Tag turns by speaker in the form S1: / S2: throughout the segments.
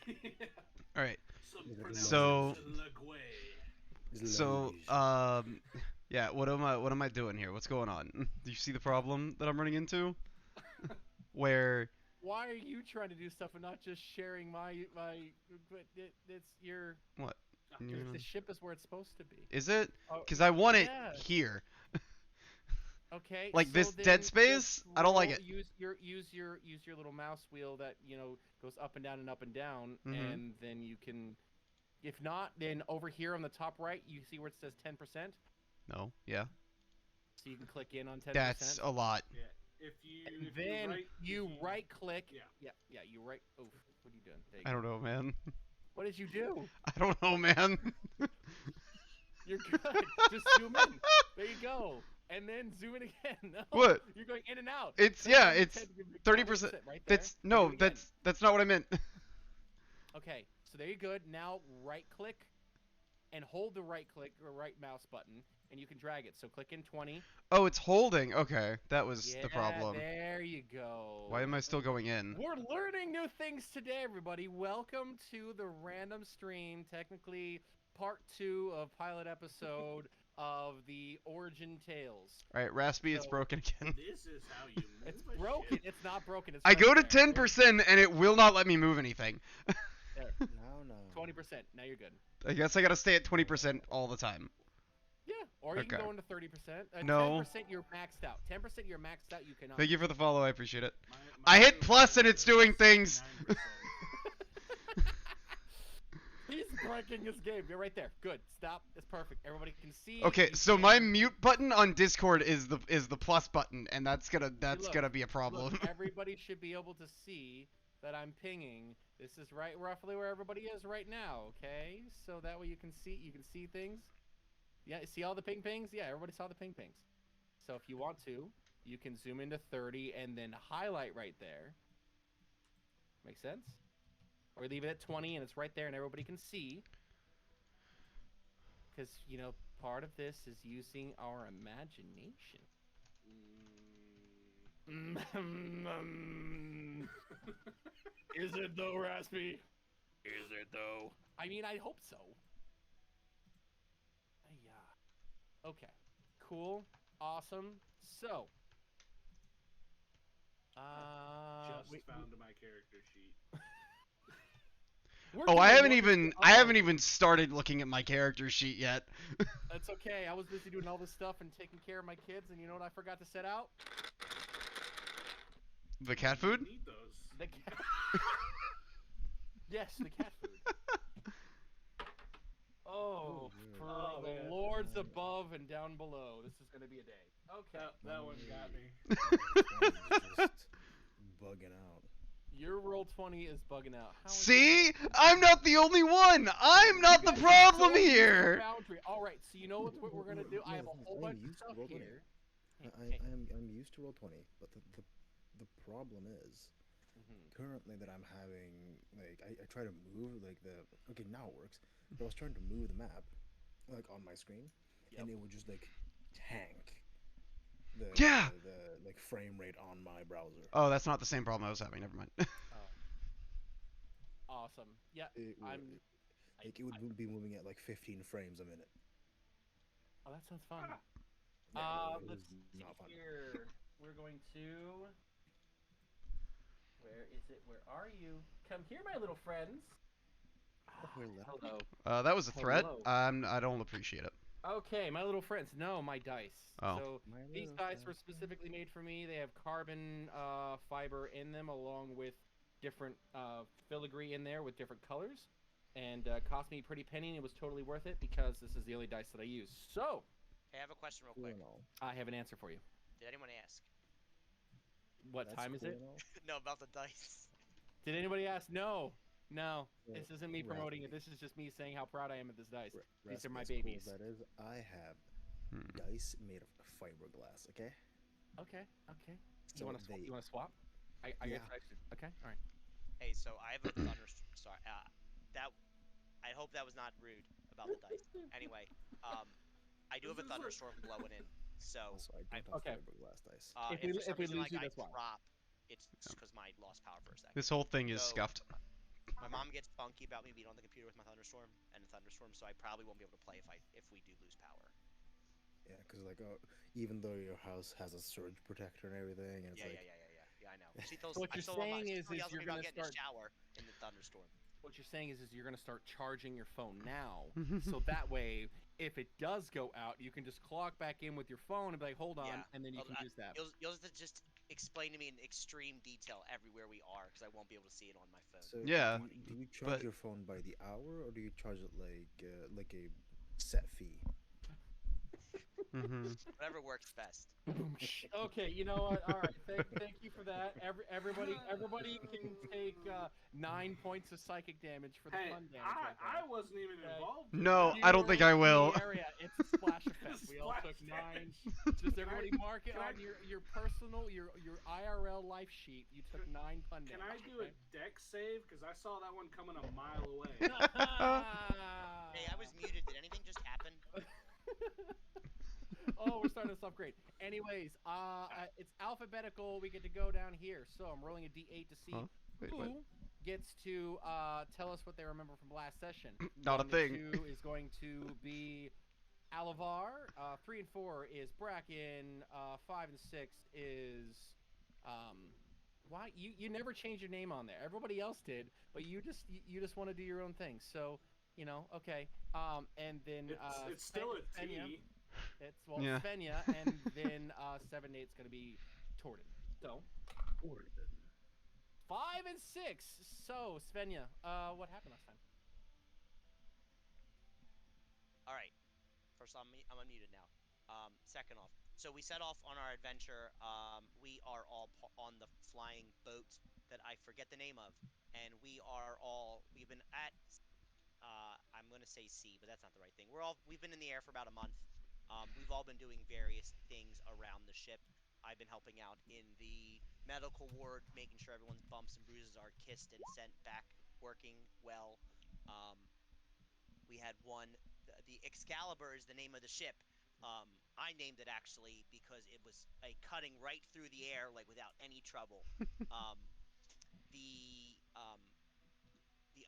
S1: All right.
S2: Some
S1: So,
S2: pronounce it
S1: so, yeah. What am I doing here? What's going on? Do you see the problem that I'm running into? Where
S3: Why are you trying to do stuff and not just sharing my? But it's your.
S1: what?
S3: The ship is where it's supposed to be.
S1: Is it?
S3: Oh,
S1: Because I want it
S3: yeah.
S1: here.
S3: Okay.
S1: Like
S3: so
S1: this
S3: then
S1: dead
S3: just
S1: space? I don't like
S3: roll-
S1: it.
S3: Use your little mouse wheel that goes up and down and up and down,
S1: Mhm.
S3: and then you can. If not, then over here on the top right, you see where it says 10%.
S1: No. Yeah.
S3: So you can click in on 10%.
S1: That's a lot.
S2: Yeah. If
S3: And then you right click.
S2: Yeah.
S3: Yeah. You right. Oh, what are you doing? There you
S1: I
S3: go.
S1: don't know, man.
S3: What did you do?
S1: I don't know, man.
S3: You're good. Just zoom in. There you go. And then zoom in again. No,
S1: What?
S3: You're going in and out.
S1: It's
S3: No,
S1: yeah.
S3: you
S1: It's
S3: said
S1: 30%.
S3: right there.
S1: That's
S3: Do
S1: no.
S3: it again.
S1: That's not what I meant.
S3: Okay. So there you go. Now right click and hold the right click or right mouse button, and you can drag it. So click in 20.
S1: Oh, it's holding. Okay, that was
S3: Yeah,
S1: the problem.
S3: there you go.
S1: Why am I still going in?
S3: We're learning new things today, everybody. Welcome to the random stream, technically part 2 of pilot episode of the Origin Tales.
S1: All right, Raspy, it's
S3: So-
S1: broken again.
S2: This is how you move
S3: It's
S2: a
S3: broken.
S2: ship.
S3: It's not broken. It's
S1: I
S3: right
S1: go to
S3: there.
S1: 10% and it will not let me move anything.
S3: There.
S4: No.
S3: 20%. Now you're good.
S1: I guess I gotta stay at 20% all the time.
S3: Yeah. Or you can
S1: Okay.
S3: go into 30%.
S1: No.
S3: 10% you're maxed out. 10% you're maxed out. You cannot.
S1: Thank you for the follow. I appreciate it.
S2: My
S1: I hit
S2: move
S1: plus and
S2: is
S1: it's doing things.
S2: 9%.
S3: He's breaking his game. You're right there. Good. Stop. It's perfect. Everybody can see.
S1: Okay,
S3: you
S1: so
S3: can-
S1: my mute button on Discord is the plus button, and that's
S3: look,
S1: gonna be a problem.
S3: Look, everybody should be able to see that I'm pinging. This is right roughly where everybody is right now, okay? So that way you can see things. Yeah, see all the ping pings? Yeah, everybody saw the ping pings. So if you want to, you can zoom into 30 and then highlight right there. Make sense? Or leave it at 20 and it's right there and everybody can see. Because, part of this is using our imagination. Is it though, Raspy? Is it though? I mean, I hope so. Yeah. Okay. Cool. Awesome. So.
S2: Just found my character sheet.
S1: Oh, I haven't even started looking at my character sheet yet.
S3: That's okay. I was busy doing all this stuff and taking care of my kids, and you know what I forgot to set out?
S1: The cat food?
S2: Need those.
S3: The cat. Yes, the cat food. Oh, for
S2: Oh,
S3: the
S2: man.
S3: lords above and down below, this is gonna be a day. Okay.
S2: That one got me.
S4: Just bugging out.
S3: Your roll 20 is bugging out. How is
S1: See? I'm not the only one. I'm not the
S3: You guys
S1: problem
S3: don't use the
S1: here.
S3: Boundary. All right, so you know what we're gonna do? I have a whole
S4: I'm
S3: bunch of
S4: used to
S3: stuff
S4: roll 20.
S3: here.
S4: I'm used to roll 20, but the problem is currently that I'm having I try to move okay, now it works, but I was trying to move the map on my screen, and it would just tank the
S1: Yeah.
S4: the frame rate on my browser.
S1: Oh, that's not the same problem I was having. Never mind.
S3: Awesome. Yeah,
S4: It would,
S3: I'm.
S4: it would be moving at 15 frames a minute.
S3: Oh, that sounds fun.
S4: It
S3: Let's
S4: was
S3: see
S4: not fun.
S3: here. We're going to. Where is it? Where are you? Come here, my little friends.
S4: Where left?
S3: Hello.
S1: That was a threat.
S3: Hello.
S1: I don't appreciate it.
S3: Okay, my little friends. No, my dice.
S1: Oh.
S3: So
S4: My
S3: these
S4: little
S3: dice were
S4: friends.
S3: specifically made for me. They have carbon fiber in them, along with different filigree in there with different colors, and cost me a pretty penny. And it was totally worth it because this is the only dice that I use. So
S5: Hey, I have a question real quick.
S4: Cool and all.
S3: I have an answer for you.
S5: Did anyone ask?
S3: What
S4: That's
S3: time is
S4: cool
S3: it?
S4: and all.
S5: No, about the dice.
S3: Did anybody ask? No. No.
S4: Well,
S3: This isn't me promoting it.
S4: Raspy.
S3: This is just me saying how proud I am of this dice. These are my
S4: Raspy, as cool
S3: babies.
S4: as that is, I have
S1: Hmm.
S4: dice made of fiberglass. Okay.
S3: Okay. Okay.
S4: So
S3: You want to swap?
S4: they-
S3: You want to swap? I
S4: Yeah.
S3: guess I should. Okay. All right.
S5: Hey, so I have a thunder. Sorry, that. I hope that was not rude about the dice. Anyway, I do have a thunderstorm blowing in, so
S4: So I don't
S5: I-
S4: have
S3: Okay.
S4: fiberglass dice.
S3: If
S5: if
S3: we-
S5: for some
S3: if we
S5: reason
S3: lose you,
S5: I
S3: that's why.
S5: drop, it's just because my lost power for a second.
S1: This whole thing is
S5: So-
S1: scuffed.
S5: My mom gets funky about me being on the computer with my thunderstorm and a thunderstorm, so I probably won't be able to play if we do lose power.
S4: Yeah, because like even though your house has a surge protector and everything, and it's
S5: Yeah,
S4: like
S5: yeah, yeah, yeah, yeah. Yeah, I know.
S3: So what
S5: I
S3: you're
S5: still want my.
S3: saying
S5: She
S3: is
S5: still yells at
S3: you're
S5: me about
S3: gonna
S5: getting a
S3: start.
S5: shower in the thunderstorm.
S3: What you're saying is you're gonna start charging your phone now, so that way, if it does go out, you can just clock back in with your phone and be like, hold on,
S5: Yeah.
S3: and then you can use that.
S5: You'll have to just explain to me in extreme detail everywhere we are, because I won't be able to see it on my phone.
S4: so.
S1: Yeah,
S4: Do you charge
S1: but
S4: your phone by the hour, or do you charge it like a set fee?
S1: mhm.
S5: Whatever works best.
S3: Okay, you know what? All right, thank you for that. Everybody can take 9 points of psychic damage for the
S2: Hey,
S3: fun damage right there.
S2: I wasn't even
S3: Okay.
S2: involved.
S1: No,
S3: You
S1: I don't
S3: were
S1: think I
S3: in
S1: will.
S3: the area. It's a splash effect. We all took
S2: Splash
S3: 9.
S2: damage.
S3: Just everybody mark it
S2: can I-
S3: on your personal your IRL life sheet. You took 9 pun damage.
S2: Can I do a deck save? Because I saw that one coming a mile away.
S5: Hey, I was muted. Did anything just happen?
S3: Oh, we're starting this off great. Anyways, it's alphabetical. We get to go down here. So I'm rolling a d8 to see
S1: Huh? Wait,
S3: who
S1: what?
S3: gets to tell us what they remember from last session.
S1: Not a
S3: The
S1: thing.
S3: 2 is going to be Alavar. 3 and 4 is Bracken. 5 and 6 is why you never changed your name on there. Everybody else did, but you just want to do your own thing. So okay. And then
S2: It's still a
S3: Svenja.
S2: T.
S3: It's
S1: Yeah.
S3: Svenja, and then 7 and 8's gonna be Torden. So 5 and 6. So Svenja, what happened last time?
S5: All right. First, I'm unmuted now. Second off, so we set off on our adventure. We are all on the flying boat that I forget the name of, and we've been at. I'm gonna say sea, but that's not the right thing. We've been in the air for about a month. We've all been doing various things around the ship. I've been helping out in the medical ward, making sure everyone's bumps and bruises are kissed and sent back, working well. Um, we had one. The Excalibur is the name of the ship. I named it actually because it was a cutting right through the air, like without any trouble. Um, the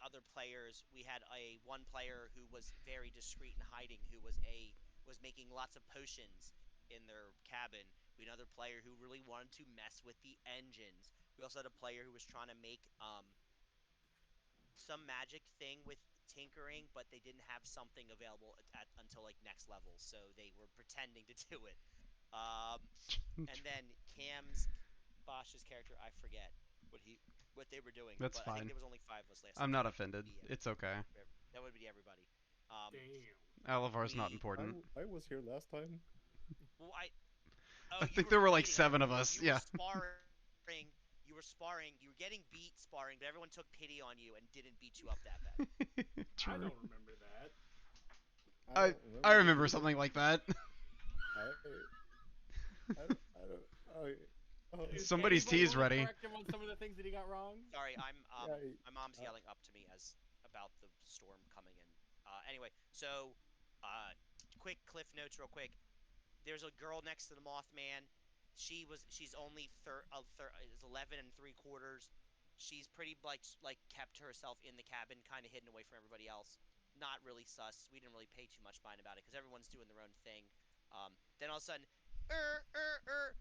S5: other players, we had one player who was very discreet and hiding, who was making lots of potions in their cabin. We had another player who really wanted to mess with the engines. We also had a player who was trying to make some magic thing with tinkering, but they didn't have something available until like next level, so they were pretending to do it. And then Bosch's character, I forget what they were doing,
S1: That's
S5: but I think
S1: fine.
S5: there was only 5 of us last
S1: I'm
S5: time, so
S1: not
S5: that
S1: offended.
S5: would be
S1: It's okay.
S5: that would be everybody.
S2: Damn.
S1: Alavar's not
S5: We
S1: important.
S4: I was here last time.
S5: well,
S1: I
S5: you
S1: think
S5: were
S1: there were like
S5: fighting
S1: 7 of
S5: everyone.
S1: us.
S5: You
S1: Yeah.
S5: were sparring. You were sparring. You were getting beat sparring, but everyone took pity on you and didn't beat you up that bad.
S2: I
S1: True.
S2: don't remember that.
S1: I
S4: don't
S1: I remember
S4: it either.
S1: something like that.
S4: I don't. Oh,
S1: Somebody's
S3: Anybody
S1: tea is
S3: wanna
S1: ready.
S3: correct him on some of the things that he got wrong?
S5: Sorry,
S4: yeah,
S5: my mom's yelling up to me about the storm coming in. Anyway, so quick cliff notes, real quick. There's a girl next to the Mothman. She's only is 11 and 3/4. She's pretty like kept herself in the cabin, kind of hidden away from everybody else. Not really sus. We didn't really pay too much mind about it because everyone's doing their own thing. Then all of a sudden,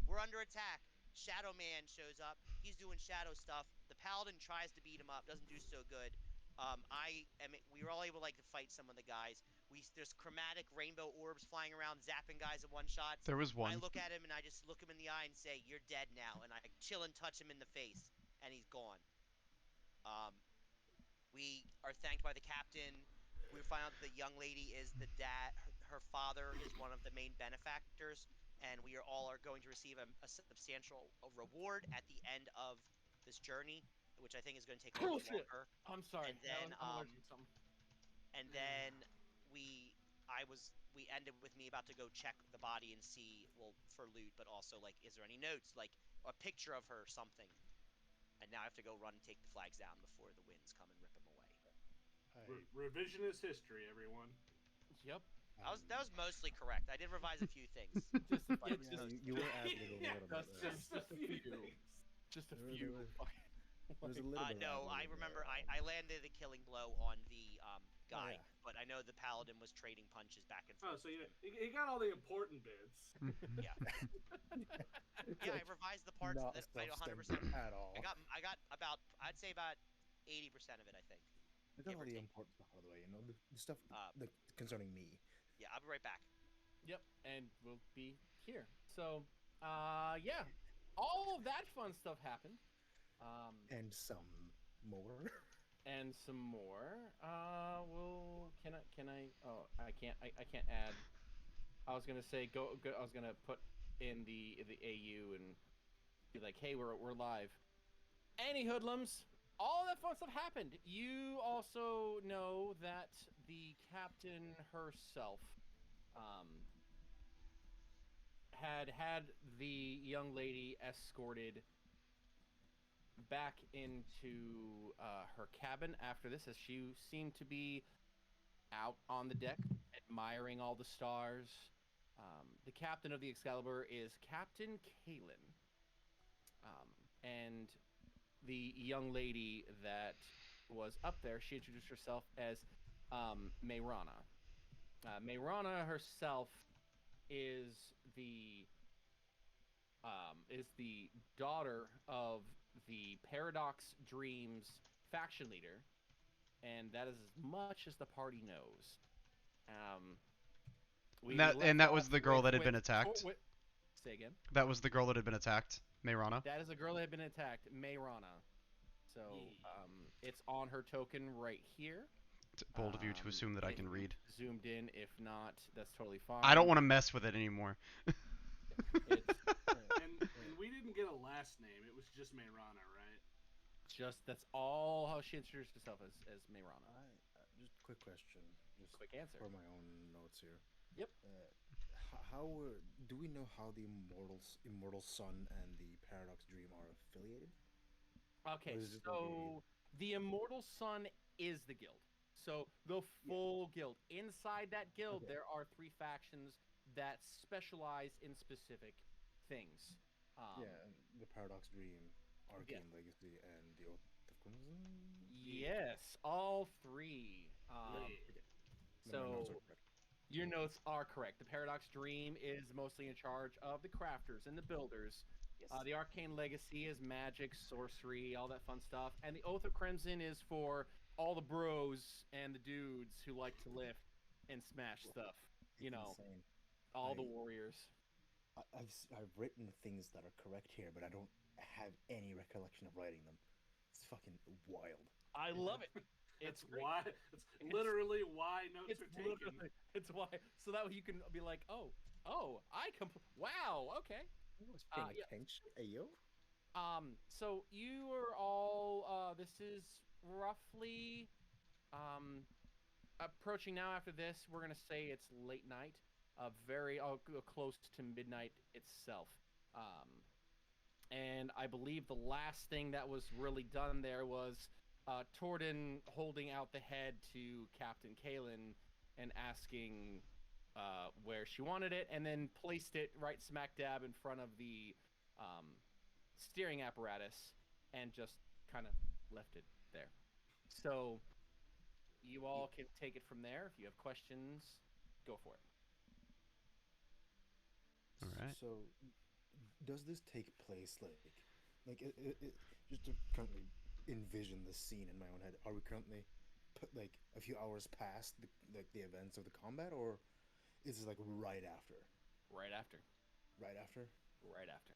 S5: we're under attack. Shadow Man shows up. He's doing shadow stuff. The Paladin tries to beat him up, doesn't do so good. We were all able to fight some of the guys. There's chromatic rainbow orbs flying around, zapping guys in one shots.
S1: There was
S5: I
S1: one.
S5: look at him and I just look him in the eye and say, "You're dead now," and I chill and touch him in the face, and he's gone. Um, we are thanked by the captain. We find out that the young lady is the dad. Her father is one of the main benefactors, and we are going to receive a substantial reward at the end of this journey, which I think is going to take a little bit
S3: Bullshit.
S5: longer.
S3: I'm sorry.
S5: And then,
S3: I'm allergic to something.
S5: And then we ended with me about to go check the body and see, well, for loot, but also is there any notes, like a picture of her or something. And now I have to go run and take the flags down before the winds come and rip them away.
S2: Revisionist history, everyone.
S3: Yep.
S5: That was mostly correct. I did revise a few things.
S3: Just
S5: but it was
S3: just
S4: you were ad-libbing a little bit.
S3: just a few.
S2: things.
S3: Just a
S4: There
S3: few.
S4: were- There's a little bit of
S5: No, I
S4: rivalry
S5: remember
S4: there.
S5: I landed a killing blow on the
S4: Oh
S5: guy,
S4: yeah.
S5: but I know the paladin was trading punches back and
S2: Oh,
S5: forth
S2: so
S5: with
S2: you,
S5: him.
S2: you got all the important bits.
S5: Yeah,
S4: It's
S5: yeah, I
S4: like
S5: revised the parts
S4: not
S5: that I 100%.
S4: self-sting at all.
S5: I got about I'd say about 80% of it, I think,
S4: I got
S5: give
S4: all
S5: or
S4: the
S5: take.
S4: important stuff out of the way, the stuff
S5: Uh,
S4: like concerning me
S5: yeah, I'll be right back.
S3: Yep, and we'll be here. So, yeah, all of that fun stuff happened.
S4: and some more.
S3: And some more. Well, can I? Oh, I can't add. I was gonna say go. I was gonna put in the AU and be like, hey, we're live. Any hoodlums? All that fun stuff happened. You also know that the captain herself, um, had the young lady escorted back into her cabin after this, as she seemed to be out on the deck, admiring all the stars. The captain of the Excalibur is Captain Kalen. And the young lady that was up there, she introduced herself as Mayrana. Mayrana herself is the daughter of the Paradox Dreams faction leader, and that is as much as the party knows.
S1: That was the girl that had been attacked.
S3: Say again.
S1: That was the girl that had been attacked, Mayrana.
S3: That is a girl that had been attacked, Mayrana. So it's on her token right here.
S1: It's bold of you to assume that I can read.
S3: Zoomed in. If not, that's totally fine.
S1: I don't want to mess with it anymore.
S2: And we didn't get a last name. It was just Mayrana, right?
S3: That's all how she introduced herself as Mayrana.
S4: Just quick question, just
S3: Quick answer.
S4: for my own notes here.
S3: Yep.
S4: How do we know how the Immortal Sun and the Paradox Dream are affiliated?
S3: Okay, so the Immortal Sun is the guild. So the full guild. Inside that guild, there are 3 factions that specialize in specific things.
S4: The Paradox Dream, Arcane Legacy, and the Oath of Crimson.
S3: Yes, all 3. So your notes are correct. The Paradox Dream is mostly in charge of the crafters and the builders.
S5: Yes.
S3: The Arcane Legacy is magic, sorcery, all that fun stuff. And the Oath of Crimson is for all the bros and the dudes who like to lift and smash stuff.
S4: Insane.
S3: All the warriors.
S4: I've written things that are correct here, but I don't have any recollection of writing them. It's fucking wild.
S3: I love it.
S2: It's why. It's literally why notes are taken.
S3: It's why. So that way you can be like, wow, okay.
S4: I was paying attention. Ayo.
S3: So you are all. This is roughly approaching now. After this, we're gonna say it's late night. Very close to midnight itself. And I believe the last thing that was really done there was Torden holding out the head to Captain Kalen and asking where she wanted it, and then placed it right smack dab in front of the steering apparatus and just kind of left it there. So you all can take it from there. If you have questions, go for it.
S1: All right.
S4: So, does this take place just to currently envision the scene in my own head? Are we currently like a few hours past the events of the combat, or is this like right after?
S3: Right after.
S4: Right after.
S3: Right after.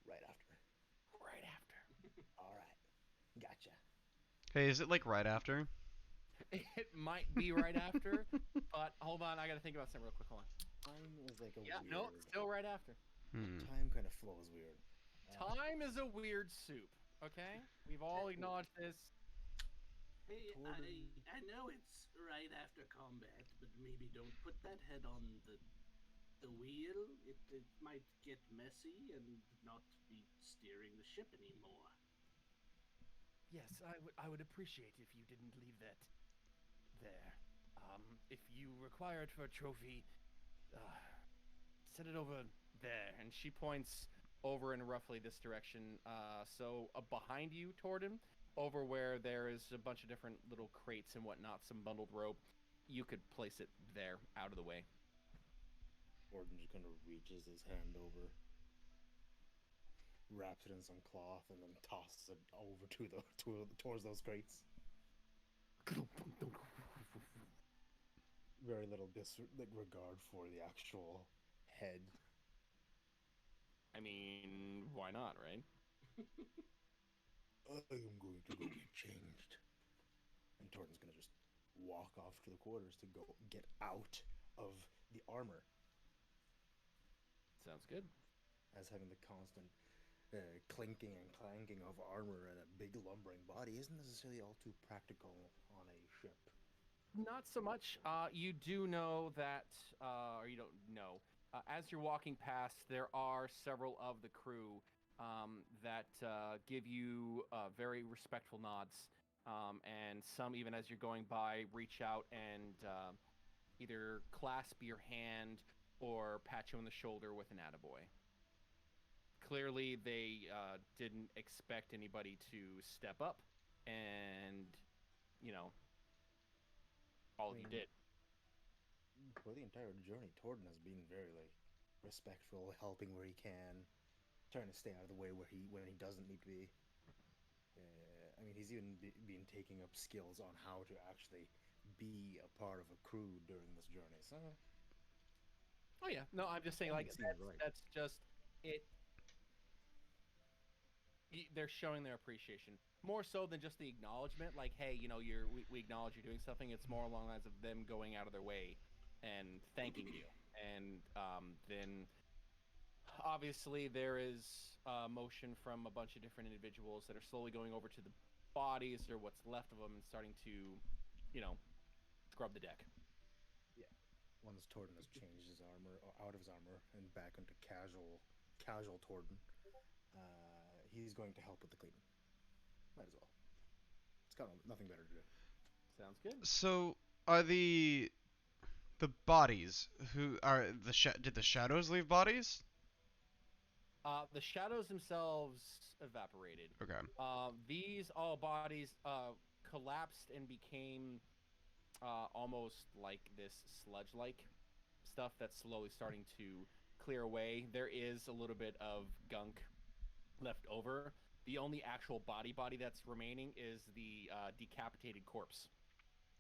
S4: Right after.
S3: Right after.
S4: All right, gotcha.
S1: Hey, is it like right after?
S3: It might be right after, but hold on, I gotta think about something real quick. Hold on.
S4: Time is like a weird.
S3: No, still right after.
S4: Time kind of flows weird.
S3: Time is a weird soup. Okay, we've all acknowledged this.
S2: Hey, I know it's right after combat, but maybe don't put that head on the wheel. It might get messy and not be steering the ship anymore.
S3: Yes, I would appreciate if you didn't leave that there. If you require it for a trophy, set it over there. And she points over in roughly this direction. So behind you, Torden, over where there is a bunch of different little crates and whatnot, some bundled rope, you could place it there, out of the way.
S4: Gordon just kind of reaches his hand over, wraps it in some cloth, and then tosses it over towards those crates. Very little regard for the actual head.
S3: I mean, why not, right?
S4: I am going to go get changed. And Torton's gonna just walk off to the quarters to go get out of the armor.
S3: Sounds good.
S4: As having the constant clinking and clanking of armor and a big lumbering body isn't necessarily all too practical on a ship.
S3: Not so much. You do know that, or you don't know. As you're walking past, there are several of the crew that give you very respectful nods. And some, even as you're going by, reach out and either clasp your hand or pat you on the shoulder with an attaboy. Clearly, they didn't expect anybody to step up, and, you know, all of you did.
S4: For the entire journey, Torden has been very respectful, helping where he can, trying to stay out of the way when he doesn't need to be. I mean, he's even been taking up skills on how to actually be a part of a crew during this journey. So,
S3: oh yeah, no, I'm just saying, like, that's just it. They're showing their appreciation more so than just the acknowledgement. Like, hey, you know, we acknowledge you're doing something. It's more along the lines of them going out of their way and thanking you. And then obviously there is motion from a bunch of different individuals that are slowly going over to the bodies or what's left of them and starting to, you know, scrub the deck.
S4: Yeah. Once Torden has changed his armor out of his armor and back into casual Torden, he's going to help with the cleaning. Might as well. It's got nothing better to do.
S3: Sounds good.
S1: So, are the bodies who are did the shadows leave bodies?
S3: The shadows themselves evaporated.
S1: Okay.
S3: These all bodies collapsed and became almost like this sludge-like stuff that's slowly starting to clear away. There is a little bit of gunk left over. The only actual body that's remaining is the decapitated corpse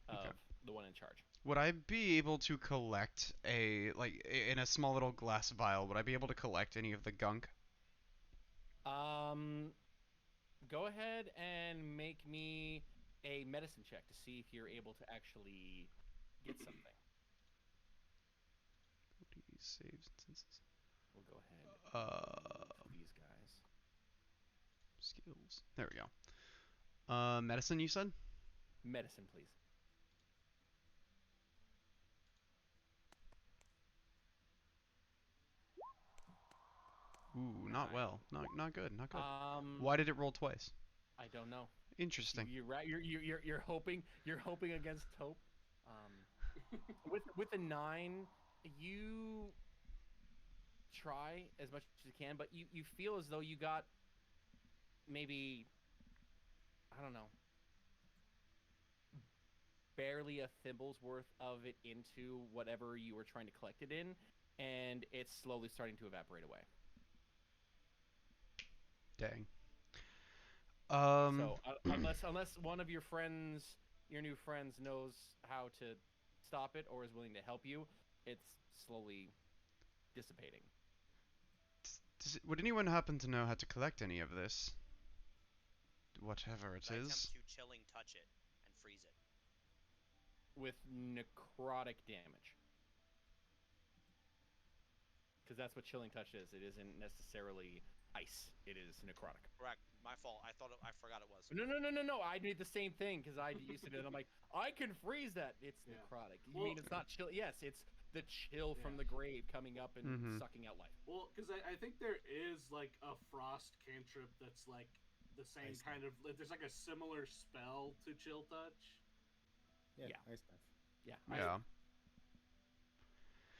S3: of the one in charge.
S1: Would I be able to collect in a small little glass vial, would I be able to collect any of the gunk?
S3: Go ahead and make me a medicine check to see if you're able to actually get something.
S1: Saves instances.
S3: We'll go ahead and these guys.
S1: Skills. There we go. Medicine, you said?
S3: Medicine, please.
S1: Ooh, not well. Not good. Not good.
S3: Um,
S1: Why did it roll twice?
S3: I don't know.
S1: Interesting.
S3: You're hoping against hope. With a 9, you try as much as you can, but you feel as though you got maybe, I don't know, barely a thimble's worth of it into whatever you were trying to collect it in, and it's slowly starting to evaporate away.
S1: Dang.
S3: So unless one of your new friends knows how to stop it or is willing to help you, it's slowly dissipating.
S1: Would anyone happen to know how to collect any of this? Whatever it
S5: I
S1: is.
S5: attempt to chilling touch it and freeze it.
S3: With necrotic damage. Because that's what chilling touch is. It isn't necessarily ice. It is necrotic.
S5: Correct. My fault. I forgot it was.
S3: No. I did the same thing because I used to do it. I'm like, I can freeze that. It's necrotic. You mean it's not chill? Yes, it's the chill from the grave coming up and sucking out life.
S2: Well, because I think there is like a frost cantrip that's like the same
S4: Ice
S2: kind of. There's like a similar spell to chill touch.
S4: Yeah.
S3: Yeah.
S4: Ice knife.
S3: Yeah.
S1: Yeah.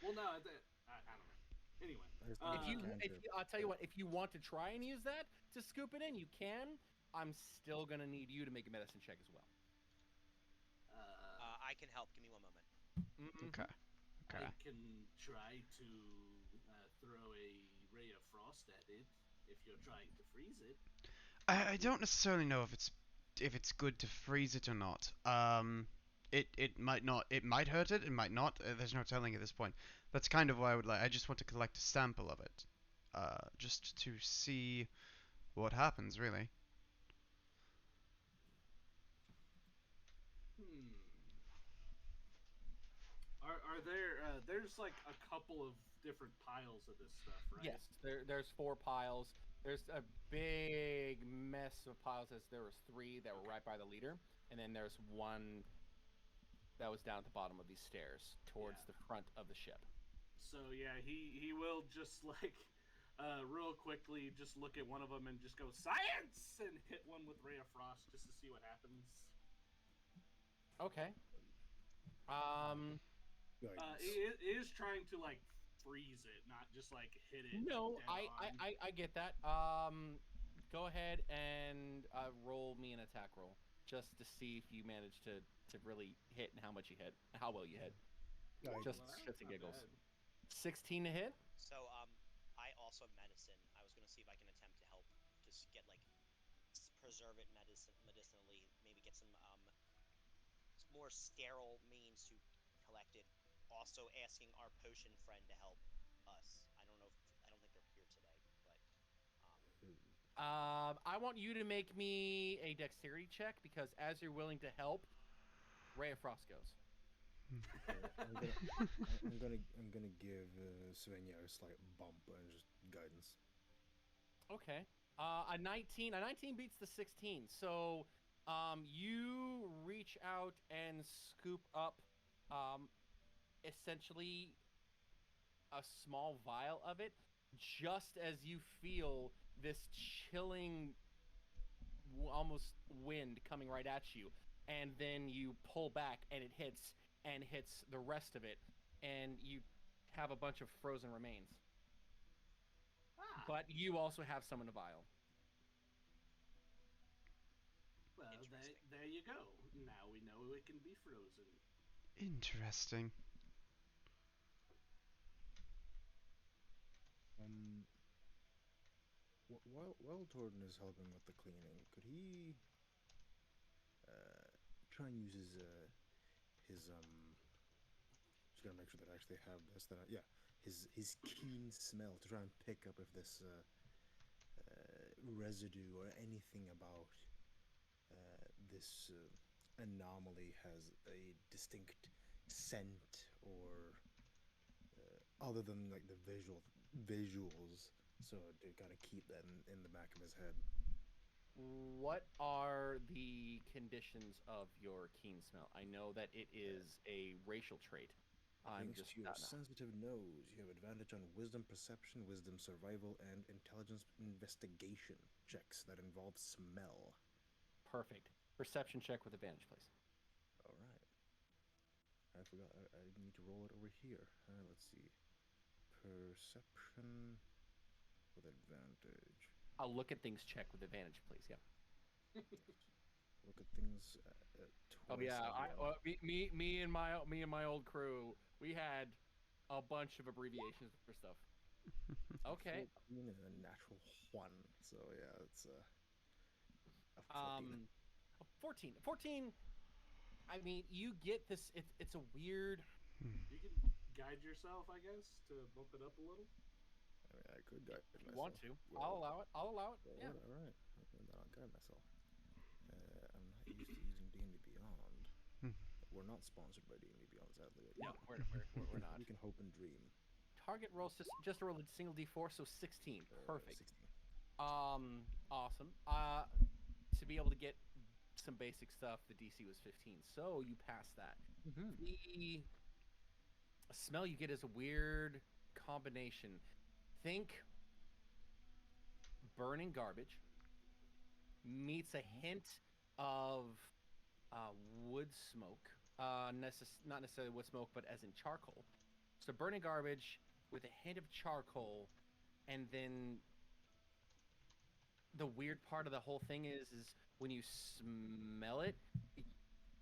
S2: Well, no, I don't know. Anyway,
S4: I just
S3: If you,
S4: cantrip.
S3: I'll tell you what, if you want to try and use that to scoop it in, you can. I'm still gonna need you to make a medicine check as well.
S5: I can help. Give me one moment.
S1: Okay. Okay.
S2: I can try to throw a ray of frost at it if you're trying to freeze it.
S1: I don't necessarily know if it's good to freeze it or not. It might not. It might hurt it. It might not. There's no telling at this point. That's kind of why I would like. I just want to collect a sample of it, just to see what happens. Really.
S2: Hmm. Are there? There's like a couple of different piles of this stuff, right?
S3: Yes, there's 4 piles. There's a big mess of piles. As there was 3 that were right by the leader, and then there's 1 that was down at the bottom of these stairs towards the front of the ship.
S2: So yeah, he will just like real quickly just look at one of them and just go science and hit one with ray of frost just to see what happens.
S3: Okay.
S2: It is trying to like freeze it, not just like hit it.
S3: No,
S2: dead on.
S3: I get that. Go ahead and roll me an attack roll just to see if you manage to really hit and how much you hit, how well you hit. Just
S2: Well,
S3: shits and
S2: not
S3: giggles.
S2: bad.
S3: 16 to hit.
S5: So, I also have medicine. I was gonna see if I can attempt to help, just get like preserve it medicinally, maybe get some more sterile means to collect it. Also, asking our potion friend to help us. I don't know if I don't think they're here today, but
S3: I want you to make me a dexterity check because as you're willing to help, Ray of Frost goes.
S4: I'm gonna give Svenja a slight bump and just guidance.
S3: Okay. A 19 beats the 16. So you reach out and scoop up essentially a small vial of it just as you feel this chilling almost wind coming right at you, and then you pull back and it hits the rest of it, and you have a bunch of frozen remains.
S2: Ah,
S3: But you also have some in a vial.
S2: well, there you go. Now we know it can be frozen.
S1: Interesting.
S4: While Torden is helping with the cleaning, could he try and use his just gotta make sure that I actually have this. Yeah, his keen smell to try and pick up if this residue or anything about this anomaly has a distinct scent or other than like the visuals, so to kind of keep that in the back of his head.
S3: What are the conditions of your keen smell? I know that it is a racial trait. I'm
S4: Thanks
S3: just
S4: to your
S3: not know.
S4: sensitive nose, you have advantage on wisdom perception, wisdom survival, and intelligence investigation checks that involve smell.
S3: Perfect. Perception check with advantage, please.
S4: All right. I forgot. I need to roll it over here. Let's see. Perception with advantage.
S3: I'll look at things check with advantage, please. Yeah.
S4: Look at things.
S3: Oh
S4: Twice
S3: yeah.
S4: as well.
S3: Me and my old crew. We had a bunch of abbreviations for stuff. Okay.
S4: 14 and a natural 1. So yeah, it's a 14.
S3: 14. 14. I mean, you get this. It's a weird.
S2: You can guide yourself, I guess, to bump it up a little.
S4: I mean, I could guide
S3: If you
S4: myself.
S3: want to,
S4: Roll.
S3: I'll allow it. I'll allow it.
S4: Roll
S3: Yeah.
S4: it, all right. Then I'll guide myself. I'm not used to using D&D Beyond. We're not sponsored by D&D Beyond, sadly.
S3: No, we're not.
S4: We can hope and dream.
S3: Target rolls just roll a single d4, so 16. Perfect.
S4: 16.
S3: Awesome. To be able to get some basic stuff, the DC was 15, so you pass that. The smell you get is a weird combination. Think burning garbage meets a hint of wood smoke. Not necessarily wood smoke, but as in charcoal. So burning garbage with a hint of charcoal, and then the weird part of the whole thing is when you smell it,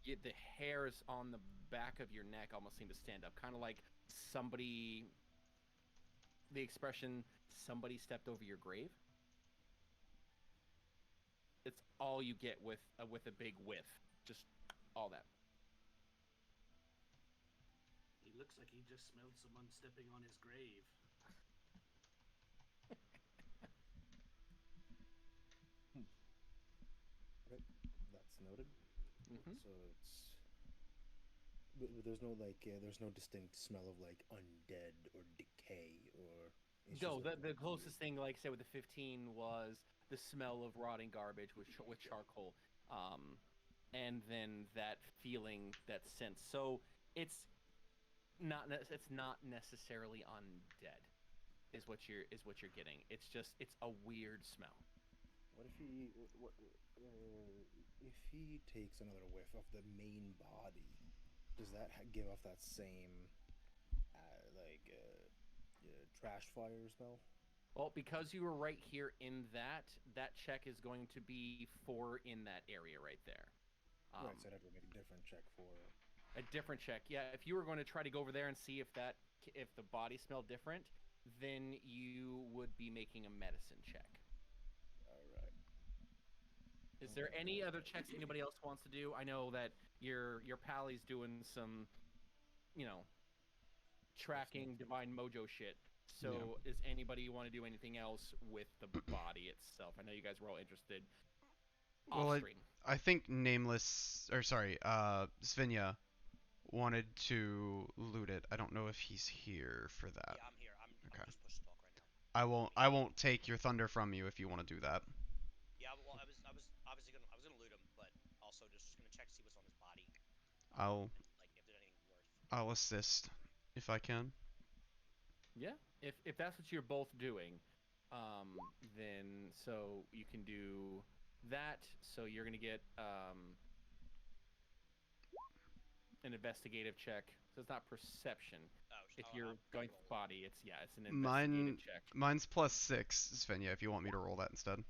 S3: the hairs on the back of your neck almost seem to stand up, kind of like somebody. The expression "somebody stepped over your grave." It's all you get with a big whiff, just all that.
S2: He looks like he just smelled someone stepping on his grave.
S4: Okay, that's noted.
S3: Mm-hmm.
S4: So it's. But there's no there's no distinct smell of like undead or decay or. It's
S3: No,
S4: just,
S3: the closest thing, like I said, with the 15 was the smell of rotting garbage with charcoal, and then that feeling, that sense. So it's it's not necessarily undead, is what you're getting. It's just it's a weird smell.
S4: What if if he takes another whiff of the main body? Does that give off that same trash fire smell?
S3: Well, because you were right here in that check is going to be for in that area right there.
S4: Right, so I'd have to make a different check for.
S3: A different check. Yeah, if you were going to try to go over there and see if the body smelled different, then you would be making a medicine check.
S4: All right.
S3: Is there any other checks anybody else wants to do? I know that your pally's doing some, you know, tracking divine mojo shit. So, Does anybody want to do anything else with the body itself? I know you guys were all interested.
S1: Well, I think Nameless, or sorry, Svenja wanted to loot it. I don't know if he's here for that.
S5: Yeah, I'm here. I'm
S1: Okay.
S5: just push to talk right now.
S1: I won't take your thunder from you if you want to do that.
S5: Yeah, well, I was obviously gonna loot him, but also just gonna check to see what's on his body.
S1: I'll
S5: Like if there's anything worth.
S1: I'll assist if I can.
S3: Yeah, if that's what you're both doing, then so you can do that. So you're gonna get an investigative check. So it's not perception. If you're going for body, it's an investigative check.
S1: Mine's +6, Svenja. If you want me to roll that instead.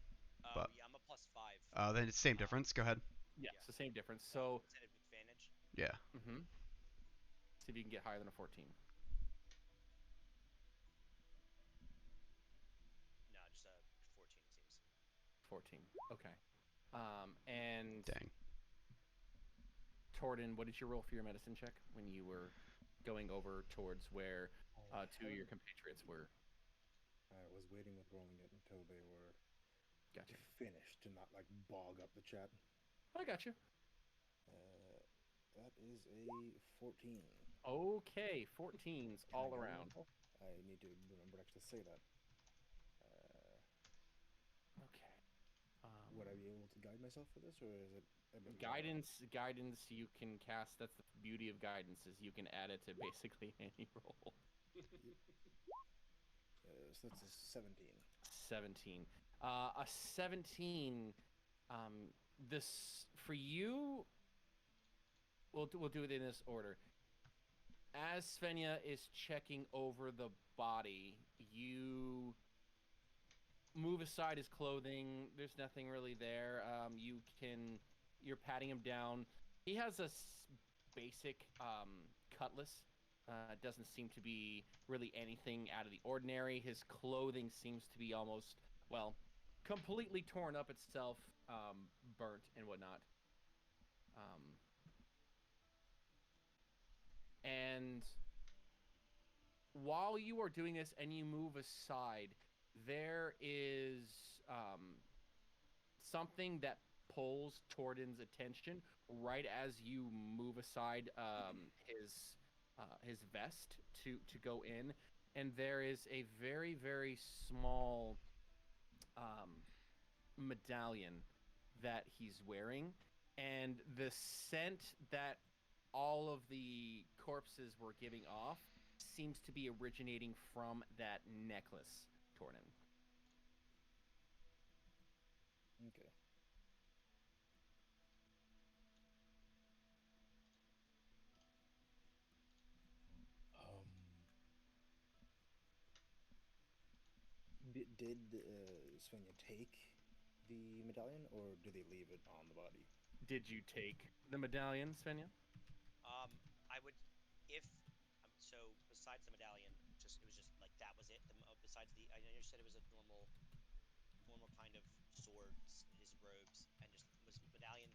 S1: But
S5: yeah, I'm a +5.
S1: then it's same difference. Go ahead.
S3: Yeah, it's the same difference. So
S5: is it advantage?
S1: Yeah.
S3: Mm-hmm. See if you can get higher than a 14.
S5: No, just a 14 it seems.
S3: 14. Okay. And
S1: Dang.
S3: Torden, what did you roll for your medicine check when you were going over towards where two of your compatriots were?
S4: I was waiting with rolling it until they were
S3: Gotcha.
S4: finished to not like bog up the chat.
S3: I got you.
S4: That is a 14.
S3: Okay, 14s all around.
S4: I need to remember to actually say that.
S3: Okay.
S4: Would I be able to guide myself for this, or is it a bit
S3: guidance? More? Guidance you can cast. That's the beauty of guidance, is you can add it to basically any roll.
S4: So that's a 17.
S3: 17. A 17. This for you. We'll do it in this order. As Svenja is checking over the body, you move aside his clothing. There's nothing really there. You're patting him down. He has a basic cutlass. Doesn't seem to be really anything out of the ordinary. His clothing seems to be almost, well, completely torn up itself, burnt and whatnot. And while you are doing this and you move aside, there is something that pulls Torden's attention right as you move aside his vest to go in, and there is a very, very small medallion that he's wearing, and the scent that all of the corpses were giving off seems to be originating from that necklace, Torden.
S4: Okay. Did Svenja take the medallion, or do they leave it on the body?
S3: Did you take the medallion, Svenja?
S5: I would, if so. Besides the medallion, just it was just like that was it. Besides the, I know you said it was a normal kind of swords, his robes, and just was medallion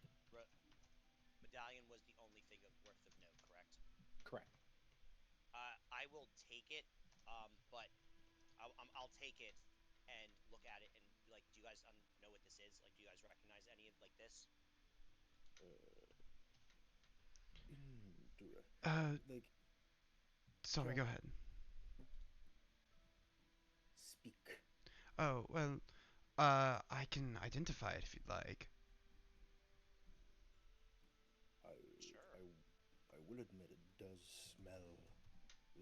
S5: was the only thing of worth of note, correct?
S3: Correct.
S5: I will take it, but I'll take it and look at it and be like, do you guys know what this is? Like, do you guys recognize any of like this?
S4: Uh,
S1: Uh,
S4: like,
S1: sorry, go
S4: John,
S1: ahead.
S4: speak.
S1: Oh, well, I can identify it if you'd like.
S4: I,
S5: Sure.
S4: I, I will admit it does smell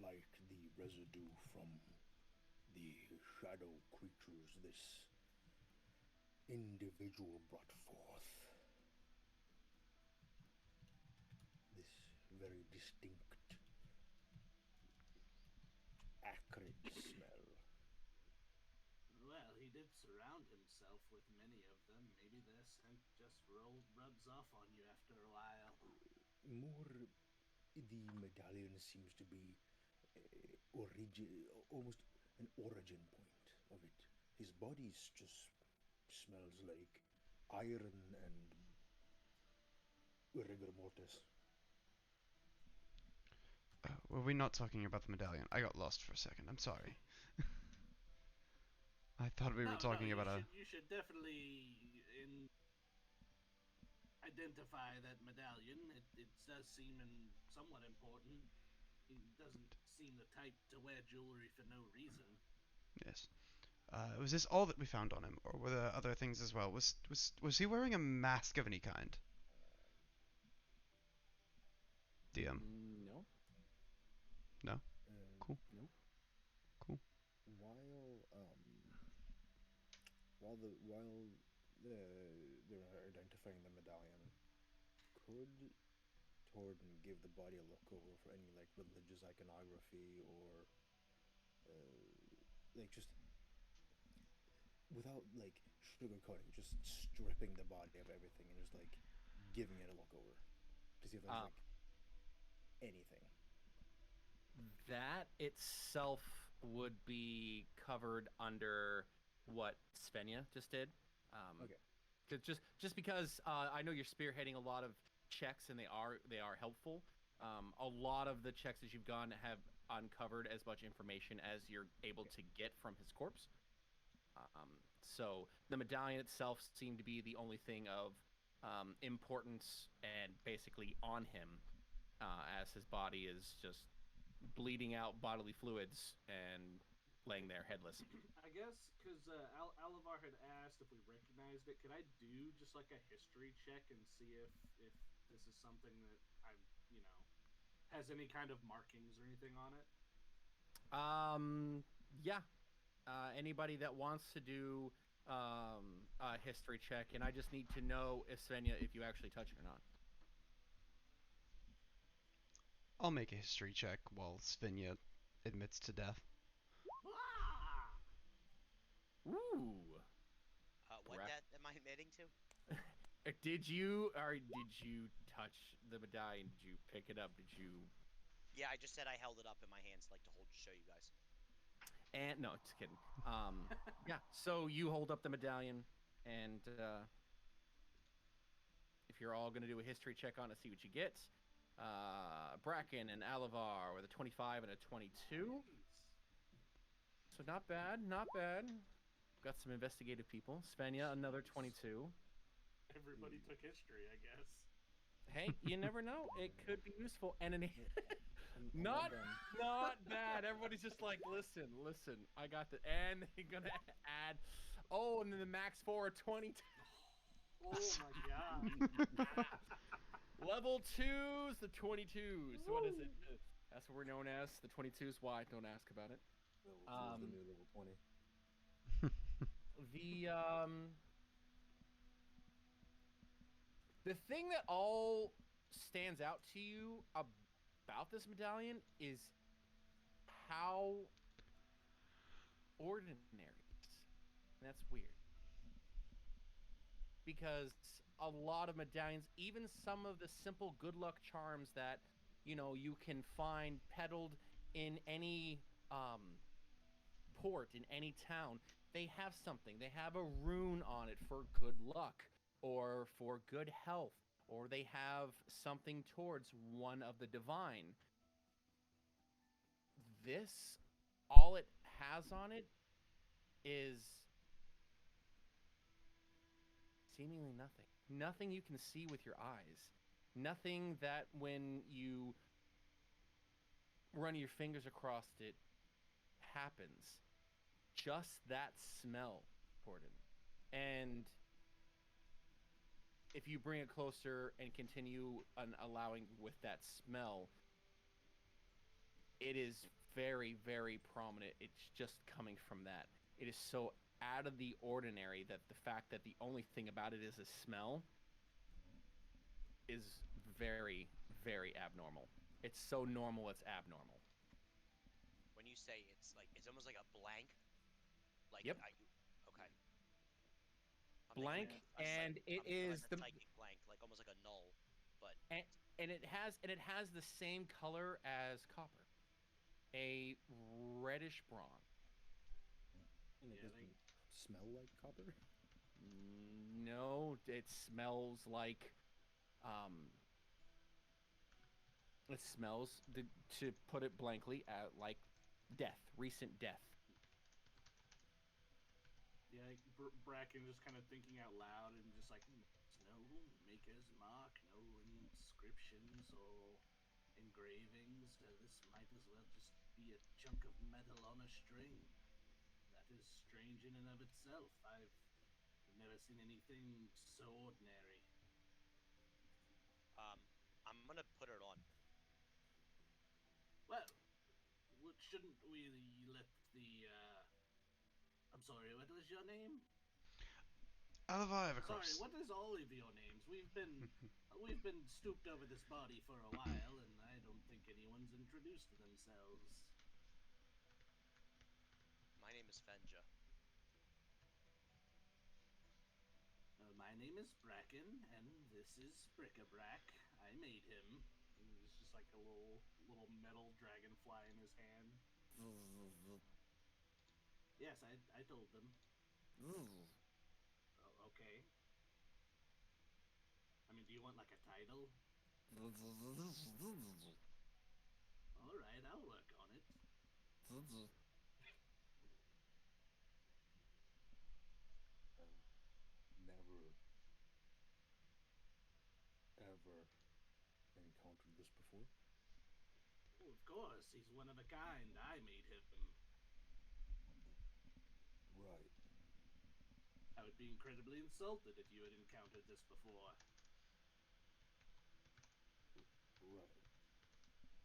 S4: like the residue from the shadow creatures this individual brought forth. This very distinct, acrid smell.
S2: Well, he did surround himself with many of them. Maybe their scent just rubs off on you after a while.
S4: More, the medallion seems to be almost an origin point of it. His body just smells like iron and rigor mortis.
S1: Were we not talking about the medallion? I got lost for a second. I'm sorry. I thought we were
S2: No,
S1: talking about a.
S2: you should definitely identify that medallion. It does seem somewhat important. He doesn't seem the type to wear jewelry for no reason.
S1: Yes. Was this all that we found on him, or were there other things as well? Was he wearing a mask of any kind? DM.
S3: No.
S1: No.
S4: Uh,
S1: Cool.
S3: Nope.
S1: Cool.
S4: while while they're identifying the medallion, could Torden give the body a look over for any like religious iconography or like just without like sugarcoating, just stripping the body of everything and just like giving it a look over to see if there's
S3: Um,
S4: like anything.
S3: that itself would be covered under what Svenja just did.
S4: Okay.
S3: 'Cause just because I know you're spearheading a lot of checks and they are helpful. A lot of the checks that you've gone have uncovered as much information as you're able
S4: Okay.
S3: to get from his corpse. So the medallion itself seemed to be the only thing of importance and basically on him, as his body is just bleeding out bodily fluids and laying there headless.
S2: I guess because Alivar had asked if we recognized it. Could I do just like a history check and see if this is something that I've has any kind of markings or anything on it?
S3: Yeah. Anybody that wants to do a history check, and I just need to know, Svenja, if you actually touch it or not.
S1: I'll make a history check while Svenja admits to death.
S2: Ah!
S3: Ooh.
S5: What death am I admitting to?
S3: Did you touch the medallion? Did you pick it up? Did you?
S5: Yeah, I just said I held it up in my hands, like to hold to show you guys.
S3: And no, just kidding. Yeah. So you hold up the medallion, and if you're all gonna do a history check on it, see what you get. Bracken and Alivar with a 25 and a 22.
S2: Nice.
S3: So not bad, not bad. Got some investigative people. Svenja, another 22.
S2: Everybody took history, I guess.
S3: Hey, you never know. It could be useful. And an
S4: I'm
S3: not
S4: done.
S3: not bad. Everybody's just like, listen. I got the, and they're gonna add. Oh, and then the max 4 22.
S2: Oh my god.
S3: Level 2's the 22s. So what is it? That's what we're known as. The 22s. Why? Don't ask about it.
S4: Level 2 is the new level 20.
S3: The thing that all stands out to you about this medallion is how ordinary it is. And that's weird. Because a lot of medallions, even some of the simple good luck charms that, you can find peddled in any port, in any town, they have something. They have a rune on it for good luck or for good health, or they have something towards one of the divine. This, all it has on it is seemingly nothing. Nothing you can see with your eyes. Nothing that when you run your fingers across it happens. Just that smell, Corden. And if you bring it closer and continue allowing with that smell, it is very, very prominent. It's just coming from that. It is so out of the ordinary that the fact that the only thing about it is a smell is very, very abnormal. It's so normal, it's abnormal.
S5: When you say it's almost like a blank. Like
S3: Yep.
S5: okay. I'm thinking
S3: Blank,
S5: like
S3: and it
S5: I'm thinking like
S3: is
S5: a
S3: the
S5: psychic blank, like almost like a null, but
S3: and, and it has the same color as copper, a reddish bronze.
S4: And it
S2: Yeah,
S4: doesn't smell like copper?
S3: No, it smells like um it smells to put it blankly like death, recent death.
S2: yeah. Like Bracken just kind of thinking out loud and just like, no maker's mark, no inscriptions or engravings. This might as well just be a chunk of metal on a string. That is strange in and of itself. I've never seen anything so ordinary.
S5: um, I'm gonna put it on.
S2: Well, shouldn't we let the I'm sorry, what was your name? Sorry,
S1: Alvaricross.
S2: what is all of your names? We've been stooped over this body for a while, and I don't think anyone's introduced themselves.
S5: My name is Fenja.
S2: My name is Bracken, and this is Brick-a-Brack. I made him. And there's just like a little metal dragonfly in his hand. Yes, I told them. Oh, okay. I mean, do you want like a title? All right, I'll work on it.
S4: I've never, ever encountered this before.
S2: Oh, of course, he's one of a kind. I made him.
S4: Right.
S2: I would be incredibly insulted if you had encountered this before.
S4: Right.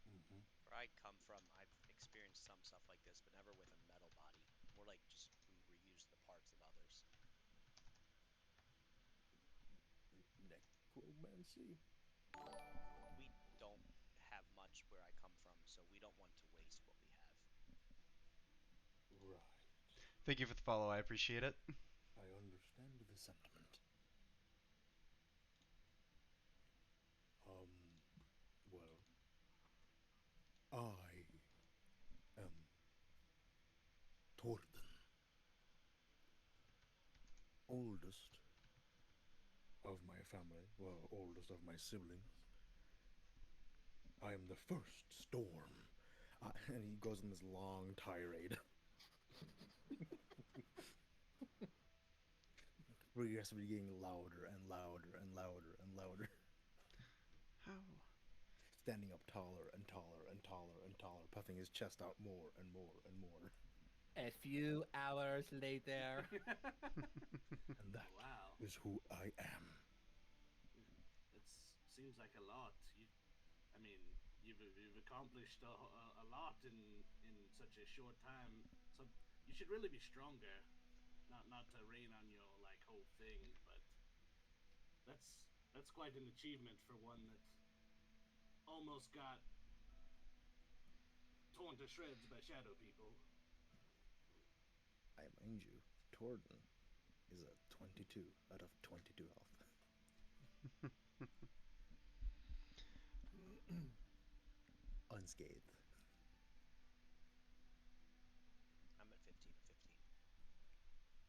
S4: Mm-hmm.
S5: Where I come from, I've experienced some stuff like this, but never with a metal body. More like just we reuse the parts of others.
S4: Necromancy?
S5: We don't have much where I come from, so we don't want to waste what we have.
S4: Right.
S1: Thank you for the follow. I appreciate it.
S4: I understand the sentiment. Well, I am Torden, oldest of my family, well, oldest of my siblings. I am the first storm. And he goes on this long tirade. Progressively getting louder and louder and louder and louder.
S1: How?
S4: Standing up taller and taller and taller and taller, puffing his chest out more and more and more.
S3: A few hours later.
S4: And that
S2: Wow.
S4: is who I am.
S2: It seems like a lot. I mean, you've accomplished a lot in such a short time. So you should really be stronger. Not to rain on your like whole thing, but that's quite an achievement for one that almost got torn to shreds by shadow people.
S4: I mind you, Torden is a 22 out of 22 health. Unscathed.
S5: I'm at 15 of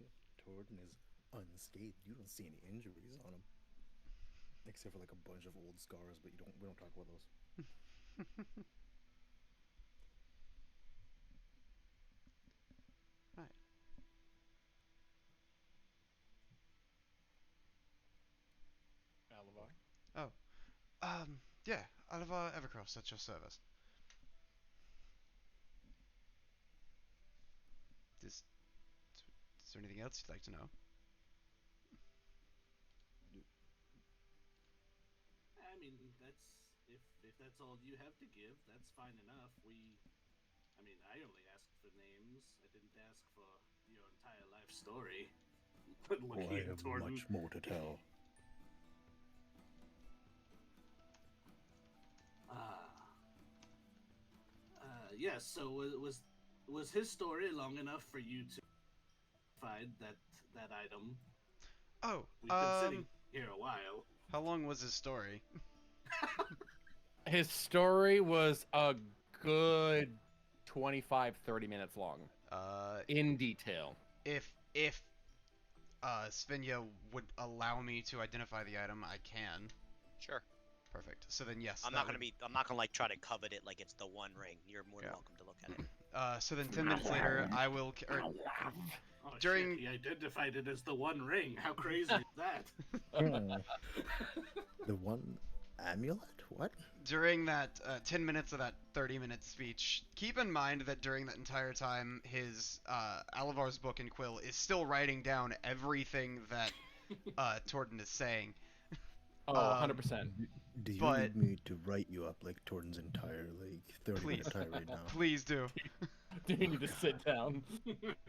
S5: 15.
S4: Torden is unscathed. You don't see any injuries on him, except for like a bunch of old scars. But we don't talk about those.
S1: Right.
S3: Alivar.
S1: Oh. Yeah. Oliver Evercross at your service. Is, is there anything else you'd like to know?
S2: I mean, if that's all you have to give, that's fine enough. I mean, I only asked for names. I didn't ask for your entire life story.
S4: I have much more to tell.
S2: Yes. So was his story long enough for you to find that item?
S1: Oh,
S2: We've been sitting here a while.
S1: how long was his story?
S3: His story was a good 25, 30 minutes long. In detail.
S1: If Svenja would allow me to identify the item, I can.
S5: Sure.
S1: Perfect. So then yes.
S5: I'm not gonna like try to covet it like it's the One Ring. You're more than welcome to look at it.
S1: So then 10 minutes later, I will.
S2: Oh,
S1: during
S2: shit, he identified it as the One Ring. How crazy is that?
S4: The one amulet? What?
S1: During that 10 minutes of that 30-minute speech, keep in mind that during that entire time, his Alivar's book and quill is still writing down everything that Torden is saying.
S3: Oh, 100%.
S4: Do you
S1: But-
S4: need me to write you up like Torden's entire like 30-minute
S1: Please.
S4: tirade now?
S1: Please do.
S3: Do you need to sit down?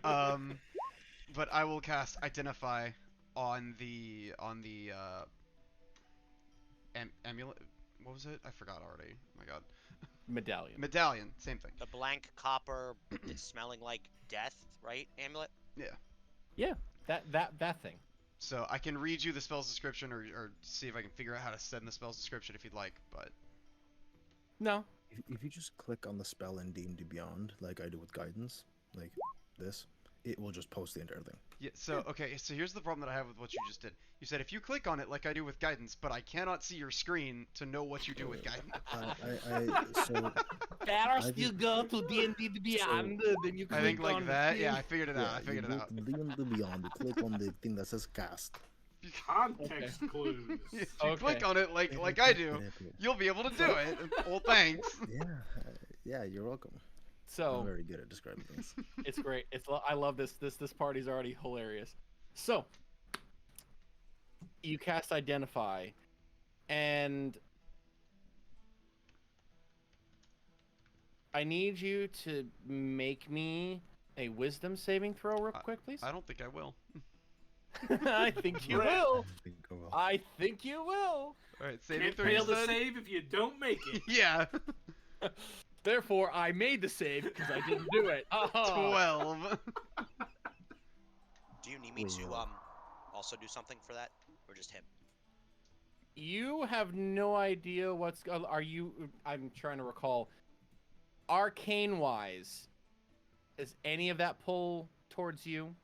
S1: But I will cast Identify on the amulet. What was it? I forgot already. Oh my god.
S3: Medallion.
S1: Medallion. Same thing.
S5: The blank copper, it's smelling like death, right? Amulet.
S3: Yeah, that thing.
S1: So I can read you the spell's description or see if I can figure out how to send the spell's description if you'd like, but
S3: No.
S4: If you just click on the spell in D&D Beyond, like I do with guidance, like this, it will just post the entire thing.
S1: yeah, so okay, so here's the problem that I have with what you just did. You said if you click on it like I do with guidance, but I cannot see your screen to know what you do with guidance.
S4: So
S3: Better
S4: still
S3: go to D&D Beyond, then you
S1: I think like that. Yeah, I figured it out. I figured it
S4: you
S1: out.
S4: go to D&D Beyond, you click on the thing that says cast.
S2: Context clues.
S1: If you click on it like I do, you'll be able to do it. Well, thanks.
S4: Yeah, you're welcome.
S3: So
S4: I'm very good at describing things.
S3: it's great. I love this. This party's already hilarious. So you cast Identify, and I need you to make me a Wisdom saving throw real quick, please.
S1: I don't think I will.
S3: I think you will. I think you will.
S1: All right, saving
S2: Can't
S1: throw.
S2: fail
S1: You
S2: to
S1: said?
S2: save if you don't make it.
S1: Yeah.
S3: Therefore, I made the save because I didn't do it.
S1: 12.
S5: Do you need me to also do something for that, or just him?
S3: You have no idea what's. Are you? I'm trying to recall. Arcane wise, is any of that pull towards you?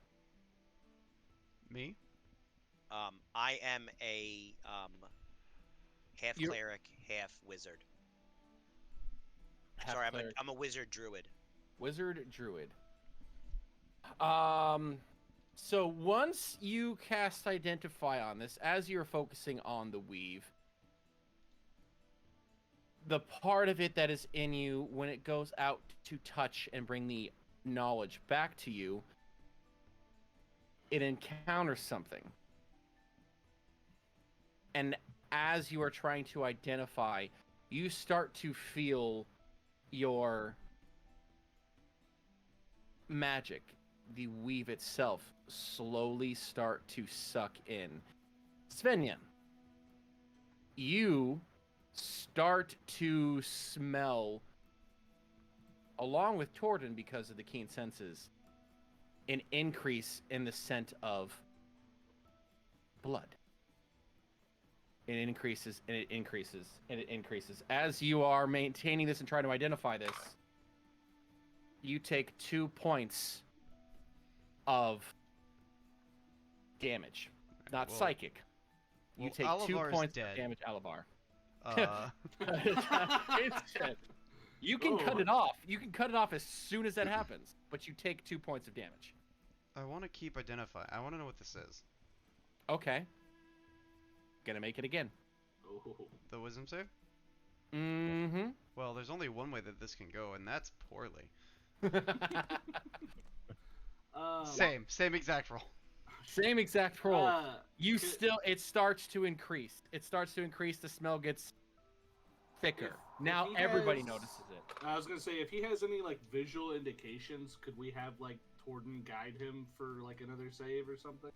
S1: Me?
S5: I am a half cleric, half wizard. Sorry, I'm a wizard druid.
S3: Wizard druid. So once you cast Identify on this, as you're focusing on the weave, the part of it that is in you, when it goes out to touch and bring the knowledge back to you, it encounters something. And as you are trying to identify, you start to feel your magic, the weave itself, slowly start to suck in. Svenja, you start to smell, along with Torden because of the keen senses, an increase in the scent of blood. It increases and it increases and it increases. As you are maintaining this and trying to identify this, you take 2 points of damage. Not
S1: Well-
S3: psychic. You
S1: well,
S3: take 2
S1: Alavar's
S3: points
S1: dead.
S3: of damage, Alavar.
S1: Uh,
S3: It's dead. You can cut it off. You can cut it off as soon as that happens, but you take 2 points of damage.
S1: I want to keep identifying. I want to know what this is.
S3: Okay. Gonna make it again.
S2: Oh.
S1: The wisdom save?
S3: Mm-hmm.
S1: Well, there's only one way that this can go, and that's poorly. Same exact roll.
S3: Same exact roll. You
S2: could-
S3: still, it starts to increase. It starts to increase. The smell gets thicker.
S2: If
S3: Now
S2: he
S3: everybody
S2: has-
S3: notices it.
S2: I was gonna say, if he has any like visual indications, could we have like Torden guide him for like another save or something?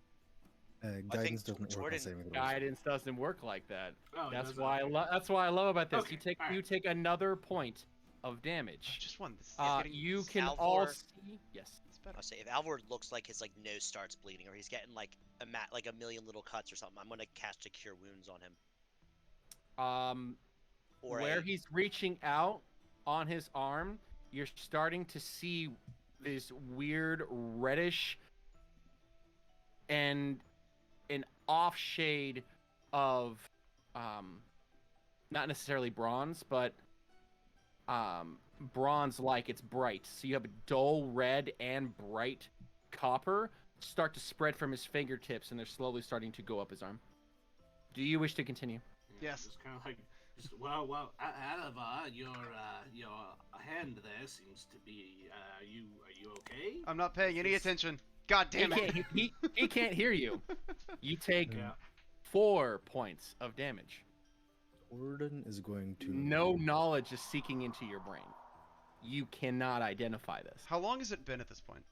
S4: Guidance doesn't work on
S5: Jordan-
S4: saving throws.
S3: Guidance doesn't work like that.
S2: Oh, it
S3: That's
S2: doesn't?
S3: why. That's why I love about this.
S2: Okay,
S3: You take
S2: alright.
S3: you take another point of damage.
S1: Just one. This is getting
S3: You can
S5: Salvor-
S3: all see. Yes.
S1: it's better.
S5: I'll say if Alvord looks like his like nose starts bleeding or he's getting like like a million little cuts or something, I'm gonna cast a cure wounds on him. Or
S3: Where
S5: a,
S3: he's reaching out on his arm, you're starting to see this weird reddish and an off shade of not necessarily bronze, but bronze like. It's bright. So you have a dull red and bright copper start to spread from his fingertips, and they're slowly starting to go up his arm. Do you wish to continue?
S1: Yes.
S2: Just kind of like, well, Alavar, your hand there seems to be. Are you okay?
S1: I'm not paying any
S2: This is-
S1: attention. God damn it.
S3: He can't hear you. You take
S2: Yeah.
S3: 4 points of damage.
S4: Orden is going to.
S3: No knowledge is seeking into your brain. You cannot identify this.
S1: How long has it been at this point?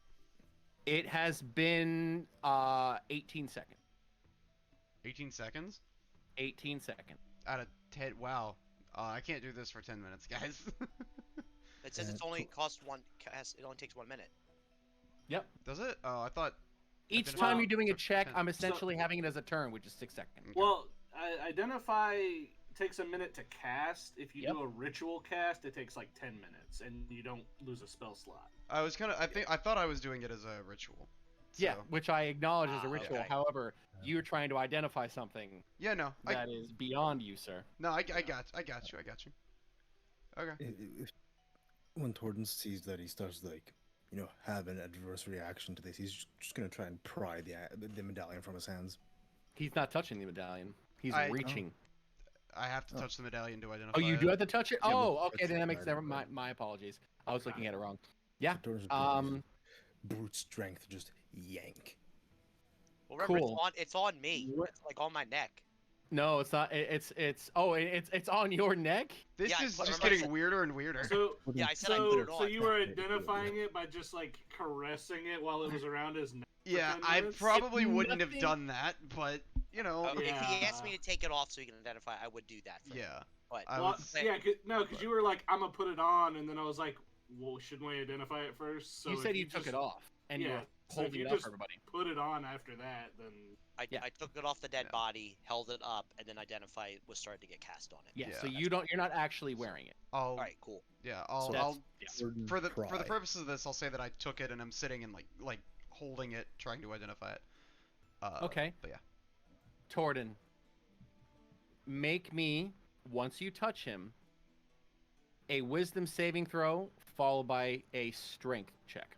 S3: It has been 18 seconds.
S1: 18 seconds?
S3: 18 seconds.
S1: Out of 10. Wow. I can't do this for 10 minutes, guys.
S5: it says it's only cost one. It only takes 1 minute.
S3: Yep.
S1: Does it? Oh, I thought.
S3: Each
S1: Identify-
S3: time you're doing a check,
S1: Okay.
S3: I'm essentially having it as a turn, which is 6 seconds.
S1: Okay.
S2: Well, identify takes a minute to cast. If you
S3: Yep.
S2: do a ritual cast, it takes like 10 minutes, and you don't lose a spell slot.
S1: I was kind of. I thought I was doing it as a ritual.
S3: Yeah,
S1: So-
S3: which I acknowledge as a
S2: Ah,
S3: ritual.
S5: okay.
S3: However, you're trying to identify something
S1: Yeah, no.
S3: that is beyond you, sir.
S1: No, I got you. Okay.
S4: When Torden sees that he starts like, have an adverse reaction to this, he's just gonna try and pry the medallion from his hands.
S3: He's not touching the medallion. He's
S1: I-
S3: reaching.
S1: I have to
S4: Oh.
S1: touch the medallion to identify
S3: Oh, you
S1: it.
S3: do have to touch it?
S4: Yeah,
S3: Oh,
S4: but
S3: okay,
S4: that's
S3: then that
S4: the
S3: makes
S4: item,
S3: my,
S4: right?
S3: my apologies. I was looking at it wrong. Yeah.
S4: Torden's gonna use
S3: Um,
S4: brute strength, just yank.
S5: Well, remember,
S3: Cool.
S5: it's on me.
S3: What-
S5: It's like on my neck.
S3: no, it's not. It's on your neck.
S1: This
S5: Yeah,
S1: is
S5: but
S1: just
S5: remember I
S1: getting
S5: said-
S1: weirder and weirder.
S2: So,
S5: Yeah, I said I put it on.
S2: so you were identifying it by just like caressing it while it was around his neck. for
S1: Yeah,
S2: 10
S1: I
S2: minutes?
S1: probably
S3: If
S1: wouldn't have
S3: nothing-
S1: done that, but If
S5: If he
S2: Yeah.
S5: asked me to take it off so he can identify, I would do that. For him.
S1: yeah.
S5: But
S1: I
S2: Well,
S1: would say-
S2: yeah, because you were like, I'm gonna put it on, and then I was like, well, shouldn't we identify it first? So
S3: you
S2: if
S3: said you took
S2: just
S3: it off, and you
S2: yeah,
S3: were
S2: so if
S3: holding
S2: you
S3: it up
S2: just-
S3: for everybody.
S2: Put it on after that, then
S3: Yeah.
S5: I took it off the dead
S1: Yeah.
S5: body, held it up, and then identified was starting to get cast on it.
S3: Yeah,
S1: Yeah.
S3: so you're not actually wearing it.
S1: I'll
S5: All right, cool.
S1: yeah, I'll,
S4: So
S1: I'll
S3: yeah.
S4: Orden
S1: for the
S4: pry.
S1: purposes of this, I'll say that I took it and I'm sitting and like holding it, trying to identify it.
S3: Okay.
S1: But yeah.
S3: Torden, make me, once you touch him, a wisdom saving throw followed by a strength check.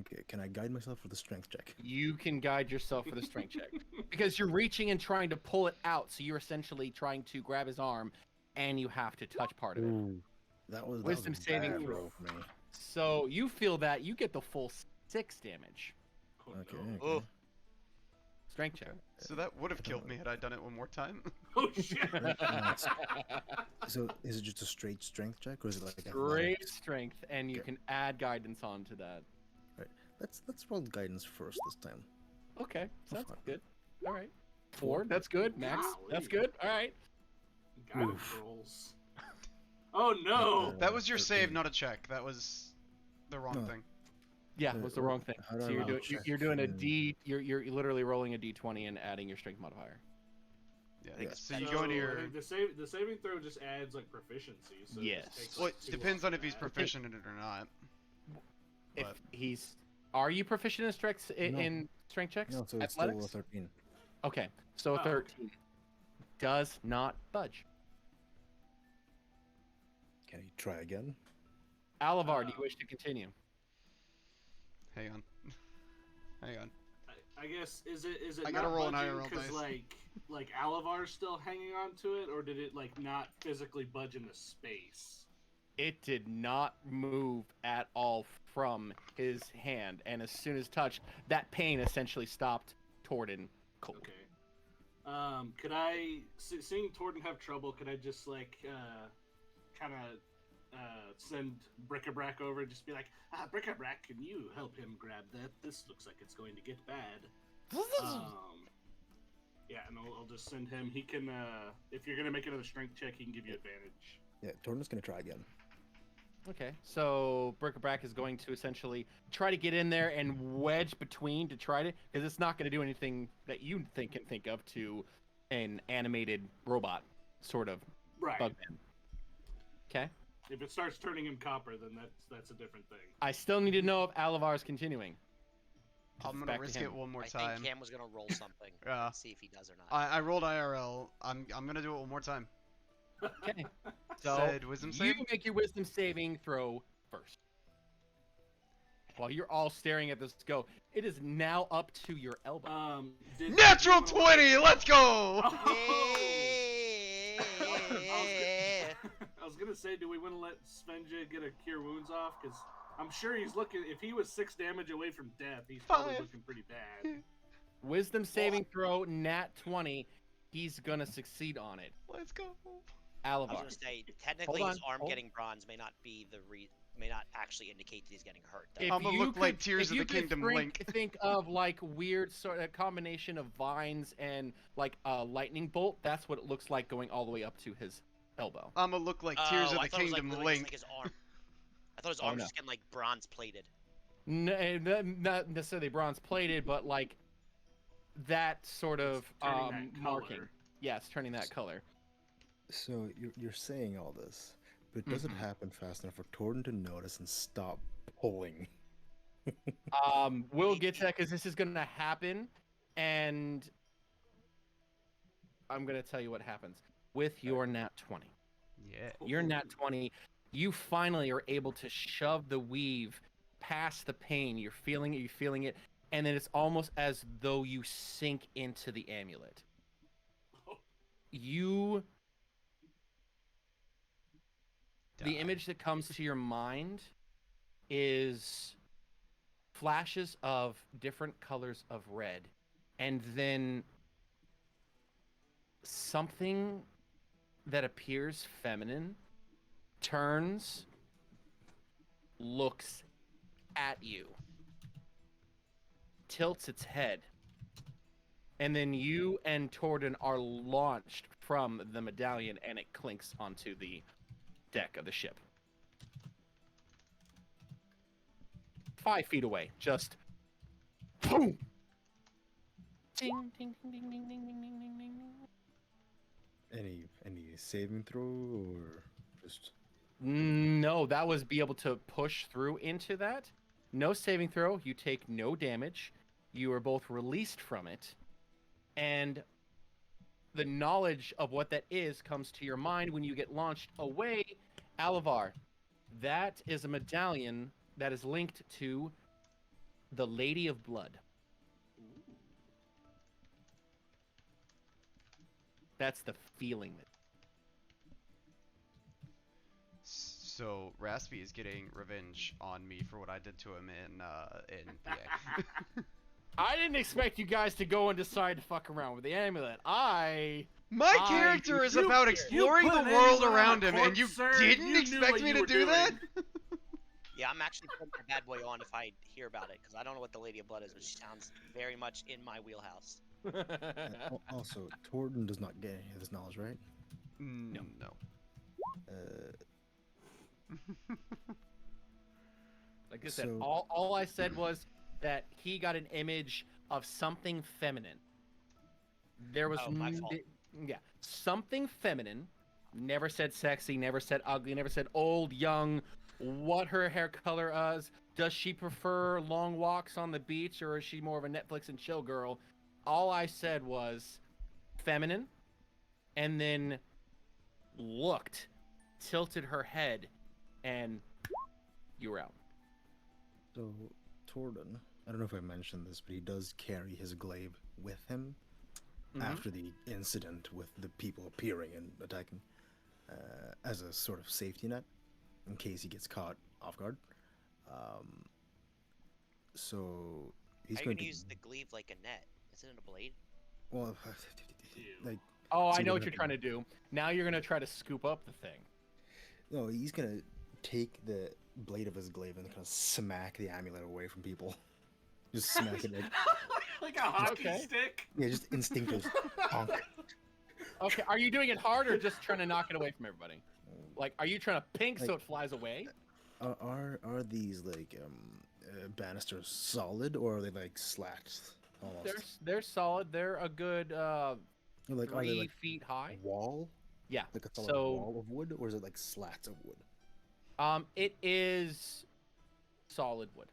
S4: Okay, can I guide myself with a strength check?
S3: You can guide yourself with a strength check. Because you're reaching and trying to pull it out, so you're essentially trying to grab his arm, and you have to touch part of it.
S4: Ooh, that was
S3: Wisdom
S4: a
S3: saving
S4: bad
S3: throw.
S4: roll for me.
S3: So you feel that, you get the full 6 damage.
S2: oh,
S4: Okay.
S2: no.
S5: Oh,
S3: Strength check.
S1: So that would have killed me had I done it one more time.
S2: Oh shit!
S4: So is it just a straight strength check, or is it like a
S3: Great strength, and you
S4: Okay.
S3: can add guidance onto that.
S4: Let's roll guidance first this time.
S3: Okay, sounds
S4: fine.
S3: good. All right. 4, that's good. Max, that's
S2: Golly.
S3: good. All right.
S2: Guidance
S4: Oof.
S2: rolls. Oh no!
S1: That was your save,
S4: 13.
S1: not a check. That was the wrong
S4: No.
S1: thing.
S3: Yeah, it was the wrong thing.
S4: How do
S3: So
S4: I
S3: you're
S4: roll
S3: doing
S4: check
S3: you're doing a
S4: to-
S3: D. You're literally rolling a D20 and adding your strength modifier.
S1: Yeah.
S5: think
S1: So
S5: it's
S1: you
S2: So,
S1: go into
S2: I
S1: your.
S2: think the saving throw just adds like proficiency. So it
S3: Yes.
S2: just takes,
S1: Well,
S2: like,
S1: it
S2: 2
S1: depends
S2: off
S1: on
S2: of
S1: if he's
S2: that.
S1: proficient in it or not.
S3: If
S1: But
S3: he's, are you proficient in strength
S4: No.
S3: in strength checks?
S4: No, so it's still a
S3: Athletics.
S4: 13.
S3: Okay, so
S2: Oh, okay.
S3: 13 does not budge.
S4: Can you try again?
S3: Alavar, do you wish to continue?
S1: hang on. Hang on.
S2: I guess is it
S1: I
S2: not
S1: gotta roll an
S2: budging
S1: IRL
S2: because
S1: dice.
S2: like Alavar's still hanging on to it, or did it like not physically budge into space?
S3: It did not move at all from his hand, and as soon as touched, that pain essentially stopped Torden cold.
S2: Okay. Could I, seeing Torden have trouble, could I just like kind of send Bric-a-Brac over and just be like, Bric-a-Brac, can you help him grab that? This looks like it's going to get bad. Yeah, and I'll just send him. He can, if you're gonna make another strength check, he can give you advantage.
S4: Yeah, Torden's gonna try again.
S3: Okay, so Bric-a-Brac is going to essentially try to get in there and wedge between to try to, because it's not going to do anything that you can think of to an animated robot sort of
S2: Right.
S3: bugman. Okay,
S2: If it starts turning him copper, then that's a different thing.
S3: I still need to know if Alavar is continuing.
S1: I'm
S3: It's
S1: gonna
S3: back to
S1: risk
S3: him.
S1: it one more
S5: I
S1: time.
S5: think Cam was gonna roll something.
S1: Yeah.
S5: See if he does or not.
S1: I rolled IRL. I'm gonna do it one more time.
S3: Okay, so
S1: Said wisdom
S3: you
S1: save.
S3: make your wisdom saving throw first. While you're all staring at this go, it is now up to your elbow.
S1: Natural 20. Let's go.
S2: Oh!
S5: Yeah.
S2: I was gonna say, do we want to let Svenja get a cure wounds off? Because I'm sure he's looking. If he was 6 damage away from death, he's probably
S1: 5.
S2: looking pretty bad.
S3: Wisdom saving throw, nat 20. He's gonna succeed on it.
S1: Let's go.
S5: I was
S3: Alavar.
S5: gonna say, technically,
S3: Hold
S5: his
S3: on,
S5: arm
S3: hold-
S5: getting bronze may not be may not actually indicate that he's getting hurt. Though.
S3: If
S1: I'ma
S3: you
S1: look like
S3: could-
S1: Tears
S3: if
S1: of
S3: you
S1: the
S3: could
S1: Kingdom
S3: think of like weird sort of combination of vines and like a lightning bolt. That's what it looks like going all the way up to his elbow.
S1: I'ma look like Tears of
S5: I
S1: the
S5: thought it was,
S1: Kingdom
S5: literally just,
S1: Link.
S5: his arm. I thought his
S3: Oh,
S5: arm was
S3: no.
S5: just getting like bronze plated.
S3: Not necessarily bronze plated, but like that sort of
S2: It's turning that
S3: marking.
S2: color.
S3: Yes, turning that color.
S4: So you're saying all this, but it doesn't
S1: Mhm.
S4: happen fast enough for Torden to notice and stop pulling.
S3: We'll get to that because this is gonna happen, and I'm gonna tell you what happens with your nat 20.
S1: Yeah.
S3: Your nat 20, you finally are able to shove the weave past the pain. You're feeling it, and then it's almost as though you sink into the amulet. The
S1: Die.
S3: image that comes to your mind is flashes of different colors of red, and then something that appears feminine turns, looks at you, tilts its head, and then you and Torden are launched from the medallion, and it clinks onto the deck of the ship. 5 feet away, just boom. Ding, ding, ding, ding, ding, ding, ding, ding, ding, ding.
S4: Any saving throw or just
S3: No, that was be able to push through into that. No saving throw. You take no damage. You are both released from it, and the knowledge of what that is comes to your mind when you get launched away. Alavar, that is a medallion that is linked to the Lady of Blood. That's the feeling.
S1: So Raspy is getting revenge on me for what I did to him in PA.
S3: I didn't expect you guys to go and decide to fuck around with the amulet.
S1: My
S3: I-
S1: character is
S2: you-
S1: about
S2: you
S1: exploring
S2: put
S1: the
S2: an
S1: world
S2: amulet on
S1: around
S2: a
S1: him, and
S2: corpse,
S1: you
S2: sir.
S1: didn't
S2: You knew
S1: expect
S2: what
S1: me
S2: you
S1: to
S2: were
S1: do that?
S5: Yeah, I'm actually putting my bad boy on if I hear about it, because I don't know what the Lady of Blood is, but she sounds very much in my wheelhouse.
S4: also Torden does not get any of this knowledge, right?
S1: No.
S4: Uh,
S3: Like I said,
S4: So-
S3: all I said was that he got an image of something feminine. There was
S5: Oh, my fault.
S3: yeah, something feminine. Never said sexy, never said ugly, never said old, young, what her hair color is. Does she prefer long walks on the beach, or is she more of a Netflix and chill girl? All I said was feminine, and then looked, tilted her head, and you were out.
S4: So, Torden, I don't know if I mentioned this, but he does carry his glaive with him
S3: Mhm.
S4: after the incident with the people appearing and attacking, as a sort of safety net in case he gets caught off guard. So he's
S5: How are you
S4: going
S5: gonna
S4: to
S5: use the glaive like a net? Isn't it a blade?
S4: well,
S2: Ew.
S4: like
S3: Oh,
S4: So
S3: I
S4: you
S3: know
S4: don't
S3: what
S4: have
S3: you're
S4: to-
S3: trying to do. Now you're gonna try to scoop up the thing.
S4: no, he's gonna take the blade of his glaive and kind of smack the amulet away from people. Just smack it like
S2: like a hockey
S3: Okay.
S2: stick.
S4: yeah, just instinctive honk.
S3: Okay, are you doing it hard or just trying to knock it away from everybody? Like, are you trying to pink so
S4: Like-
S3: it flies away?
S4: Are these like banisters solid or are they like slats almost?
S3: They're solid. They're a good
S4: Like are they
S3: 3
S4: like
S3: feet high.
S4: wall,
S3: Yeah.
S4: like a solid
S3: So
S4: wall of wood, or is it like slats of wood?
S3: it is solid wood.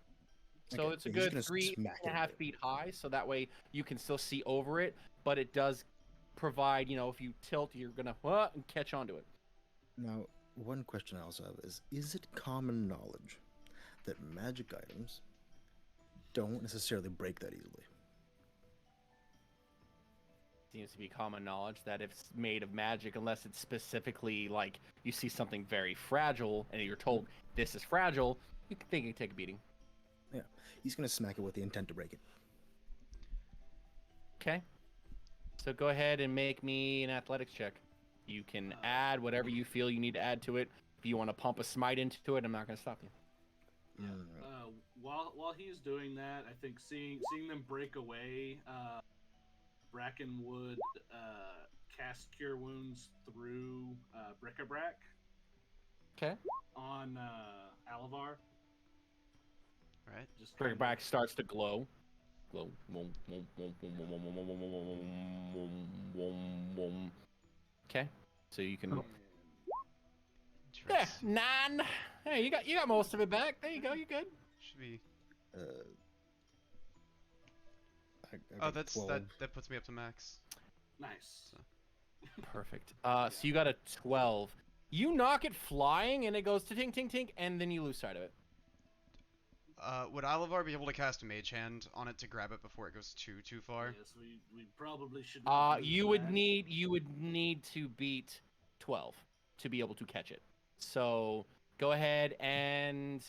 S3: So
S4: Okay,
S3: it's a
S4: yeah, he's
S3: good
S4: gonna
S3: three
S4: smack
S3: and a
S4: it
S3: half
S4: away.
S3: feet high. So that way you can still see over it, but it does provide, if you tilt, you're gonna and catch onto it.
S4: Now, one question I also have is it common knowledge that magic items don't necessarily break that easily?
S3: Seems to be common knowledge that if it's made of magic, unless it's specifically like you see something very fragile and you're told this is fragile, you can think you can take a beating.
S4: Yeah, he's gonna smack it with the intent to break it.
S3: Okay. So go ahead and make me an athletics check. You can add whatever you feel you need to add to it. If you want to pump a smite into it, I'm not going to stop you.
S2: While he's doing that, I think seeing them break away, Bracken would cast Cure Wounds through Bric-a-Brac
S3: Okay.
S2: on Alavar.
S1: Right.
S2: Just
S3: Bring
S2: kind
S3: it back starts to glow. Glow. Okay. So you can. Yeah,
S1: Interesting.
S3: 9. Hey, you got most of it back. There you go. You good.
S1: Should be.
S4: I
S1: Oh,
S4: got
S1: that's
S4: 12.
S1: that puts me up to max.
S2: Nice.
S3: Perfect. So you got a 12. You knock it flying, and it goes to tink tink tink, and then you lose sight of it.
S1: Would Alivar be able to cast a Mage Hand on it to grab it before it goes too far?
S2: Yes, we probably should. not use
S3: You would
S2: that.
S3: need to beat 12 to be able to catch it. So go ahead and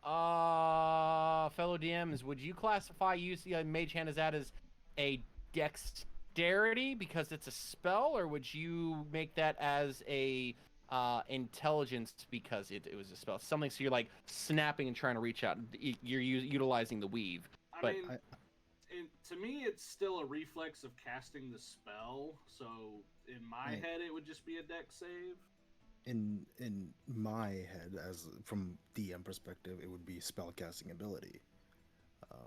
S3: fellow DMs, would you classify Mage Hand as that as a dexterity because it's a spell, or would you make that as a intelligence because it was a spell? Something so you're like snapping and trying to reach out. You're utilizing the weave.
S2: I
S3: But-
S2: mean, to me, it's still a reflex of casting the spell. So in my
S4: Right.
S2: head, it would just be a dex save.
S4: In my head, as from DM perspective, it would be spellcasting ability.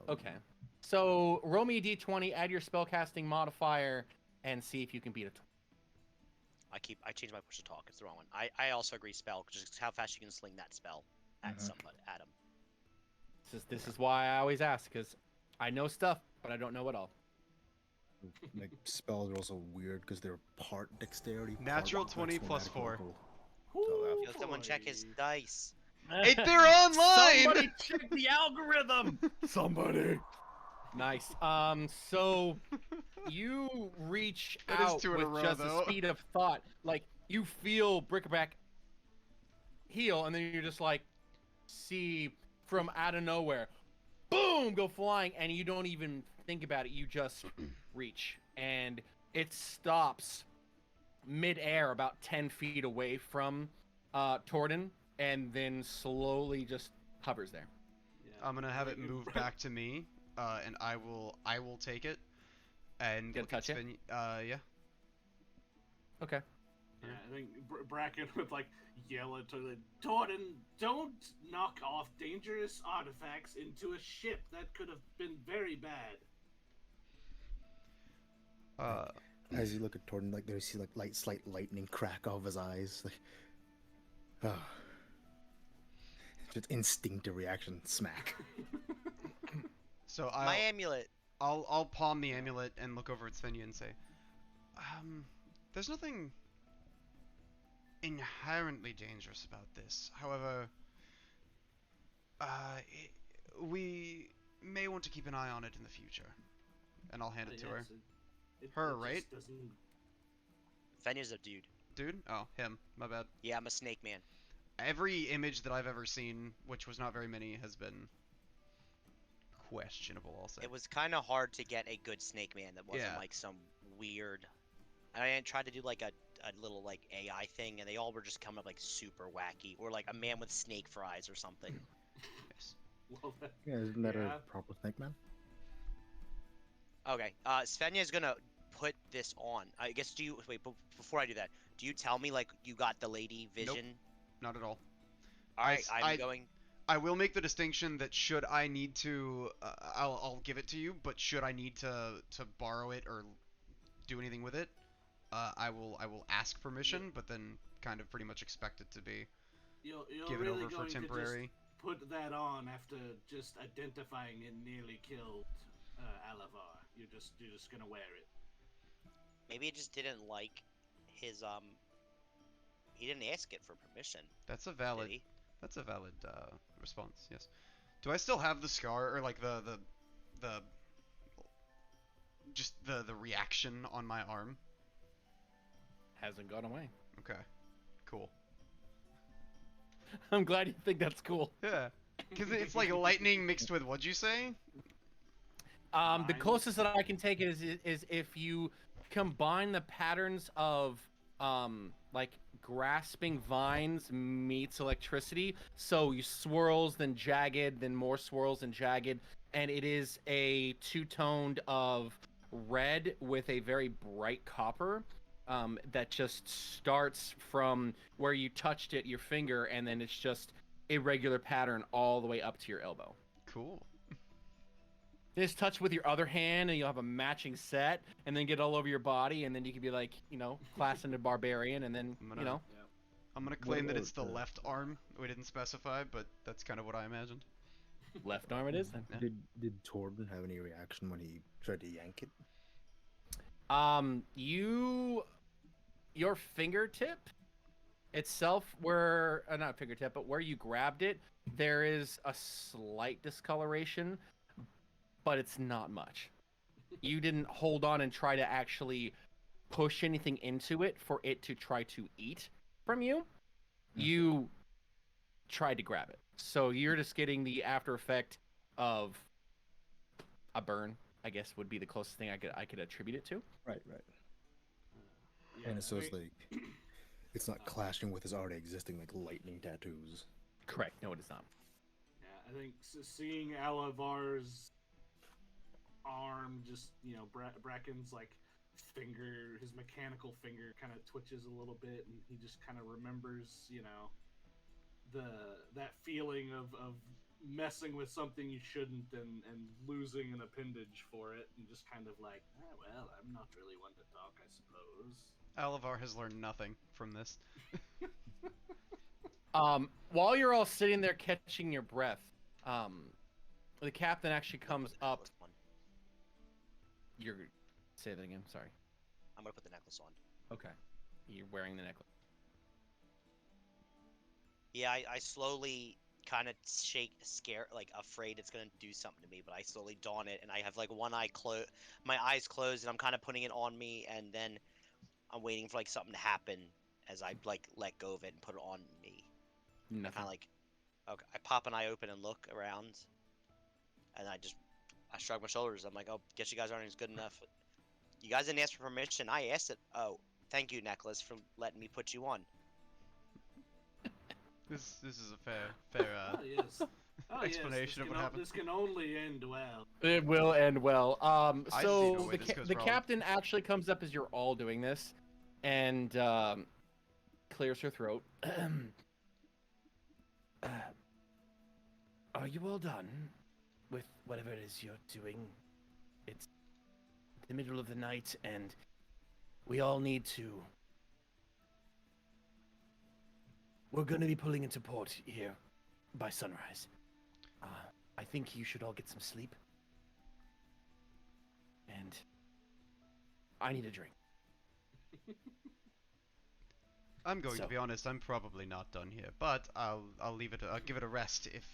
S3: Okay. So roll me a d20, add your spellcasting modifier, and see if you can beat it.
S5: I changed my push to talk. It's the wrong one. I also agree spell, just how fast you can sling that spell at somebody, at him.
S3: This is why I always ask, because I know stuff, but I don't know it all.
S4: Like spells are also weird because they're part dexterity.
S1: Natural
S4: part
S1: 20 plus
S4: magical
S1: 4.
S4: roll.
S2: Ooh,
S5: Let someone check his
S2: boy.
S5: dice.
S1: Hey, they're online!
S3: Somebody check the algorithm.
S4: Somebody.
S3: Nice. So you reach
S1: That is
S3: out
S1: 2 in a
S3: with
S1: row,
S3: just
S1: though.
S3: the speed of thought. Like you feel Brick-a-Brac heal, and then you're just like, see from out of nowhere, boom, go flying, and you don't even think about it. You just reach, and it stops mid-air about 10 feet away from Torden, and then slowly just hovers there.
S2: Yeah.
S1: I'm gonna have it
S2: Like,
S1: move back to me, and I will take it and
S3: Gonna
S1: look at
S3: touch it?
S1: spin. Yeah.
S3: Okay.
S2: Yeah, I think Bracken would like yell at Torden, don't knock off dangerous artifacts into a ship. That could have been very bad.
S1: Uh,
S4: As you look at Torden, like there you see like slight lightning crack off his eyes. Like, oh, just instinctive reaction, smack.
S1: so
S5: My amulet.
S1: I'll palm the amulet and look over at Svenja and say, there's nothing inherently dangerous about this. However, we may want to keep an eye on it in the future. And I'll hand it to her. Her, right?
S5: Fenya's a dude.
S1: Dude? Oh, him. My bad.
S5: Yeah, I'm a snake man.
S1: Every image that I've ever seen, which was not very many, has been questionable, I'll say.
S5: It was kind of hard to get a good snake man that wasn't
S1: Yeah.
S5: like some weird. I tried to do like a little like AI thing, and they all were just coming up like super wacky, or like a man with snake fries or something.
S1: Yes.
S2: Well,
S4: Yeah, isn't that
S2: Yeah.
S4: a proper snake man?
S5: Okay, Svenya's gonna put this on. I guess wait, before I do that, do you tell me like you got the lady vision?
S1: Not at all.
S5: All right, I'm
S1: I-
S5: going.
S1: I will make the distinction that should I need to, I'll give it to you. But should I need to borrow it or do anything with it, I will ask permission. But then kind of pretty much expect it to be
S2: you're
S1: given
S2: really
S1: over for
S2: going to
S1: temporary.
S2: just put that on after just identifying and nearly killed Alavar. You're just gonna wear it.
S5: Maybe it just didn't like his He didn't ask it for permission.
S1: That's a
S5: Did
S1: valid.
S5: he?
S1: That's a valid response. Yes. Do I still have the scar or like the just the reaction on my arm?
S3: Hasn't gone away.
S1: Okay. Cool.
S3: I'm glad you think that's cool.
S1: Yeah. Because it's like lightning mixed with what'd you say?
S3: The
S2: Fine.
S3: closest that I can take it is if you combine the patterns of like grasping vines meets electricity. So you swirls, then jagged, then more swirls and jagged, and it is a two-toned of red with a very bright copper. That just starts from where you touched it, your finger, and then it's just a regular pattern all the way up to your elbow.
S1: Cool.
S3: Just touch with your other hand, and you'll have a matching set, and then get all over your body, and then you can be like, class into barbarian, and then,
S1: I'm gonna- I'm gonna
S4: What
S1: claim that
S4: about
S1: it's the
S4: the-
S1: left arm. We didn't specify, but that's kind of what I imagined.
S3: left arm it is then.
S1: Yeah.
S4: Did Torben have any reaction when he tried to yank it?
S3: Your fingertip itself, not fingertip, but where you grabbed it, there is a slight discoloration, but it's not much. You didn't hold on and try to actually push anything into it for it to try to eat from you. You tried to grab it. So you're just getting the after effect of a burn, I guess would be the closest thing I could attribute it to.
S4: Right.
S2: Yeah,
S4: And so
S2: I
S4: it's
S2: mean,
S4: like it's not clashing with his already existing like lightning tattoos.
S3: Correct. No, it is not.
S2: yeah, I think seeing Alavar's arm, just Bracken's like finger, his mechanical finger kind of twitches a little bit, and he just kind of remembers, that feeling of messing with something you shouldn't and losing an appendage for it, and just kind of like, well, I'm not really one to talk, I suppose.
S1: Alavar has learned nothing from this.
S3: While you're all sitting there catching your breath, the captain actually comes
S5: Put the
S3: up.
S5: necklace on.
S3: You're say that again. Sorry.
S5: I'm gonna put the necklace on.
S3: Okay. You're wearing the necklace.
S5: Yeah, I slowly kind of scared, like afraid it's gonna do something to me, but I slowly don it, and I have like one eye closed, my eyes closed, and I'm kind of putting it on me, and then I'm waiting for like something to happen as I like let go of it and put it on me.
S3: Nothing.
S5: Kind of like, okay, I pop an eye open and look around, and I shrug my shoulders. I'm like, oh, guess you guys aren't as good enough. You guys didn't ask for permission. I asked it. Oh, thank you, Necklace, for letting me put you on.
S1: This is a fair
S2: Oh yes. Oh,
S1: explanation of what happened.
S2: This can only end well.
S3: It will end well.
S1: I see no
S3: So
S1: way
S3: the,
S1: this goes
S3: the
S1: wrong.
S3: captain actually comes up as you're all doing this, and clears her throat. Are you all done with whatever it is you're doing? It's the middle of the night, and we all need to. We're going to be pulling into port here by sunrise. I think you should all get some sleep. And I need a drink.
S1: I'm going to
S3: So-
S1: be honest. I'm probably not done here, but I'll leave it. I'll give it a rest if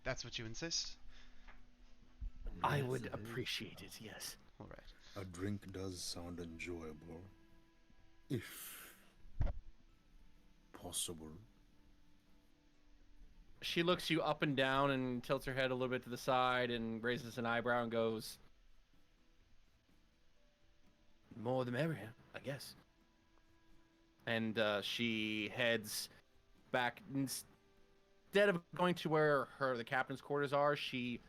S1: that's what you insist.
S3: I
S4: Yes,
S3: would
S4: it is.
S3: appreciate it, yes.
S1: All right.
S4: A drink does sound enjoyable. If possible.
S3: She looks you up and down and tilts her head a little bit to the side and raises an eyebrow and goes, more the merrier, I guess. And she heads back. Instead of going to where the captain's quarters are, she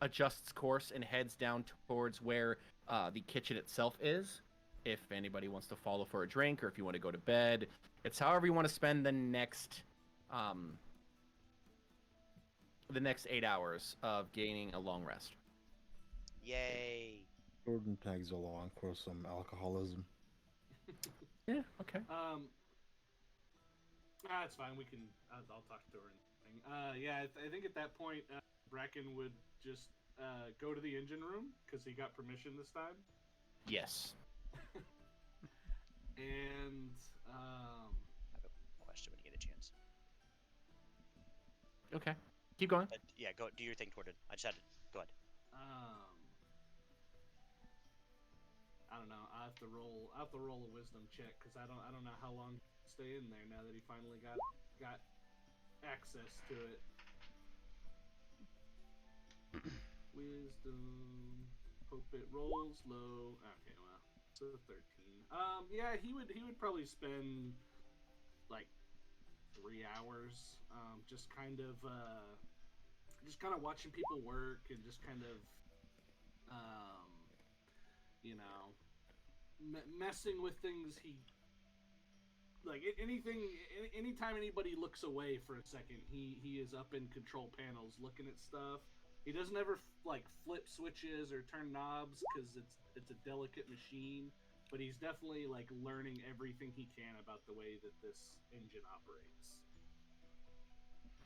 S3: adjusts course and heads down towards where the kitchen itself is. If anybody wants to follow for a drink or if you want to go to bed, it's however you want to spend the next 8 hours of gaining a long rest.
S5: Yay.
S4: Jordan tags along for some alcoholism.
S3: Yeah, okay.
S2: That's fine. We can. I'll talk to her. Yeah, I think at that point, Bracken would just go to the engine room because he got permission this time,
S3: Yes.
S2: and
S5: I have a question when you get a chance.
S3: Okay. Keep going.
S5: Yeah, go do your thing, Torden. I just had to go ahead.
S2: I don't know. I have to roll a wisdom check because I don't know how long to stay in there now that he finally got access to it. Wisdom. Hope it rolls low. Okay, well, it's a 13. Yeah, he would probably spend like 3 hours, just kind of watching people work and just kind of, you know, messing with things. Anytime anybody looks away for a second, he is up in control panels looking at stuff. He doesn't ever flip switches or turn knobs because it's a delicate machine, but he's definitely learning everything he can about the way that this engine operates.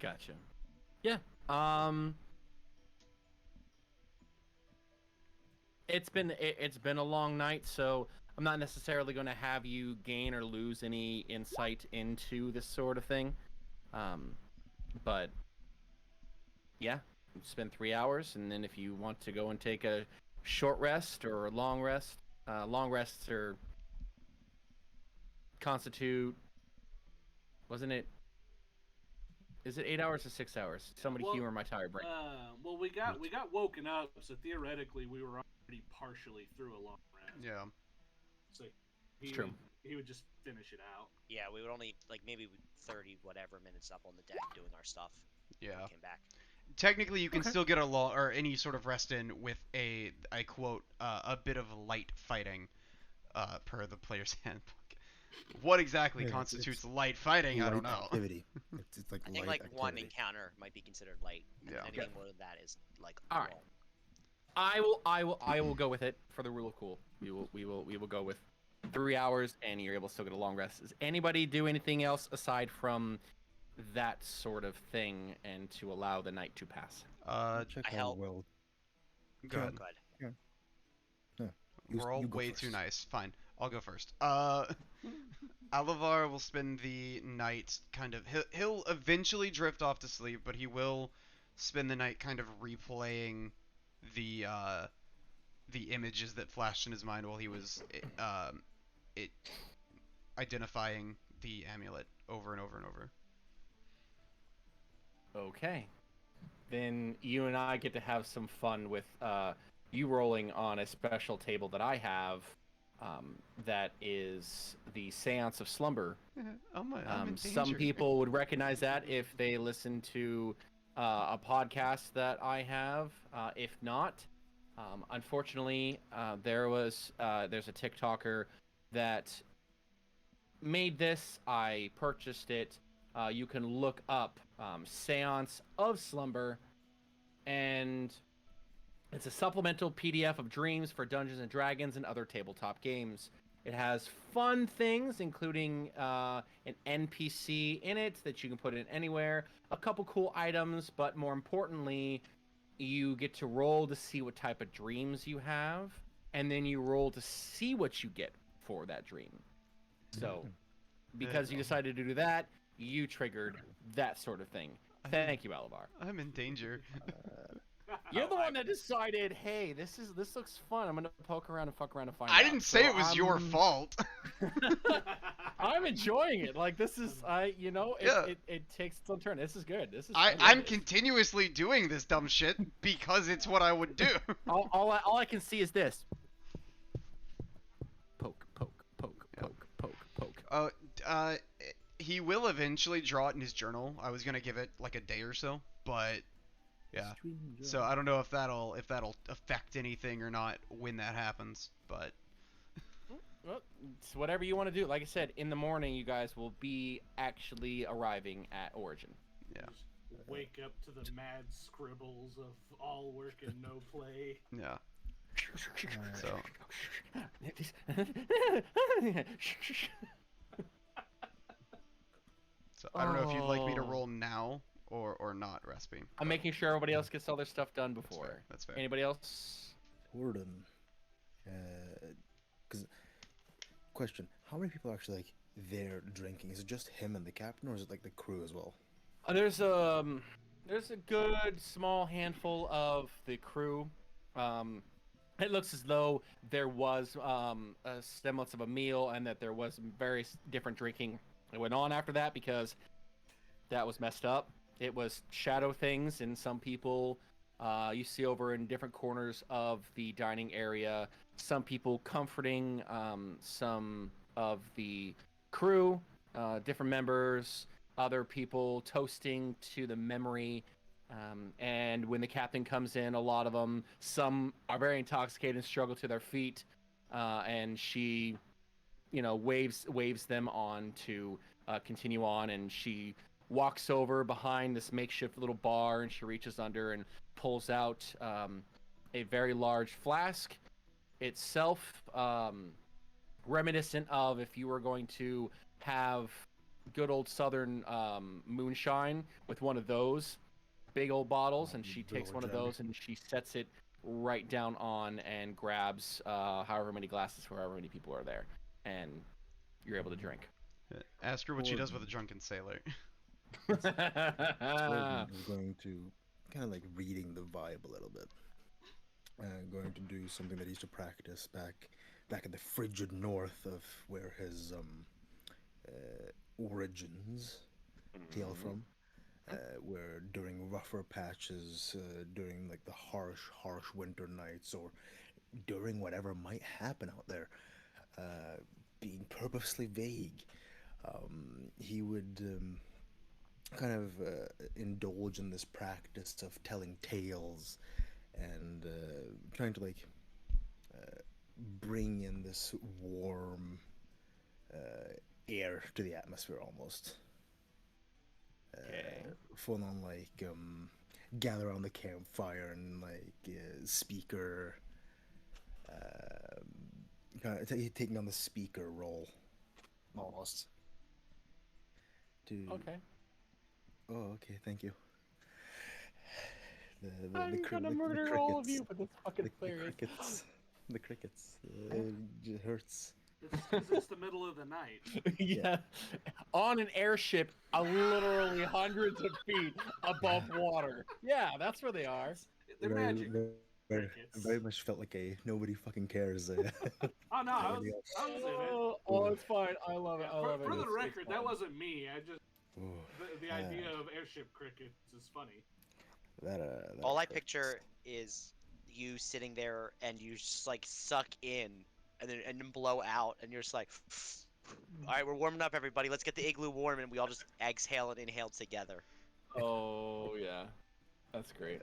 S3: Gotcha. Yeah. It's been a long night, so I'm not necessarily going to have you gain or lose any insight into this sort of thing. But yeah, spend 3 hours, and then if you want to go and take a short rest or a long rest, long rests are constitute. Wasn't it? Is it 8 hours or 6 hours? Somebody
S2: Well,
S3: humor my tired brain.
S2: Well, we got woken up, so theoretically we were already partially through a long rest.
S1: Yeah.
S2: So
S3: It's true.
S2: He would just finish it out.
S5: Yeah, we would only maybe 30 whatever minutes up on the deck doing our stuff. When
S1: Yeah.
S5: we came back.
S1: Technically, you can
S3: Okay.
S1: still get a long or any sort of rest in with I quote, a bit of light fighting, per the player's handbook. What exactly
S4: Yeah, it's
S1: constitutes light fighting? I don't
S4: Light
S1: know.
S4: activity. It's like
S5: I think
S4: light
S5: one
S4: activity.
S5: encounter might be considered light. And
S1: Yeah.
S5: anything more than that is like
S3: All right.
S5: long.
S3: I will go with it for the rule of cool. We will go with 3 hours, and you're able to still get a long rest. Does anybody do anything else aside from that sort of thing, and to allow the night to pass?
S4: Check
S5: I
S4: how
S5: help.
S4: well.
S1: Go ahead.
S5: Good.
S1: We're all
S4: you go
S1: way too
S4: first.
S1: nice. Fine, I'll go first. Alavar will spend the night kind of. He'll eventually drift off to sleep, but he will spend the night kind of replaying the images that flashed in his mind while he was it identifying the amulet over and over and over.
S3: Okay. Then you and I get to have some fun with you rolling on a special table that I have. That is the Seance of Slumber.
S1: I'm in
S3: Some
S1: danger.
S3: people would recognize that if they listen to a podcast that I have. If not, unfortunately, there's a TikToker that made this. I purchased it. You can look up Seance of Slumber, and it's a supplemental PDF of dreams for Dungeons and Dragons and other tabletop games. It has fun things, including an NPC in it that you can put in anywhere, a couple cool items, but more importantly, you get to roll to see what type of dreams you have, and then you roll to see what you get for that dream. So, because you decided to do that, you triggered that sort of thing. Thank you, Alabar.
S1: I'm in danger.
S3: You're the one that decided, hey, this looks fun. I'm gonna poke around and fuck around and find out.
S1: I didn't say it was your fault.
S3: I'm enjoying it. Like this is, it takes its own turn. This is good. This is.
S1: I'm continuously doing this dumb shit because it's what I would do.
S3: all I can see is this. Poke, poke, poke, poke, poke, poke.
S1: He will eventually draw it in his journal. I was gonna give it like a day or so, but yeah. So I don't know if that'll affect anything or not when that happens, but
S3: well, it's whatever you want to do. Like I said, in the morning, you guys will be actually arriving at Origin.
S1: Yeah.
S2: Just wake up to the mad scribbles of all work and no play.
S1: Yeah. So. So I don't know if you'd like me to roll now or not, Respi.
S3: I'm making sure everybody else gets all their stuff done before.
S1: That's fair.
S3: Anybody else?
S4: Gordon. Because question: how many people are actually like there drinking? Is it just him and the captain, or is it like the crew as well?
S3: There's a good small handful of the crew. It looks as though there was a semblance of a meal, and that there was various different drinking that went on after that, because that was messed up. It was shadow things, and some people you see over in different corners of the dining area. Some people comforting some of the crew, different members, other people toasting to the memory. And when the captain comes in, a lot of them, some are very intoxicated and struggle to their feet, and she, waves them on to continue on, and she walks over behind this makeshift little bar, and she reaches under and pulls out a very large flask itself, reminiscent of if you were going to have good old southern moonshine with one of those big old bottles, and she takes one of those and she sets it right down on and grabs however many glasses for however many people are there, and you're able to drink.
S1: Ask her what she does with a drunken sailor.
S4: I'm going to kind of like reading the vibe a little bit. Going to do something that he used to practice back in the frigid north of where his origins hail from. Where during rougher patches, during like the harsh winter nights, or during whatever might happen out there, being purposely vague, he would kind of indulge in this practice of telling tales and trying to like bring in this warm air to the atmosphere almost. Full on like gather around the campfire and like speaker, kind of taking on the speaker role almost.
S3: Okay.
S4: Oh, okay. Thank you.
S3: I'm gonna murder all of you, but that's fucking hilarious.
S4: The crickets. It hurts.
S2: It's 'cause it's the middle of the night.
S3: Yeah. On an airship, literally hundreds of feet above water. Yeah, that's where they are.
S2: They're magic.
S4: Very much felt like a nobody fucking cares.
S2: Oh no, I was in it.
S3: Oh, it's fine. I love it. I love it.
S2: For the
S3: It's
S2: record, that
S3: fun.
S2: wasn't me. I just the idea of airship crickets is funny.
S5: All I picture is you sitting there and you just like suck in and then blow out, and you're just like, all right, we're warming up, everybody. Let's get the igloo warm, and we all just exhale and inhale together.
S3: Oh yeah, that's great.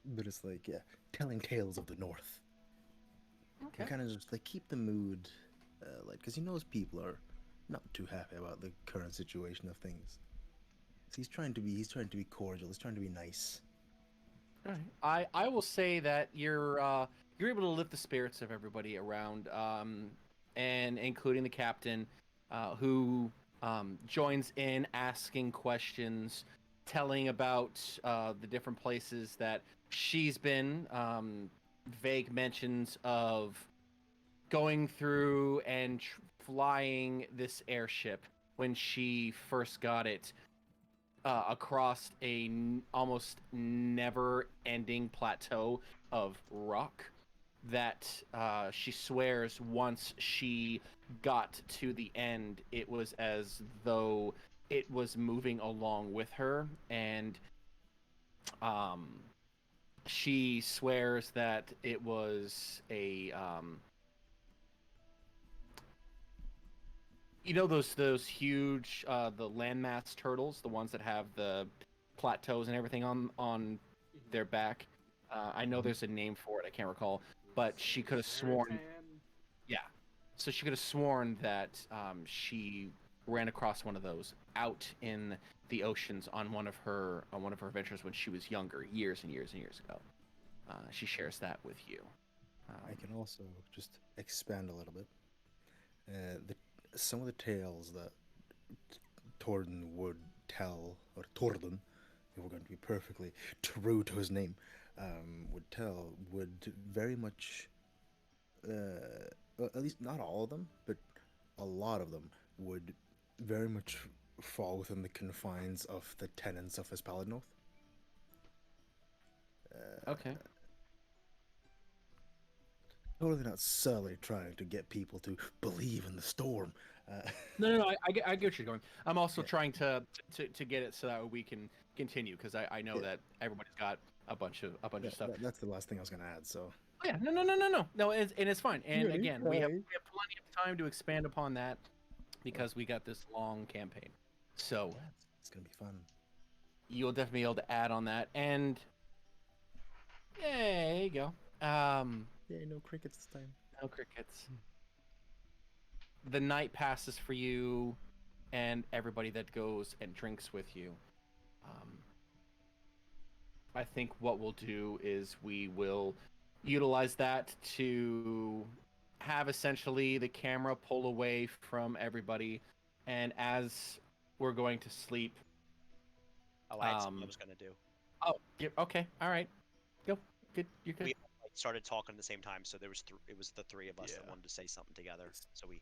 S4: But it's like, yeah, telling tales of the North.
S3: Okay.
S4: Kind of just like keep the mood light, because he knows people are not too happy about the current situation of things. So he's trying to be cordial. He's trying to be nice.
S3: All right. I will say that you're able to lift the spirits of everybody around, and including the captain, who joins in asking questions, telling about the different places that she's been. Vague mentions of going through and flying this airship when she first got it across almost never-ending plateau of rock that she swears once she got to the end, it was as though it was moving along with her, and um, she swears that it was a you know those huge the landmass turtles, the ones that have the plateaus and everything on their back. I know there's a name for it. I can't recall, but she could have sworn.
S2: Zaratan?
S3: Yeah, so she could have sworn that she ran across one of those out in the oceans on one of her adventures when she was younger, years and years and years ago. She shares that with you.
S4: I can also just expand a little bit. The some of the tales that Torden would tell, or Torden, if we're going to be perfectly true to his name, would tell would very much, well, at least not all of them, but a lot of them would very much fall within the confines of the tenets of his Paladinoth.
S3: Okay.
S4: Totally not subtly trying to get people to believe in the storm.
S3: No. I get what you're going. I'm also
S4: Yeah.
S3: trying to get it so that we can continue because I know
S4: Yeah.
S3: that everybody's got a bunch of stuff.
S4: That's the last thing I was going to add. So
S3: Oh, yeah, no, and it's fine. And again, we have plenty of time to expand upon that because we got this long campaign. So
S4: yeah, it's going to be fun.
S3: you'll definitely be able to add on that. And yeah, there you go.
S4: Yeah, no crickets this time.
S3: No crickets. The night passes for you and everybody that goes and drinks with you. Um, I think what we'll do is we will utilize that to have essentially the camera pull away from everybody, and as we're going to sleep.
S5: Oh, I had something I was gonna do.
S3: Oh, okay, all right, go, good, you're good.
S5: We like started talking at the same time, so there was it was the three of us that
S1: Yeah.
S5: wanted to say something together. So we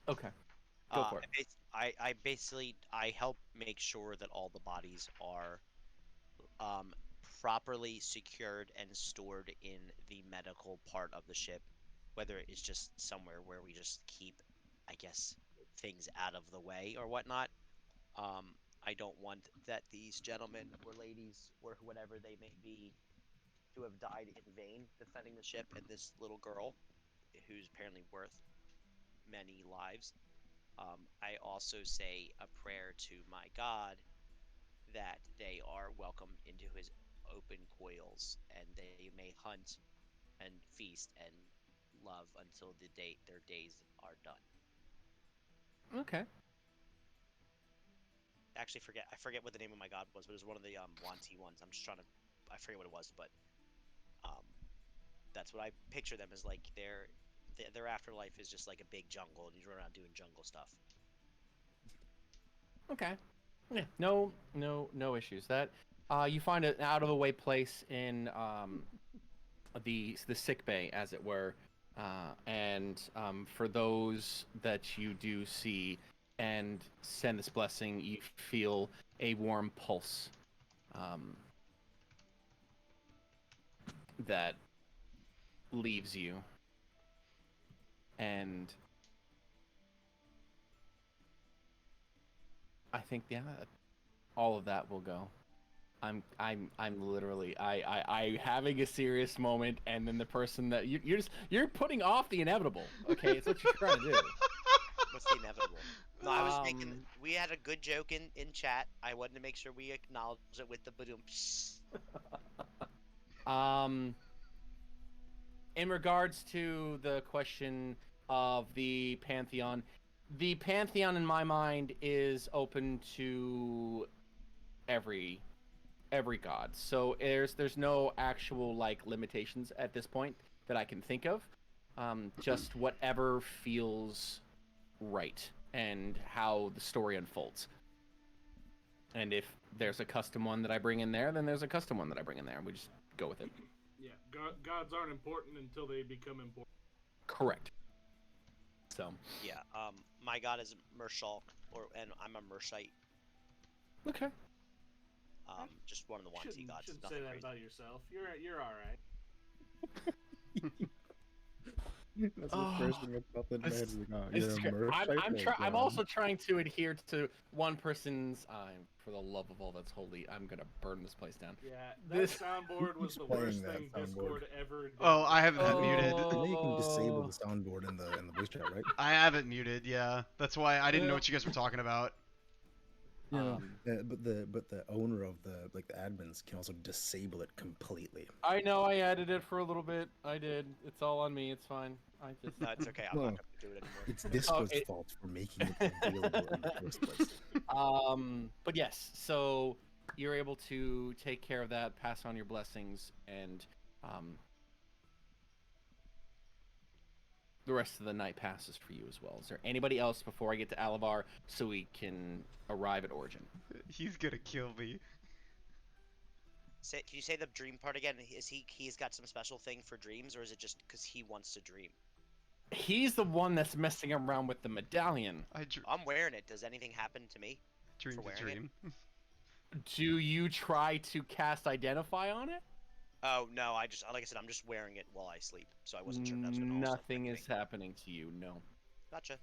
S3: Okay, go for it.
S5: I basically I help make sure that all the bodies are um, properly secured and stored in the medical part of the ship, whether it is just somewhere where we just keep, I guess, things out of the way or whatnot. Um, I don't want that these gentlemen or ladies or whatever they may be to have died in vain defending the ship and this little girl who's apparently worth many lives. I also say a prayer to my God that they are welcomed into his open coils and they may hunt and feast and love until the day their days are done.
S3: Okay,
S5: Actually, I forget what the name of my god was, but it was one of the Wanti ones. I'm just trying to I forget what it was, but um, that's what I picture them as like their afterlife is just like a big jungle and you run around doing jungle stuff.
S3: okay, yeah, no issues. That you find an out of the way place in the sick bay, as it were, and for those that you do see and send this blessing, you feel a warm pulse um, that leaves you, and I think yeah, all of that will go. I'm literally I having a serious moment, and then the person that you're putting off the inevitable. Okay, it's what you're trying to do.
S5: What's the inevitable? No, I was making.
S3: Um,
S5: We had a good joke in chat. I wanted to make sure we acknowledged it with the boom.
S3: um, in regards to the question of the pantheon, The pantheon in my mind is open to every god. So there's no actual like limitations at this point that I can think of. Just whatever feels right and how the story unfolds. And if there's a custom one that I bring in there, then there's a custom one that I bring in there. We just go with it.
S2: Yeah, gods aren't important until they become important.
S3: Correct. So.
S5: Yeah. My god is Mershulk, and I'm a Mershite.
S3: Okay.
S5: Just one of the YMC gods.
S2: Shouldn't
S5: Nothing
S2: say that
S5: crazy.
S2: about yourself. You're all right.
S4: That's the first thing that popped in my head.
S3: I'm also trying to adhere to one person's. For the love of all that's holy, I'm gonna burn this place down.
S2: Yeah, that soundboard was the worst thing Discord ever did.
S1: Oh, I have that muted.
S4: I know you can disable the soundboard in the voice chat, right?
S1: I have it muted. Yeah, that's why I didn't know what you guys were talking about.
S4: Yeah, but the owner of the admins can also disable it completely.
S3: I know I added it for a little bit. I did. It's all on me. It's fine. I just.
S5: No, it's okay. I'm not gonna do it anymore.
S4: It's Discord's fault for making it available in the first place.
S3: But yes, so you're able to take care of that, pass on your blessings, and the rest of the night passes for you as well. Is there anybody else before I get to Alavar so we can arrive at Origin?
S1: He's gonna kill me.
S5: Can you say the dream part again? Is he's got some special thing for dreams, or is it just because he wants to dream?
S3: He's the one that's messing around with the medallion.
S5: I'm wearing it. Does anything happen to me?
S1: Dream
S5: for
S1: to
S5: wearing
S1: dream.
S3: Do you try to cast Identify on it?
S5: Oh no, like I said, I'm just wearing it while I sleep, so I wasn't sure if that's gonna also
S3: Nothing is
S5: affect me.
S3: happening to you. No.
S5: Gotcha.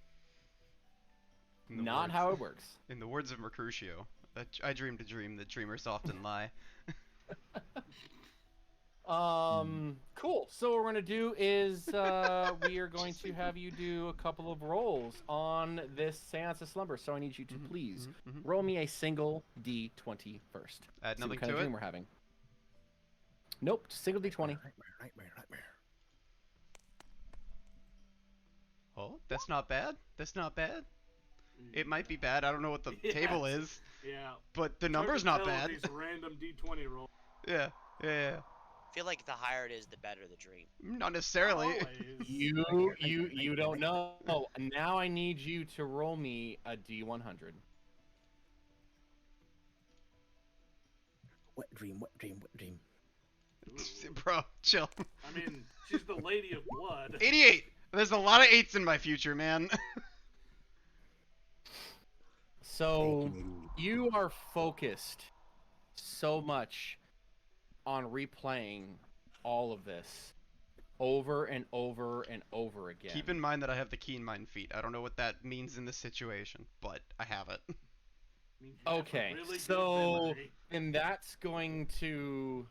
S3: Not how it works.
S1: In the words of Mercutio, I dreamed a dream that dreamers often lie.
S3: Cool. So what we're gonna do is we are going to have you do a couple of rolls on this Seance of Slumber. So I need you to please roll me a single D20 first.
S1: Add nothing
S3: what kind
S1: to
S3: of
S1: it?
S3: dream we're having. Nope, just single D20.
S4: Nightmare.
S1: Oh, that's not bad. That's not bad. It might be bad. I don't know what the table is.
S2: Yeah.
S1: But the number's not bad.
S2: These random D20 rolls.
S1: Yeah.
S5: I feel like the higher it is, the better the dream.
S1: Not necessarily.
S2: Always.
S3: You don't know. Now I need you to roll me a D100.
S4: Wet dream.
S1: Bro, chill.
S2: I mean, she's the lady of blood.
S1: 88! There's a lot of 8s in my future, man.
S3: So you are focused so much on replaying all of this over and over and over again.
S1: Keep in mind that I have the keen mind feat. I don't know what that means in this situation, but I have it.
S3: Okay,
S2: Really
S3: so then that's going to...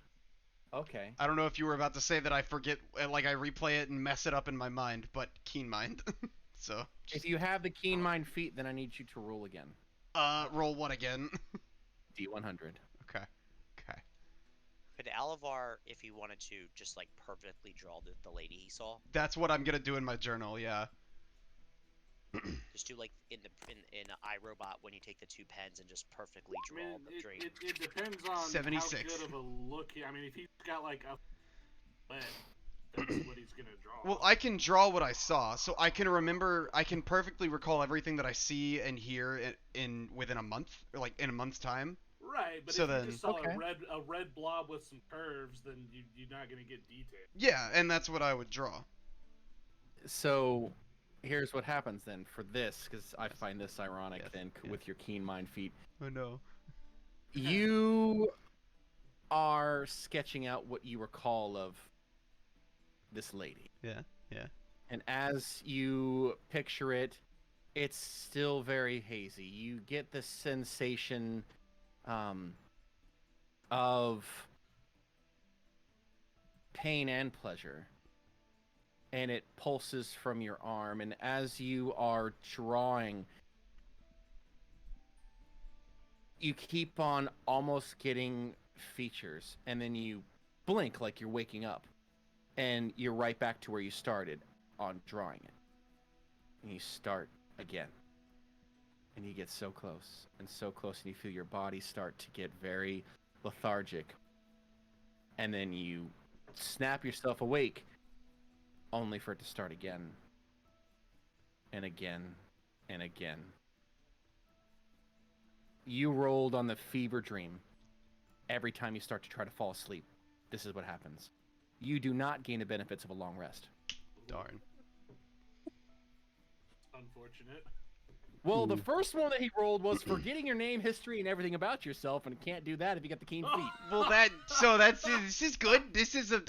S3: Okay.
S1: I don't know if you were about to say that I forget, like I replay it and mess it up in my mind, but keen mind. So.
S3: If you have the keen mind feat, then I need you to roll again.
S1: Roll what again?
S3: D100.
S1: Okay.
S5: Could Alavar, if he wanted to, just like perfectly draw the lady he saw?
S1: That's what I'm gonna do in my journal, yeah.
S5: Just do like in iRobot when you take the two pens and just perfectly draw the dream.
S2: It depends on
S1: 76.
S2: how good of a look. I mean, if he's got like a lead, that's what he's gonna draw.
S1: Well, I can draw what I saw, so I can remember. I can perfectly recall everything that I see and hear within a month, or like in a month's time.
S2: Right, but
S1: so
S2: if
S1: then,
S2: you just saw
S3: okay.
S2: a red blob with some curves, then you're not gonna get detail.
S1: Yeah, and that's what I would draw.
S3: So here's what happens then for this, because I find this ironic then with your keen mind feat.
S1: Oh no.
S3: You are sketching out what you recall of this lady.
S1: Yeah.
S3: And as you picture it, it's still very hazy. You get the sensation of pain and pleasure. And it pulses from your arm. And as you are drawing, you keep on almost getting features. And then you blink like you're waking up. And you're right back to where you started on drawing it. And you start again. And you get so close and so close, and you feel your body start to get very lethargic. And then you snap yourself awake, only for it to start again. And again. And again. You rolled on the fever dream. Every time you start to try to fall asleep, this is what happens. You do not gain the benefits of a long rest.
S1: Darn.
S2: Unfortunate.
S3: Well, the first one that he rolled was forgetting your name, history, and everything about yourself, and can't do that if you got the keen feet.
S1: Well, this is good.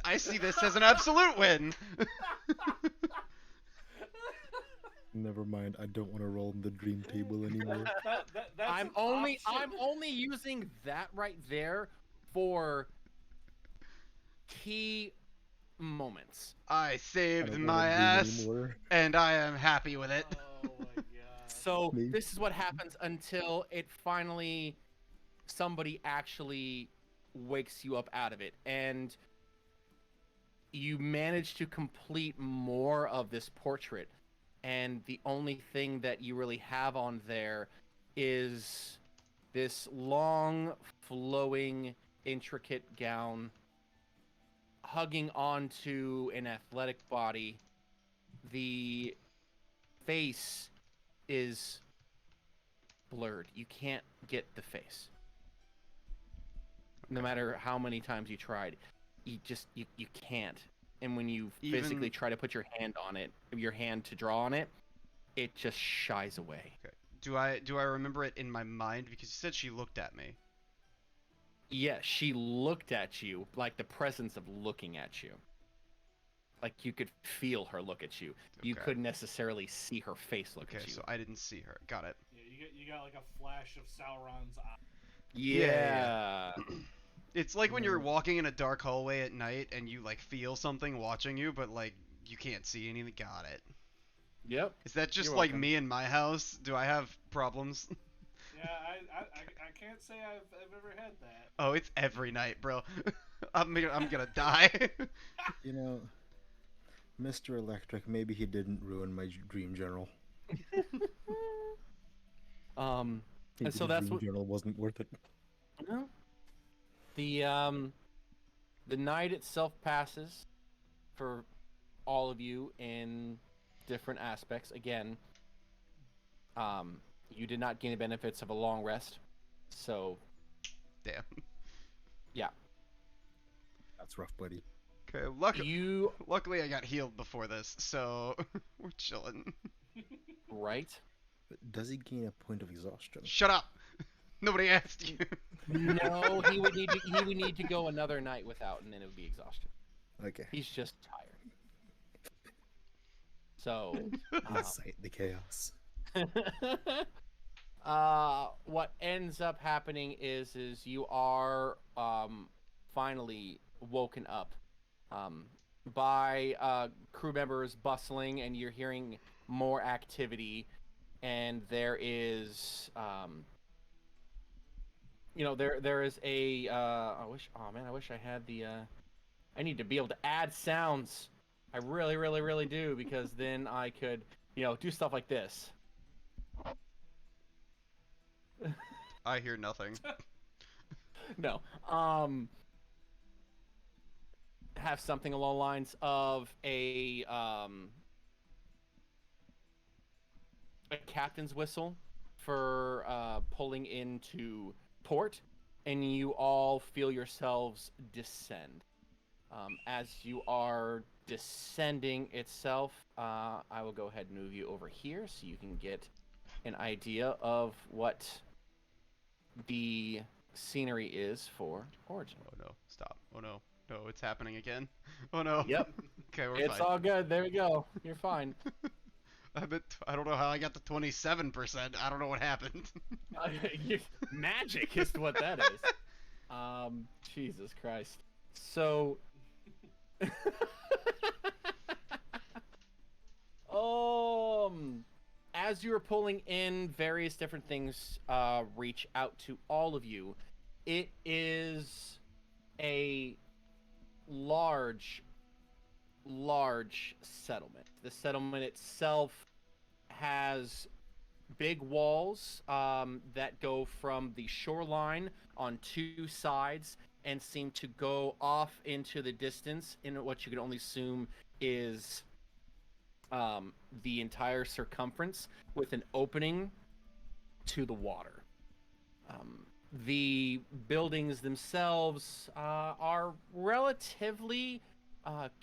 S1: I see this as an absolute win.
S4: Never mind. I don't want to roll in the dream table anymore.
S2: That's
S3: I'm
S2: an
S3: only
S2: option.
S3: using that right there for key moments.
S1: I
S4: I
S1: saved
S4: don't
S1: my
S4: want to dream
S1: ass,
S4: anymore.
S1: and I am happy with it.
S2: Oh my god.
S3: So
S4: Me?
S3: this is what happens until it finally somebody actually wakes you up out of it, and you manage to complete more of this portrait, and the only thing that you really have on there is this long, flowing, intricate gown hugging onto an athletic body. The face is blurred. You can't get the face. No matter how many times you tried, you can't. And when you physically
S1: Even-
S3: try to put your hand on it, your hand to draw on it, it just shies away.
S1: Okay. Do I remember it in my mind? Because you said she looked at me.
S3: Yes, she looked at you, like the presence of looking at you. Like you could feel her look at you. You
S1: Okay.
S3: couldn't necessarily see her face look
S1: Okay,
S3: at you.
S1: so I didn't see her. Got it.
S2: Yeah, you got like a flash of Sauron's eye.
S3: Yeah.
S1: It's like when you're walking in a dark hallway at night and you like feel something watching you, but like you can't see anything. Got it.
S3: Yep.
S1: Is that just
S3: You're
S1: like
S3: welcome.
S1: me in my house? Do I have problems?
S2: Yeah, I can't say I've ever had that.
S1: Oh, it's every night, bro. I'm gonna die.
S4: You know, Mr. Electric, maybe he didn't ruin my dream journal. Maybe
S3: And so
S4: the
S3: that's
S4: dream
S3: what.
S4: journal wasn't worth it.
S3: No. The night itself passes for all of you in different aspects. Again, you did not gain the benefits of a long rest, so
S1: Damn.
S3: yeah.
S4: That's rough, buddy.
S1: Okay,
S3: You
S1: luckily I got healed before this, so we're chilling.
S3: right?
S4: But does he gain a point of exhaustion?
S1: Shut up. Nobody asked you.
S3: No, he would need to go another night without, and then it would be exhaustion.
S4: Okay.
S3: He's just tired. So,
S4: Incite the chaos.
S3: what ends up happening is you are finally woken up by crew members bustling, and you're hearing more activity, and there is there is a I wish I had the I need to be able to add sounds. I really do, because then I could do stuff like this.
S1: I hear nothing.
S3: No. Have something along the lines of a captain's whistle for pulling into port, and you all feel yourselves descend. As you are descending itself, I will go ahead and move you over here so you can get an idea of what the scenery is for Origin.
S1: Oh no, stop. Oh no. No, it's happening again. Oh no.
S3: Yep.
S1: Okay, we're
S3: It's
S1: fine.
S3: all good. There we go. You're fine.
S1: I don't know how I got to 27%. I don't know what happened.
S3: Magic is what that is. Jesus Christ. So, as you are pulling in, various different things reach out to all of you. It is a large settlement. The settlement itself has big walls that go from the shoreline on two sides and seem to go off into the distance in what you can only assume is the entire circumference with an opening to the water. The buildings themselves are relatively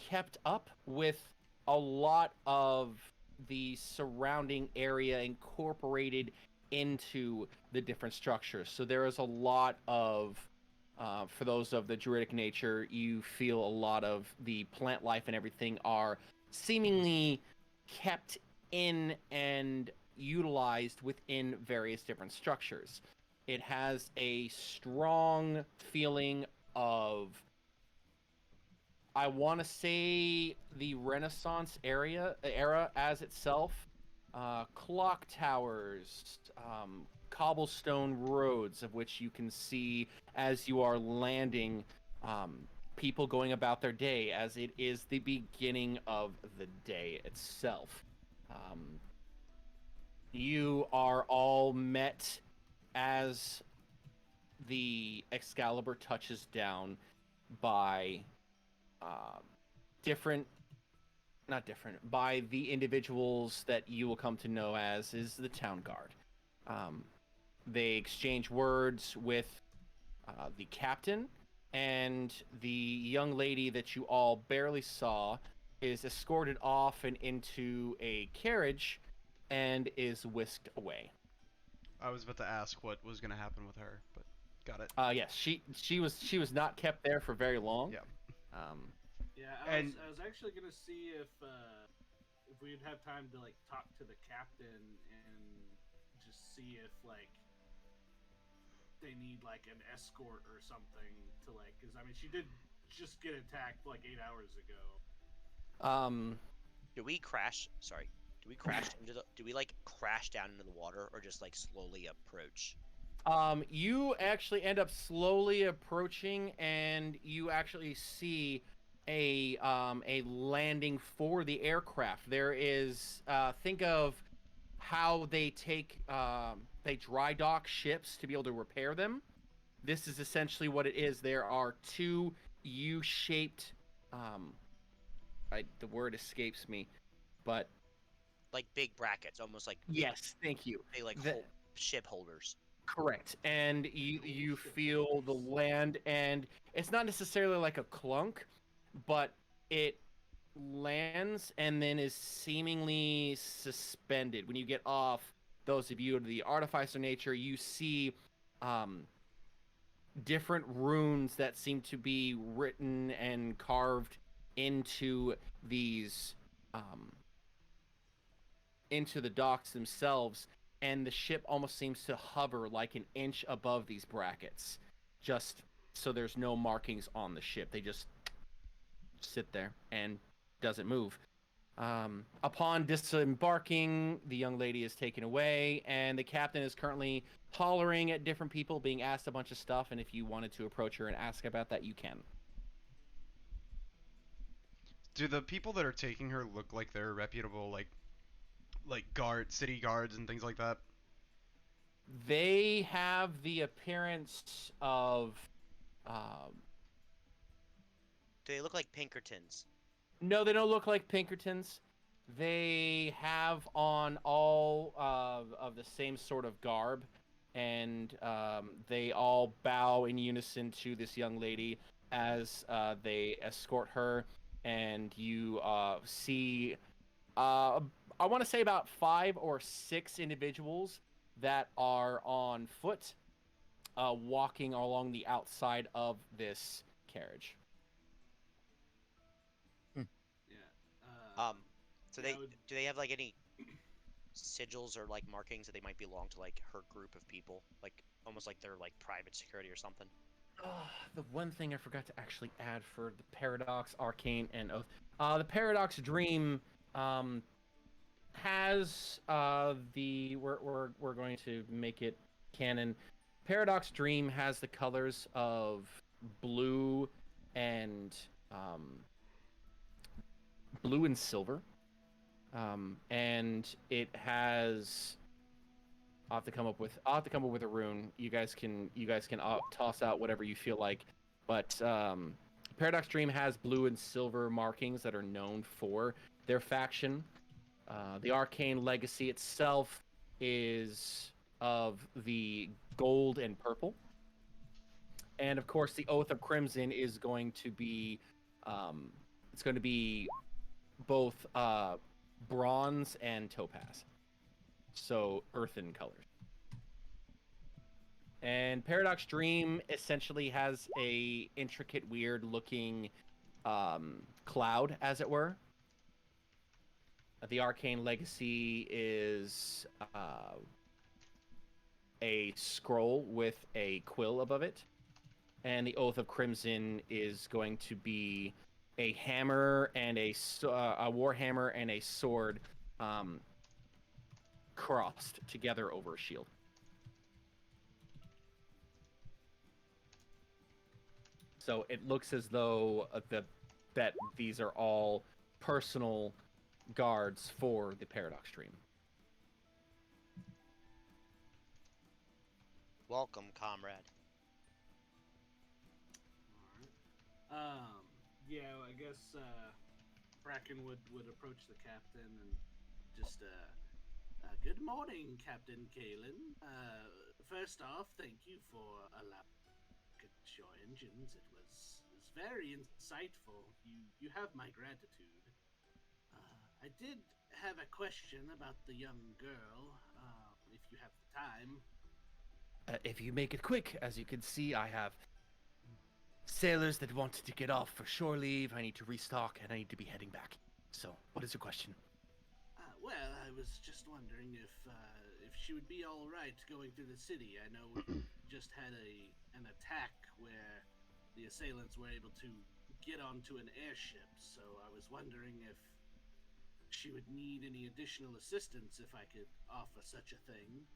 S3: kept up with a lot of the surrounding area incorporated into the different structures. So there is a lot of, for those of the druidic nature, you feel a lot of the plant life and everything are seemingly kept in and utilized within various different structures. It has a strong feeling of, I want to say, the Renaissance era as itself. Clock towers, cobblestone roads, of which you can see as you are landing, people going about their day, as it is the beginning of the day itself. You are all met as the Excalibur touches down by different, not different, by the individuals that you will come to know as is the town guard. They exchange words with the captain, and the young lady that you all barely saw is escorted off and into a carriage and is whisked away.
S1: I was about to ask what was gonna happen with her, but got it.
S3: Yes, she was not kept there for very long.
S1: Yeah.
S3: Um,
S2: Yeah,
S1: And-
S2: I was actually gonna see if we'd have time to like talk to the captain and just see if like they need like an escort or something to like, because I mean she did just get attacked like 8 hours ago.
S3: um,
S5: Do we crash? Sorry. Do we crash into the? Do we like crash down into the water, or just like slowly approach?
S3: you actually end up slowly approaching, and you actually see a landing for the aircraft. There is think of how they dry dock ships to be able to repair them. This is essentially what it is. There are two U-shaped, the word escapes me, but
S5: Like big brackets, almost like
S3: yes, thank you.
S5: they like
S3: The-
S5: ship holders.
S3: Correct. And you feel the land, and it's not necessarily like a clunk, but it lands and then is seemingly suspended. When you get off, those of you of the artificer nature, you see different runes that seem to be written and carved into these into the docks themselves, and the ship almost seems to hover like an inch above these brackets, just so there's no markings on the ship. They just sit there and doesn't move. Upon disembarking, the young lady is taken away, and the captain is currently hollering at different people, being asked a bunch of stuff. And if you wanted to approach her and ask about that, you can.
S1: Do the people that are taking her look like they're reputable, like city guards and things like that?
S3: They have the appearance of. Um,
S5: Do they look like Pinkertons?
S3: no, they don't look like Pinkertons. They have on all of the same sort of garb, and they all bow in unison to this young lady as they escort her. And you see, I want to say about 5 or 6 individuals that are on foot, walking along the outside of this carriage.
S2: Yeah.
S5: So
S2: yeah,
S5: they
S2: I would-
S5: do they have like any sigils or like markings that they might belong to like her group of people, like almost like they're like private security or something?
S3: The one thing I forgot to actually add for the Paradox, Arcane, and Oath. The Paradox Dream has we're going to make it canon. Paradox Dream has the colors of blue and blue and silver, and it has I'll have to come up with a rune. You guys can toss out whatever you feel like, but Paradox Dream has blue and silver markings that are known for their faction. The Arcane Legacy itself is of the gold and purple, and of course, the Oath of Crimson is going to be, um, it's going to be both bronze and topaz, so earthen colors. And Paradox Dream essentially has a intricate, weird looking cloud, as it were. The Arcane Legacy is a scroll with a quill above it, and the Oath of Crimson is going to be a hammer and a war hammer and a sword crossed together over a shield. So it looks as though that these are all personal guards for the Paradox Dream.
S5: Welcome, comrade.
S2: Alright. Yeah, I guess Bracken would approach the captain and just good morning, Captain Kalen. First off, thank you for allowing me to your engines. It was very insightful. You have my gratitude. I did have a question about the young girl. If you have the time.
S3: If you make it quick, as you can see, I have sailors that wanted to get off for shore leave. I need to restock, and I need to be heading back. So, what is your question?
S2: Well, I was just wondering if she would be all right going through the city. I know we just had an attack where the assailants were able to get onto an airship. So I was wondering if she would need any additional assistance if I could offer such a thing.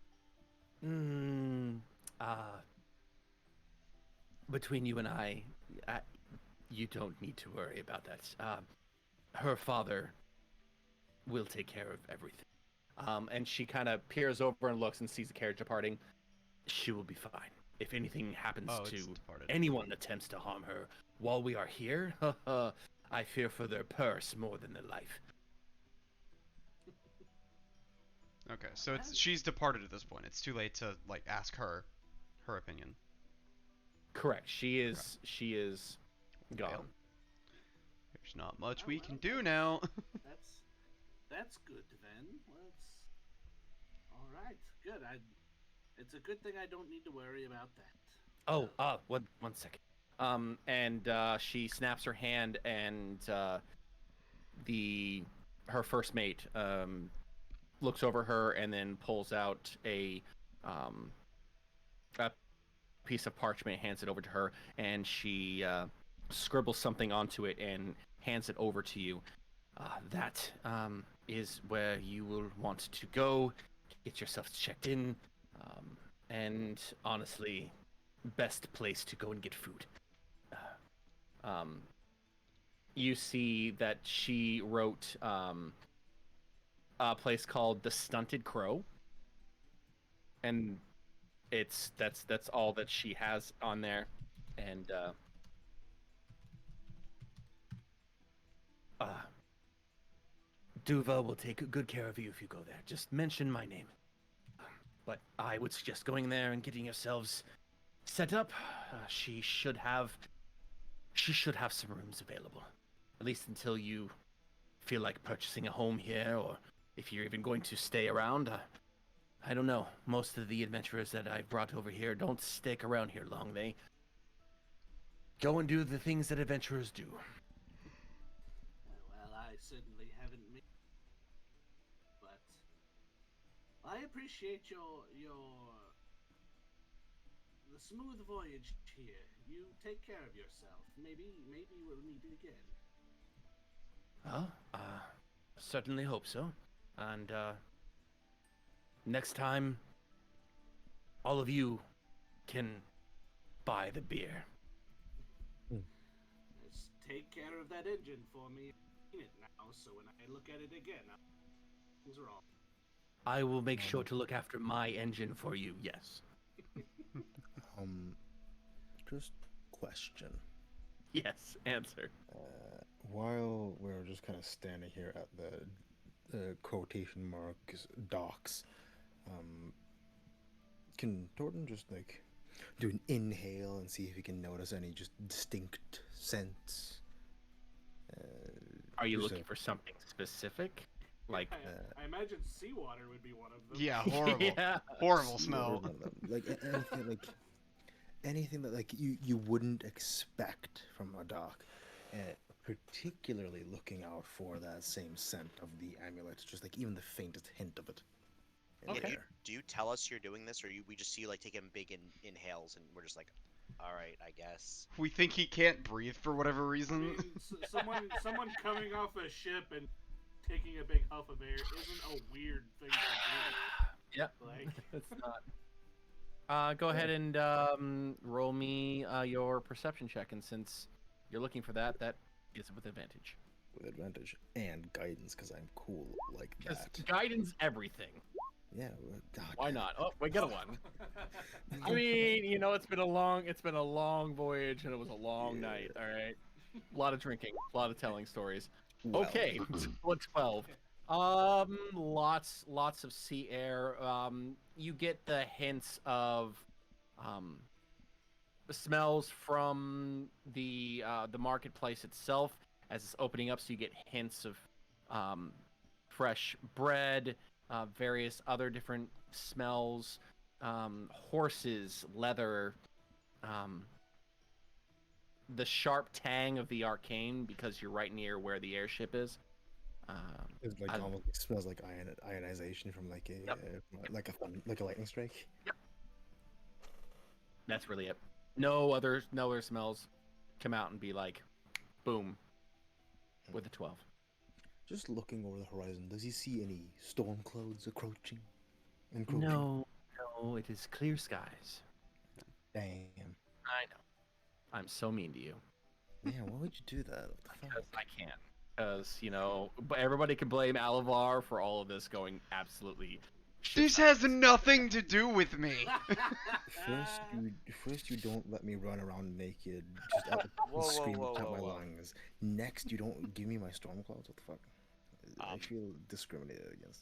S3: Between you and you don't need to worry about that. Her father will take care of everything. And she kind of peers over and looks and sees the carriage departing. She will be fine. If anything happens to anyone that attempts to harm her while we are here, I fear for their purse more than their life.
S1: Okay, so she's departed at this point. It's too late to like ask her opinion.
S3: Correct. She is gone.
S1: Well, there's not much we can do now.
S2: That's good then. All right. Good. It's a good thing I don't need to worry about that.
S3: Oh, one second. And she snaps her hand, and her first mate looks over her and then pulls out a piece of parchment, hands it over to her, and she scribbles something onto it and hands it over to you. That is where you will want to go, get yourself checked in, and honestly, best place to go and get food. You see that she wrote a place called the Stunted Crow, and that's all that she has on there, and Duva will take good care of you if you go there. Just mention my name. But I would suggest going there and getting yourselves set up. She should have some rooms available, at least until you feel like purchasing a home here, or if you're even going to stay around. I don't know. Most of the adventurers that I've brought over here don't stick around here long. They go and do the things that adventurers do.
S2: Well, I certainly haven't made, but I appreciate the smooth voyage here. You take care of yourself. Maybe we'll meet again.
S3: Well, certainly hope so. And next time, all of you can buy the beer.
S2: Just take care of that engine for me. I've seen it now, so when I look at it again, things are all.
S3: I will make sure to look after my engine for you. Yes.
S4: Um, just question.
S3: Yes. Answer.
S4: While we're just kind of standing here at the quotation marks docks, um, can Torton just like do an inhale and see if he can notice any just distinct scents?
S3: Are you
S4: Just
S3: looking for something specific? Like,
S2: I imagine seawater would be one of them.
S1: Yeah, horrible.
S3: yeah.
S1: Horrible
S4: see
S1: smell.
S4: one of them. Anything that like you wouldn't expect from a dock, particularly looking out for that same scent of the amulet, just like even the faintest hint of it. In
S3: Okay.
S4: the air.
S5: Do you tell us you're doing this, or we just see you like taking big inhales, and we're just like, all right, I guess.
S1: We think he can't breathe for whatever
S2: I
S1: reason.
S2: mean, someone coming off a ship and taking a big huff of air isn't a weird thing to
S3: Yep.
S2: do. Like,
S3: It's not. Go ahead and roll me your perception check, and since you're looking for that, that is with advantage.
S4: With advantage and guidance, because I'm cool like
S3: Because
S4: that.
S3: guidance everything.
S4: Yeah. God,
S3: Why not? Oh, we got a one. I mean, it's been a long voyage, and it was a long night. All right, a lot of drinking, a lot of telling stories.
S4: Well,
S3: Okay, 12. Lots of sea air. You get the hints of the smells from the marketplace itself as it's opening up. So you get hints of fresh bread, various other different smells, horses, leather, the sharp tang of the arcane because you're right near where the airship is.
S4: It like almost smells like ionization from like a like a lightning strike.
S3: That's really it. No other smells come out and be like, boom, with a 12.
S4: Just looking over the horizon, does he see any storm clouds approaching?
S3: No, it is clear skies.
S4: Damn.
S3: I know. I'm so mean to you.
S4: Man, why would you do that? What the fuck?
S3: Because I can't. Because, but everybody can blame Alavar for all of this going absolutely shit.
S1: This has nothing to do with me.
S4: First you don't let me run around naked, just out screaming at my lungs. Next, you don't give me my storm clouds. What the fuck? I feel discriminated against.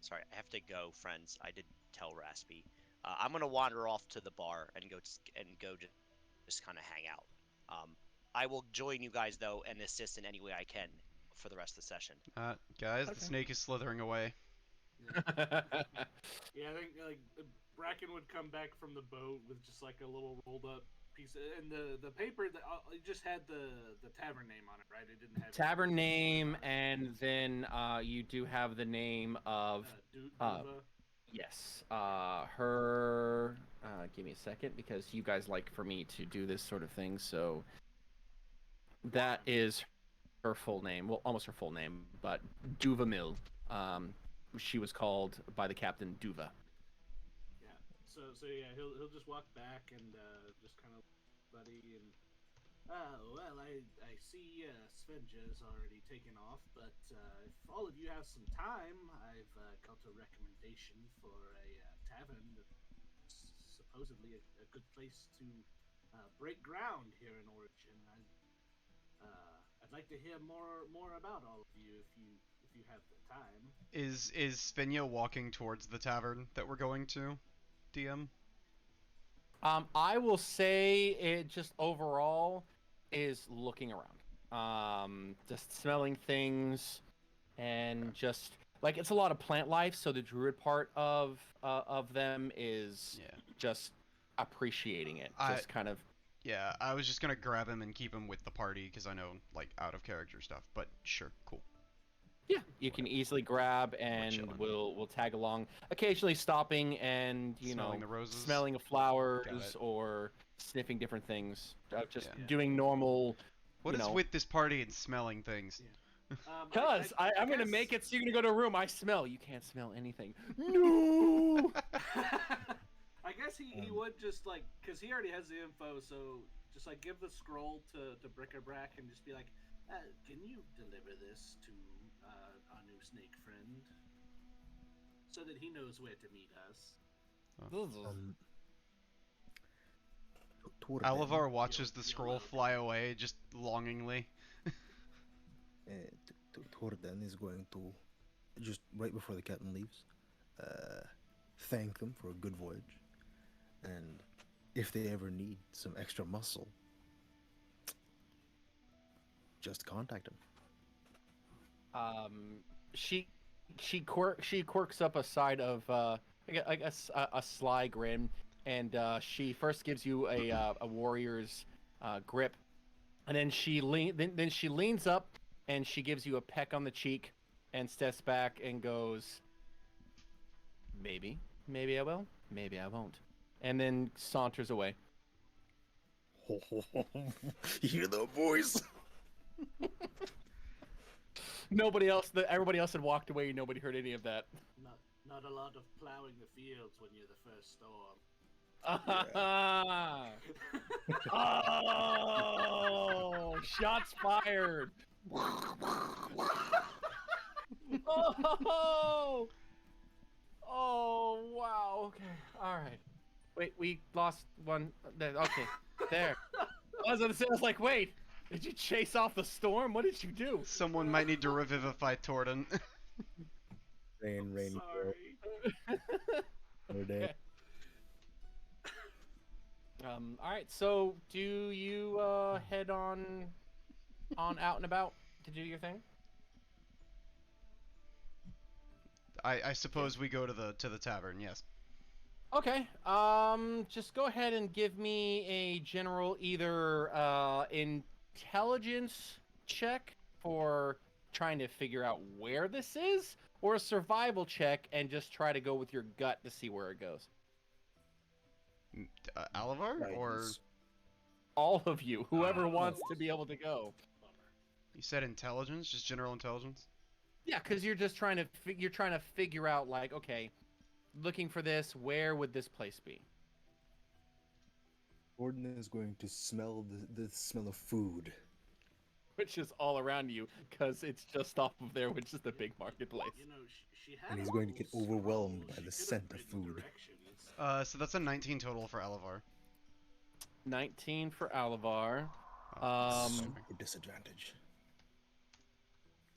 S5: Sorry, I have to go, friends. I did tell Raspy. I'm gonna wander off to the bar and go just kind of hang out. I will join you guys though and assist in any way I can for the rest of the session.
S1: Guys,
S3: Okay.
S1: the snake is slithering away.
S2: yeah, I think like Bracken would come back from the boat with just like a little rolled up piece, and the paper that it just had the tavern name on it, right? It didn't have
S3: tavern name, and then you do have the name of
S2: Duva.
S3: yes, her. Give me a second because you guys like for me to do this sort of thing, so that is her full name. Well, almost her full name, but Duva Mill. She was called by the captain Duva.
S2: Yeah. So yeah, he'll just walk back and just kind of buddy and well, I see Svenja is already taken off, but if all of you have some time, I've got a recommendation for a tavern that's supposedly a good place to break ground here in Origin. I'd like to hear more about all of you if you have the time.
S1: Is Svenja walking towards the tavern that we're going to, DM?
S3: I will say it just overall is looking around, just smelling things, and just like it's a lot of plant life. So the druid part of them is just appreciating it, just kind of.
S1: Yeah, I was just gonna grab him and keep him with the party because I know like out of character stuff. But sure, cool.
S3: Yeah, you can easily grab and we'll tag along. Occasionally stopping and
S1: Smelling the roses.
S3: smelling of flowers or sniffing different things. Just
S1: Yeah.
S3: doing normal.
S1: What is with this party and smelling things?
S3: Because I'm gonna make it so you're gonna go to a room. I smell. You can't smell anything. No.
S2: I guess he would just like, because he already has the info, so just like give the scroll to Bric-a-Brac and just be like, can you deliver this to snake friend, so that he knows where to meet us.
S4: Um, Toward
S1: Alavar
S2: You
S1: watches
S2: don't
S1: the
S2: feel
S1: scroll
S2: welcome.
S1: fly away, just longingly.
S4: Torden is going to, just right before the captain leaves, thank them for a good voyage, and if they ever need some extra muscle, just contact him.
S3: Um, she she quirks up a side of I guess a sly grin, and she first gives you a warrior's grip, and then then she leans up and she gives you a peck on the cheek, and steps back and goes, maybe I will, maybe I won't, and then saunters away.
S4: Hear the voice.
S3: Everybody else had walked away. Nobody heard any of that.
S2: Not a lot of plowing the fields when you're the first storm.
S3: Oh, shots fired. Oh, oh, wow. Okay, all right. Wait, we lost one. Okay, there. I was like, wait, did you chase off the storm? What did you do?
S1: Someone might need to revivify Torden.
S4: Rain,
S2: Sorry.
S4: go, day.
S3: All right. So, do you head on out and about to do your thing?
S1: I suppose we go to the tavern. Yes.
S3: Okay. Just go ahead and give me a general either intelligence check for trying to figure out where this is, or a survival check and just try to go with your gut to see where it goes.
S1: Alavar, or
S4: Guidance.
S3: All of you, whoever wants to be able to go.
S1: you said intelligence, just general intelligence.
S3: Yeah, because you're just trying to figure out, like, okay, looking for this, where would this place be?
S4: Gordon is going to smell the smell of food.
S3: Which is all around you, because it's just off of there, which is the big marketplace.
S2: You know, she had
S4: And he's
S2: a
S4: going to get
S2: little
S4: overwhelmed
S2: scroll.
S4: by the
S2: She could've
S4: scent of
S2: written
S4: food.
S2: directions.
S1: So that's a 19 total for Alavar.
S3: 19 for Alavar.
S4: Super disadvantage.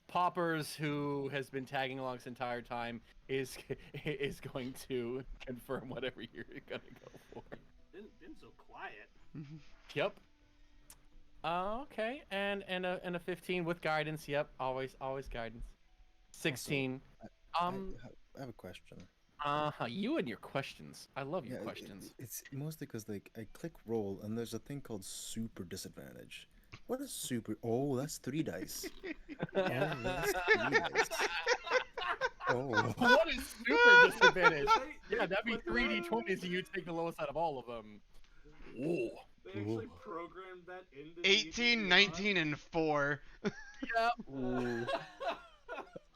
S3: Poppers, who has been tagging along this entire time, is going to confirm whatever you're gonna go for.
S2: Been so quiet.
S3: Yep. Okay, and a 15 with guidance. Yep, always guidance. 16.
S4: I have a question.
S3: You and your questions. I love your
S4: Yeah,
S3: questions.
S4: it's mostly because like I click roll and there's a thing called super disadvantage. What is super? Oh, that's 3 dice. Oh, that's 3 dice. Oh,
S3: What is super disadvantage?
S2: They-
S3: Yeah, that'd be
S2: but
S3: 3d20s, and you take the lowest out of all of them. Whoa.
S2: They actually
S4: Ooh.
S2: programmed that into
S1: 18, 19, and 4.
S3: Yep.
S4: ooh.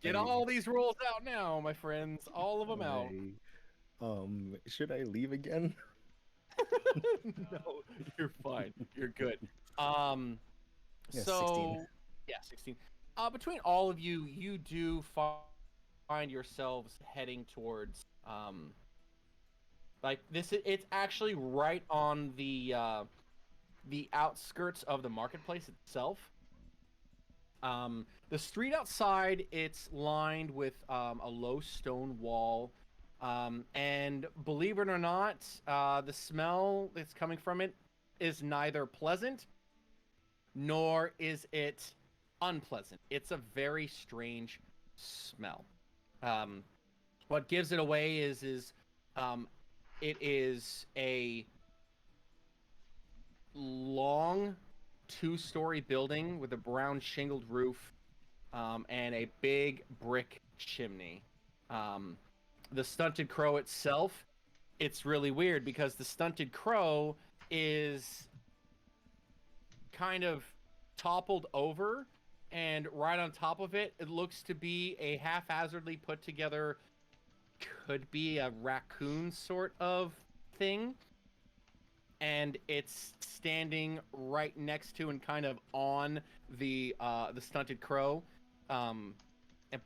S3: Get all these rolls out now, my friends. All of them out.
S4: Should I leave again?
S3: No, you're fine. You're good.
S4: Yeah,
S3: So
S4: 16.
S3: yeah, 16. Between all of you, you do find yourselves heading towards like this. It's actually right on the outskirts of the marketplace itself. The street outside, it's lined with a low stone wall. And believe it or not, the smell that's coming from it is neither pleasant nor is it unpleasant. It's a very strange smell. What gives it away is it is a long 2-story building with a brown shingled roof and a big brick chimney. The stunted crow itself, it's really weird because the stunted crow is kind of toppled over, and right on top of it, it looks to be a haphazardly put together, could be a raccoon sort of thing. And it's standing right next to and kind of on the stunted crow.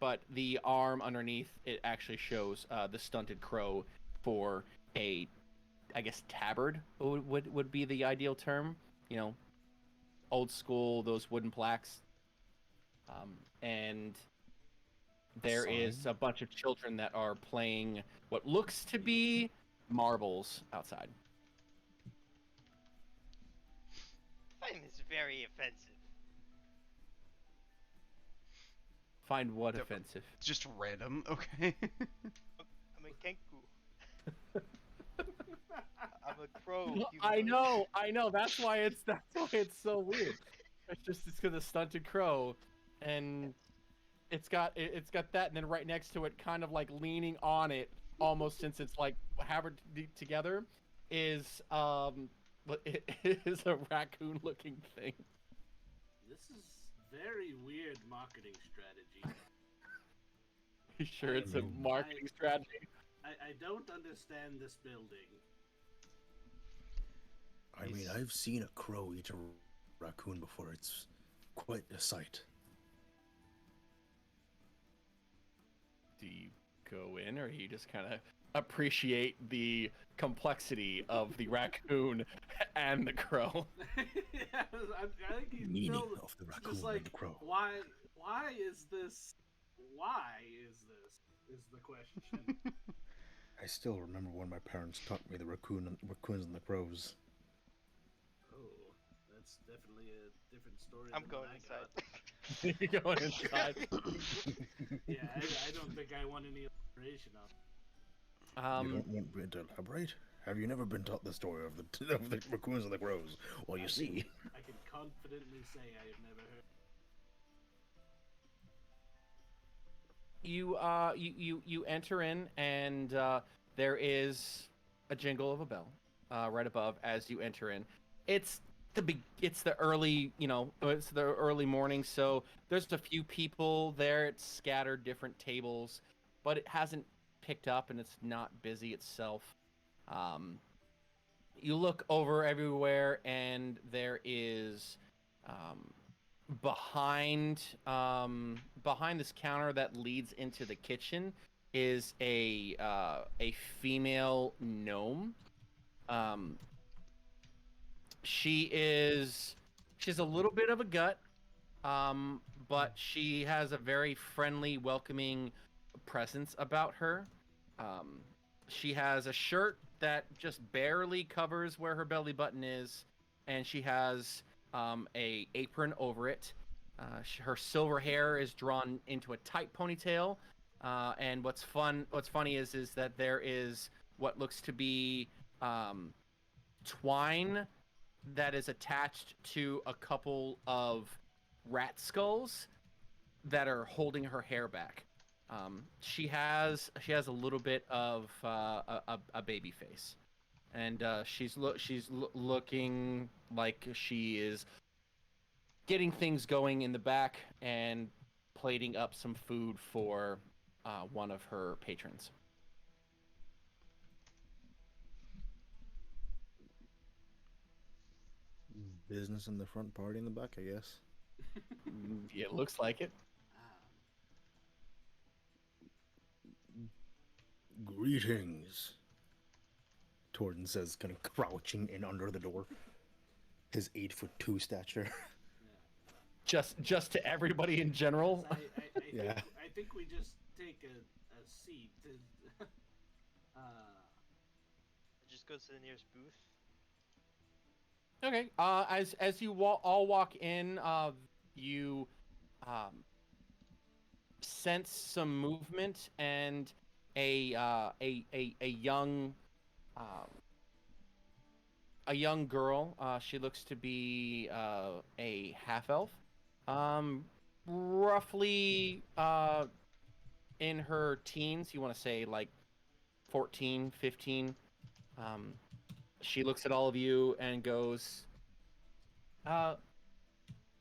S3: but the arm underneath it actually shows the stunted crow for a, I guess, tabard would be the ideal term. You know, old school, those wooden plaques. And there is
S4: Sign?
S3: a bunch of children that are playing what looks to be marbles outside.
S5: Find this very offensive.
S3: Find what
S1: Yep.
S3: offensive?
S1: Just random, okay.
S5: I'm a kenku. I'm a crow.
S3: I know. That's why it's so weird. It's because of stunted crow, and it's got that, and then right next to it, kind of like leaning on it, almost since it's like hammered together, is what it is a raccoon-looking thing.
S2: This is very weird marketing strategy.
S3: You sure it's a marketing strategy?
S2: I don't understand this building.
S4: I mean, I've seen a crow eat a raccoon before. It's quite a sight.
S3: Do you go in, or you just kind of appreciate the complexity of the raccoon and the crow?
S2: Yeah, I think he's
S4: Meaning
S2: still
S4: of the raccoon
S2: just like,
S4: and the crow.
S2: why is this? Is the question.
S4: I still remember when my parents taught me the raccoons and the crows.
S2: Oh, that's definitely a different story.
S5: I'm
S2: than
S5: going
S2: what I
S5: inside.
S3: You're going inside.
S2: got. Yeah, I don't think I want any elaboration on.
S4: You don't want me to elaborate? Have you never been taught the story of the raccoons and the crows? Well, you see.
S2: I can confidently say I have never heard.
S3: You enter in, and there is a jingle of a bell right above as you enter in. It's the early, it's the early morning, so there's a few people there. It's scattered different tables, but it hasn't picked up, and it's not busy itself. You look over everywhere, and there is behind this counter that leads into the kitchen is a female gnome. She has a little bit of a gut, but she has a very friendly, welcoming presence about her. She has a shirt that just barely covers where her belly button is, and she has a apron over it. Her silver hair is drawn into a tight ponytail, and what's funny is that there is what looks to be twine that is attached to a couple of rat skulls that are holding her hair back. She has a little bit of a baby face, and she's looking like she is getting things going in the back and plating up some food for one of her patrons.
S4: Business in the front, party in the back, I guess.
S3: It looks like it.
S4: Greetings. Torden says, kind of crouching in under the door. His 8'2" stature.
S3: Just to everybody in general.
S4: Yeah.
S2: I think we just take a seat.
S5: Just goes to the nearest booth.
S3: Okay. As you all walk in, you sense some movement, and a young girl. She looks to be a half elf, roughly in her teens. You want to say like 14, 15. She looks at all of you and goes,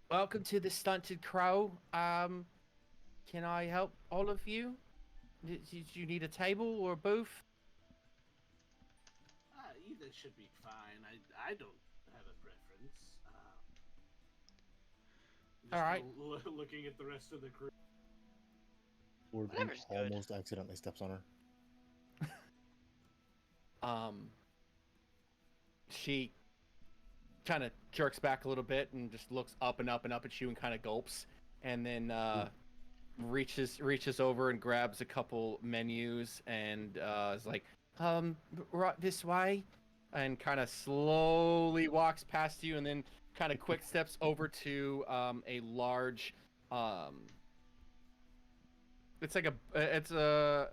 S3: welcome to the Stunted Crow. Can I help all of you? Do you need a table or a booth?
S2: Either should be fine. I don't have a preference.
S3: All right.
S2: Looking at the rest of the crew.
S4: Courtney
S5: Whatever's good.
S4: almost accidentally steps on her.
S3: She kind of jerks back a little bit and just looks up and up and up at you and kind of gulps, and then reaches over and grabs a couple menus and is like, right this way, and kind of slowly walks past you, and then kind of quick steps over to a large, it's like a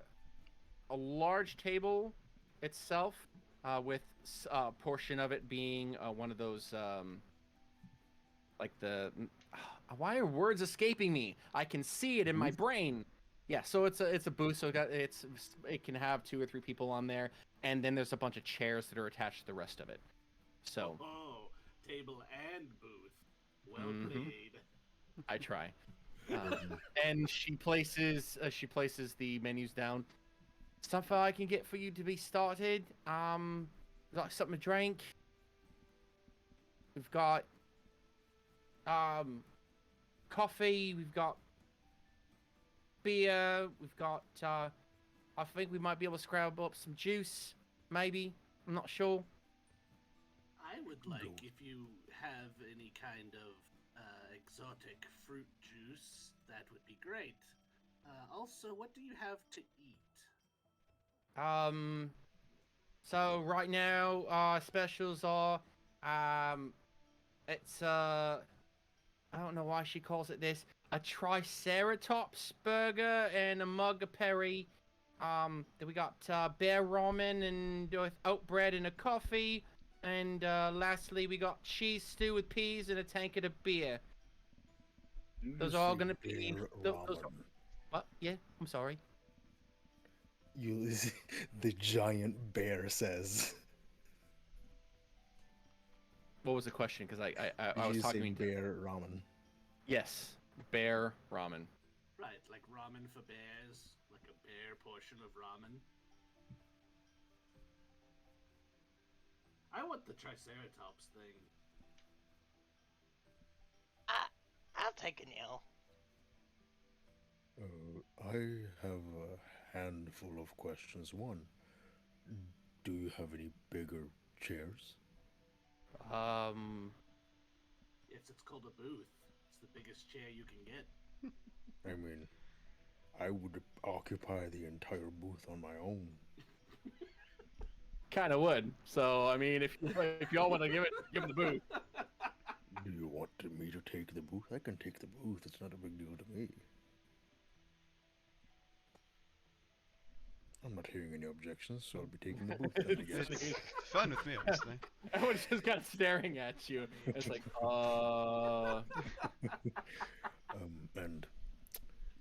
S3: large table itself, with a portion of it being one of those like the why are words escaping me? I can see it in my brain. Yeah, so it's a booth, so it can have 2 or 3 people on there, and then there's a bunch of chairs that are attached to the rest of it. So
S2: table and booth. Well played.
S3: I try. And she places the menus down. Something I can get for you to be started. Like something to drink. We've got coffee. We've got beer. We've got. I think we might be able to scrap up some juice. Maybe. I'm not sure.
S2: I would like if you have any kind of exotic fruit juice. That would be great. Also, what do you have to eat?
S3: So right now our specials are, it's I don't know why she calls it this, a triceratops burger and a mug of Perry. Then we got bear ramen and with oat bread and a coffee, and lastly we got cheese stew with peas and a tankard of beer. Those are all gonna be those are, what? Yeah, I'm sorry.
S4: The giant bear says.
S3: What was the question? Because I
S4: Did
S3: was
S4: you
S3: talking
S4: say
S3: to
S4: bear ramen?
S3: Yes, bear ramen.
S2: Right, like ramen for bears, like a bear portion of ramen. I want the triceratops thing.
S5: I'll take a nail.
S4: I have a handful of questions. One, do you have any bigger chairs?
S2: Yes, it's called a booth. It's the biggest chair you can get.
S4: I mean, I would occupy the entire booth on my own.
S3: Kind of would. So I mean, if y'all want to give him the booth.
S4: Do you want me to take the booth? I can take the booth. It's not a big deal to me. I'm not hearing any objections, so I'll be taking the booth then, I guess.
S1: Fine with me, honestly.
S3: Everyone's just kind of staring at you. It's like,
S4: And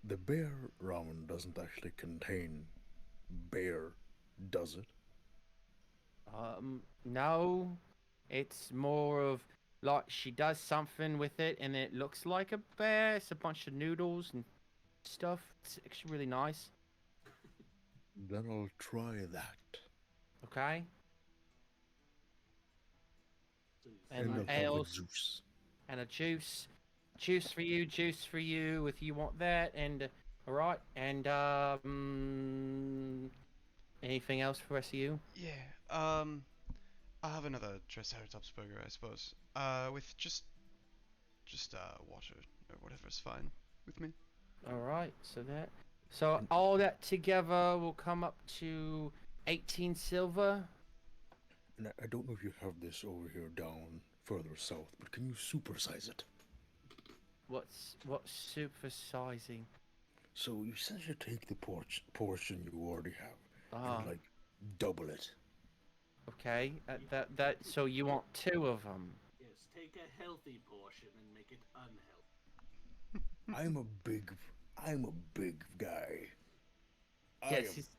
S4: the bear ramen doesn't actually contain bear, does it?
S3: No. It's more of like she does something with it, and it looks like a bear. It's a bunch of noodles and stuff. It's actually really nice.
S4: Then I'll try that.
S3: Okay.
S4: And
S3: And
S4: I'll have a
S3: ales
S4: juice.
S3: and a juice. Juice for you if you want that. And all right. And anything else for the rest of you?
S1: Yeah. I'll have another Triceratops burger, I suppose. With just water or whatever's fine with me.
S3: All right. So all that together will come up to 18 silver.
S4: And I don't know if you have this over here down further south, but can you supersize it?
S3: What's supersizing?
S4: So you essentially take the portion you already have and like double it.
S3: Okay. So you want 2 of them?
S2: Yes, take a healthy portion and make it unhealthy.
S4: I'm a big guy.
S3: Yes.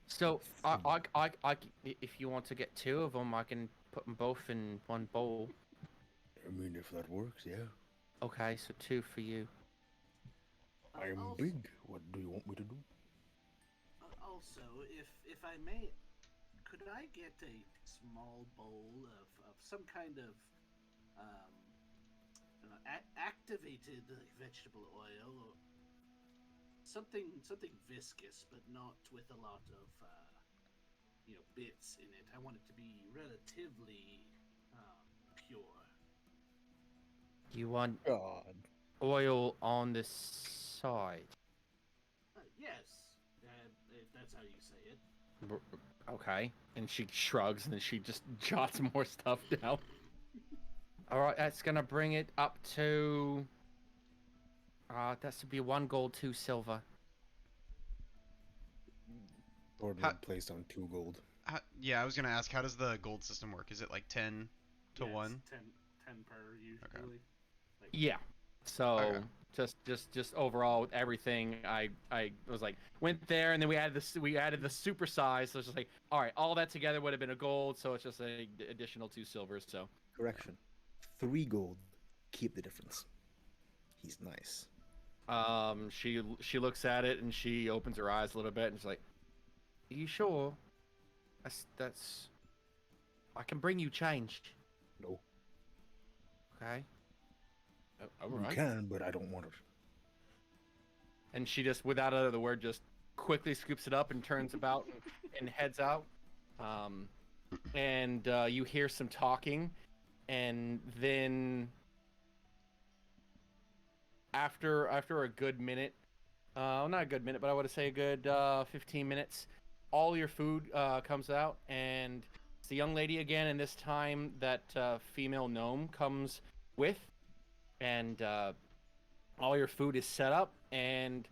S3: So if you want to get 2 of them, I can put them both in one bowl.
S4: I mean, if that works, yeah.
S3: Okay, so 2 for you.
S4: I am big. What do you want me to do?
S2: Also, if I may, could I get a small bowl of some kind of activated vegetable oil, or something viscous, but not with a lot of bits in it. I want it to be relatively pure.
S3: You want
S4: God.
S3: oil on the side?
S2: Yes, if that's how you say it.
S3: Okay. And she shrugs, and then she just jots more stuff down. All right, that's gonna bring it up to. That should be 1 gold, 2 silver.
S4: Gordon
S1: How,
S4: would place on 2 gold.
S1: yeah, I was gonna ask, how does the gold system work? Is it like 10 to
S2: Yeah,
S1: 1?
S2: it's 10 per usually.
S1: Okay.
S2: Like,
S3: Yeah. So
S1: Okay.
S3: just overall with everything, I was like went there, and then we added the super size. So it's just like, all right, all that together would have been a gold. So it's just an additional 2 silvers. So
S4: Correction. 3 gold. Keep the difference. He's nice.
S3: she looks at it, and she opens her eyes a little bit, and she's like, "Are you sure? That's I can bring you change."
S4: No.
S3: Okay. All
S4: You
S3: right.
S4: can, but I don't want it.
S3: And she just, without another word, just quickly scoops it up and turns about and heads out. And you hear some talking, and then after a good minute, not a good minute, but I would say a good 15 minutes, all your food comes out, and it's the young lady again, and this time that female gnome comes with, and all your food is set up, and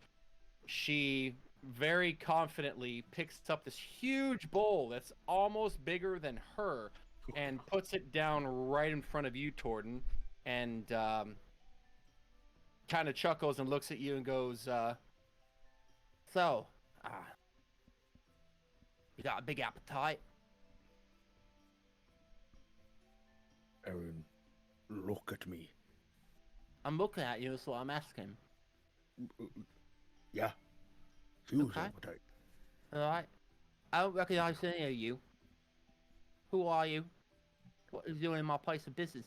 S3: she very confidently picks up this huge bowl that's almost bigger than her and puts it down right in front of you, Torden, and kind of chuckles and looks at you and goes, "So, you got a big appetite?"
S4: Aaron, look at me.
S3: "I'm looking at you, that's what I'm asking."
S4: Yeah. Huge
S3: Okay.
S4: appetite.
S3: Alright. I don't recognize any of you. Who are you? What are you doing in my place of business?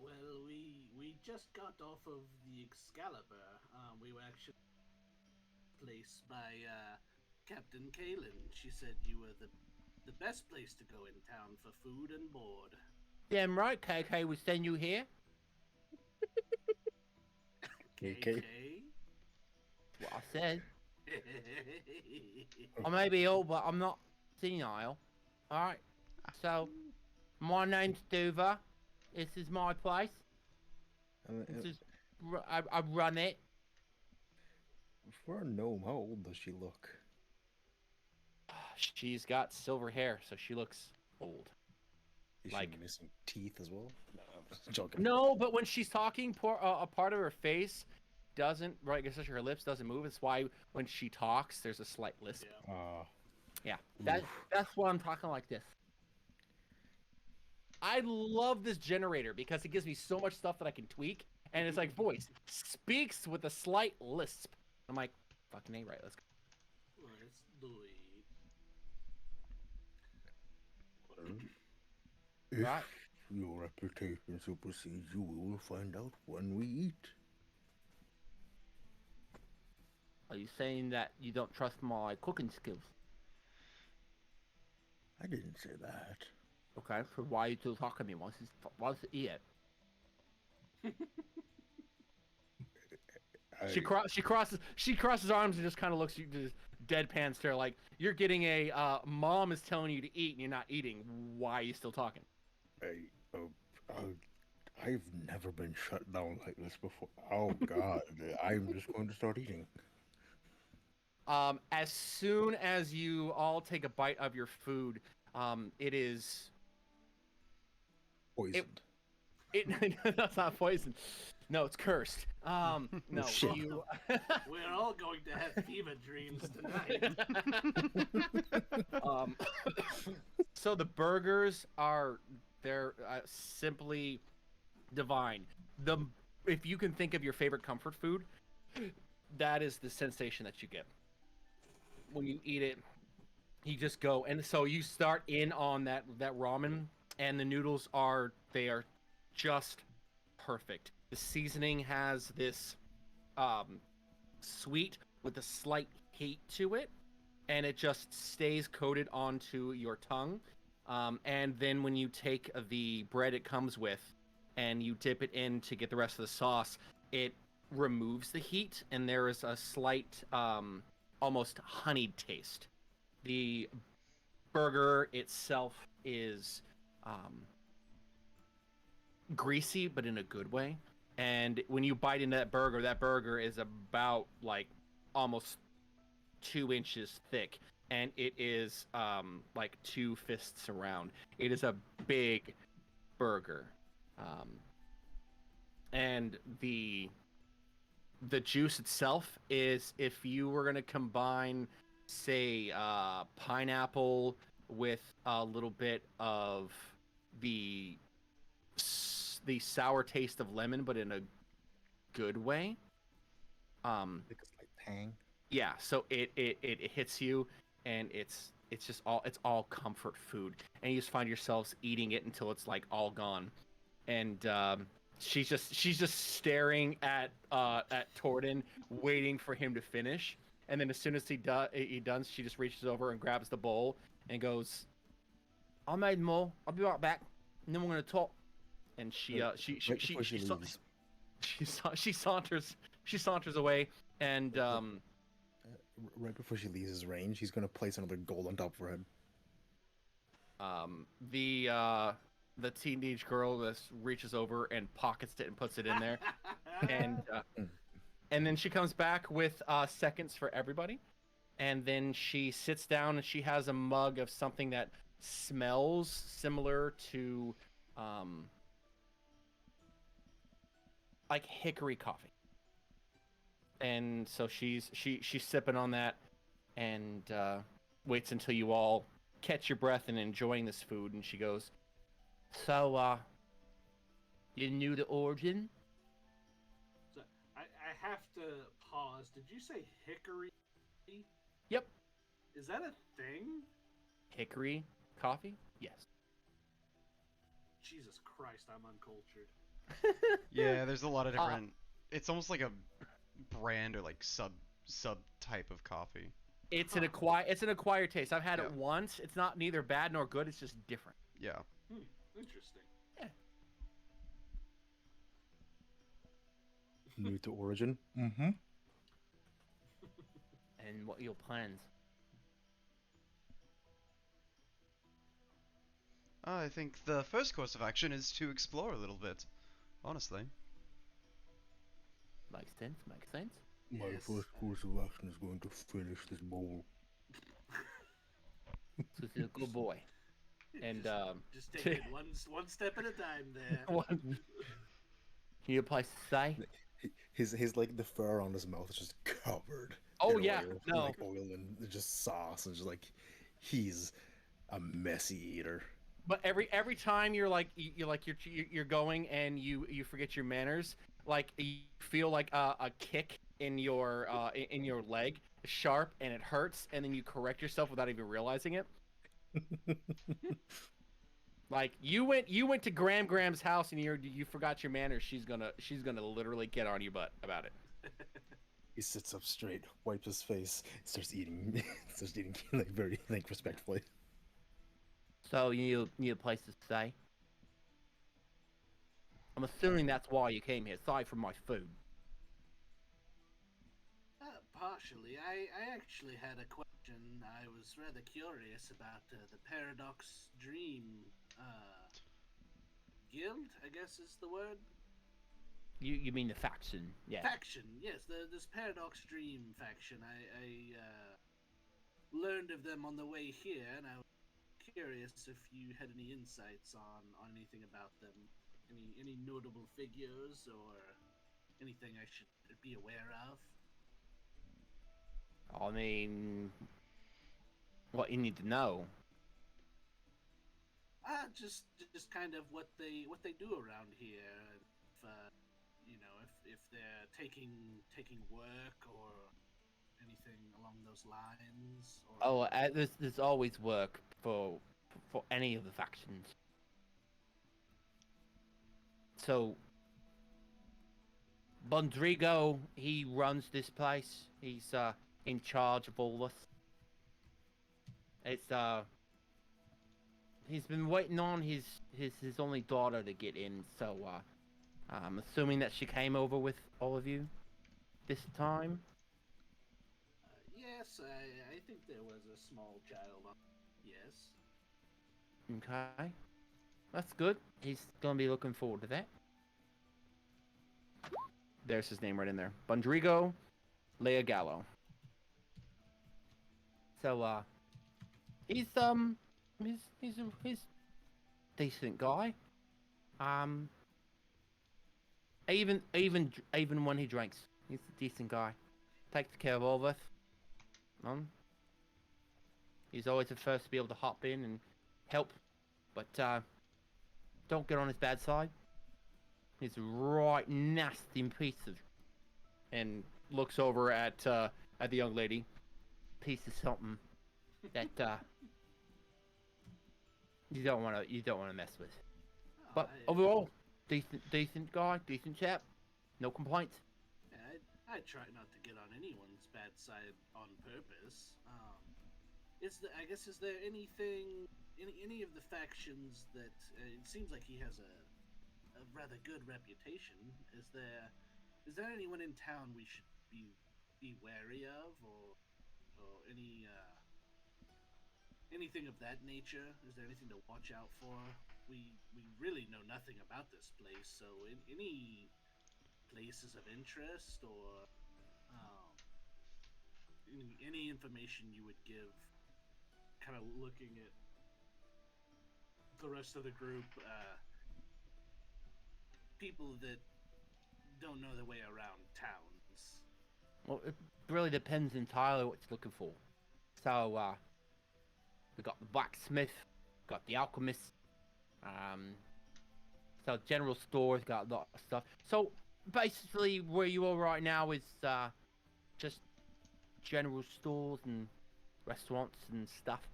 S2: well, we just got off of the Excalibur. We were actually placed by Captain Kalen. She said you were the best place to go in town for food and board.
S3: Damn right, KK would send you here.
S4: KK.
S3: What I said. I may be old, but I'm not senile. Alright. So, my name's Duva. This is my place. This is, I run it.
S4: For a gnome, how old does she look?
S3: She's got silver hair, so she looks old.
S4: Is
S3: Like-
S4: she missing teeth as well? No, I'm just joking.
S3: No, but when she's talking, a part of her face doesn't, right, especially her lips doesn't move. It's why when she talks, there's a slight lisp.
S2: Yeah.
S3: Yeah, that's why I'm talking like this. I love this generator because it gives me so much stuff that I can tweak, and it's like voice speaks with a slight lisp. I'm like, fucking A, right? Let's go.
S2: Let's do it.
S4: If
S3: Right.
S4: your reputation supersedes you, we will find out when we eat.
S3: Are you saying that you don't trust my cooking skills?
S4: I didn't say that.
S3: Okay, so why are you still talking to me? Once it eat it. She crosses arms and just kind of looks at you, just deadpan stare, like you're getting a mom is telling you to eat and you're not eating. Why are you still talking?
S4: I've never been shut down like this before. Oh God, I'm just going to start eating.
S3: As soon as you all take a bite of your food, it is
S4: Poisoned.
S3: that's not poison. No, it's cursed. No,
S4: Shit.
S3: you.
S2: We're all going to have fever dreams tonight.
S3: So the burgers they're simply divine. If you can think of your favorite comfort food, that is the sensation that you get when you eat it. You just go, and so you start in on that ramen, and the noodles are just perfect. The seasoning has this sweet with a slight heat to it, and it just stays coated onto your tongue. And then when you take the bread it comes with and you dip it in to get the rest of the sauce, it removes the heat, and there is a slight, almost honeyed taste. The burger itself is greasy, but in a good way. And when you bite into that burger is about like almost 2 inches thick, and it is like 2 fists around. It is a big burger, and the juice itself is, if you were gonna combine, say, pineapple with a little bit of the the sour taste of lemon, but in a good way.
S4: Like a slight tang.
S3: Yeah, so it hits you, and it's just all comfort food, and you just find yourselves eating it until it's like all gone, and she's just staring at Torden, waiting for him to finish, and then as soon as he does, she just reaches over and grabs the bowl and goes, "I made more. I'll be right back, and then we're gonna talk." And she
S4: Right before she leaves.
S3: she saunters away, and
S4: Right before she leaves his range, he's gonna place another gold on top of her head.
S3: the teenage girl just reaches over and pockets it and puts it in there, and and then she comes back with seconds for everybody, and then she sits down and she has a mug of something that smells similar to like hickory coffee. And so she's sipping on that, and waits until you all catch your breath and enjoying this food, and she goes, "So, you knew the origin?"
S2: So I have to pause. Did you say hickory?
S3: Yep.
S2: Is that a thing?
S3: Hickory coffee? Yes.
S2: Jesus Christ, I'm uncultured.
S1: Yeah, there's a lot of different. It's almost like a brand or like sub type of coffee.
S3: It's an acquired taste. I've had
S1: Yeah.
S3: it once. It's not neither bad nor good. It's just different.
S1: Yeah.
S2: Interesting.
S4: New to origin. Mm-hmm.
S3: And what are your plans?
S1: I think the first course of action is to explore a little bit. Honestly.
S3: Makes sense. Makes sense.
S4: My
S2: Yes.
S4: first course of action is going to finish this bowl.
S3: So he's a good boy. And
S2: Just take it one step at a time there.
S3: one. You a place to stay?
S4: His like the fur on his mouth is just covered.
S3: Oh
S4: in
S3: yeah,
S4: oil,
S3: no.
S4: like oil and just sauce, and just like he's a messy eater.
S3: But every time you're going and you forget your manners, like you feel like a kick in your leg, sharp, and it hurts, and then you correct yourself without even realizing it. Like you went to Graham's house and you forgot your manners. She's gonna literally get on your butt about it.
S4: He sits up straight, wipes his face, starts eating, like very like respectfully.
S3: So you need a place to stay. I'm assuming that's why you came here, aside from my food.
S2: Partially. I actually had a question. I was rather curious about the Paradox Dream Guild, I guess is the word.
S3: You mean the faction? Yeah.
S2: Faction, yes. This Paradox Dream faction. I learned of them on the way here, and I was curious if you had any insights on anything about them. Any notable figures or anything I should be aware of?
S3: I mean, what you need to know.
S2: Just kind of what they do around here. If, if they're taking work or anything along those lines. Or...
S3: Oh, there's always work for any of the factions. Bondrigo, he runs this place. He's in charge of all this. It's he's been waiting on his only daughter to get in, so I'm assuming that she came over with all of you this time.
S2: Yes, I think there was a small child on. Yes.
S3: Okay. That's good. He's gonna be looking forward to that. There's his name right in there. Bondrigo Lea Gallo. So he's he's decent guy. Um even when he drinks, he's a decent guy. Takes care of all of us. He's always the first to be able to hop in and help, but don't get on his bad side. He's a right nasty piece of, and looks over at the young lady. Piece of something that you don't want to mess with. But overall, decent guy, decent chap. No complaints.
S2: I try not to get on anyone's bad side on purpose. I guess is there anything, any of the factions that it seems like he has a rather good reputation? Is there anyone in town we should be wary of, or anything of that nature? Is there anything to watch out for? We really know nothing about this place, so any places of interest or any information you would give, kind of looking at the rest of the group, people that don't know their way around towns.
S3: Well, it really depends entirely what you're looking for. So we got the blacksmith, got the alchemist, so general stores got a lot of stuff. So basically, where you are right now is just general stores and restaurants and stuff,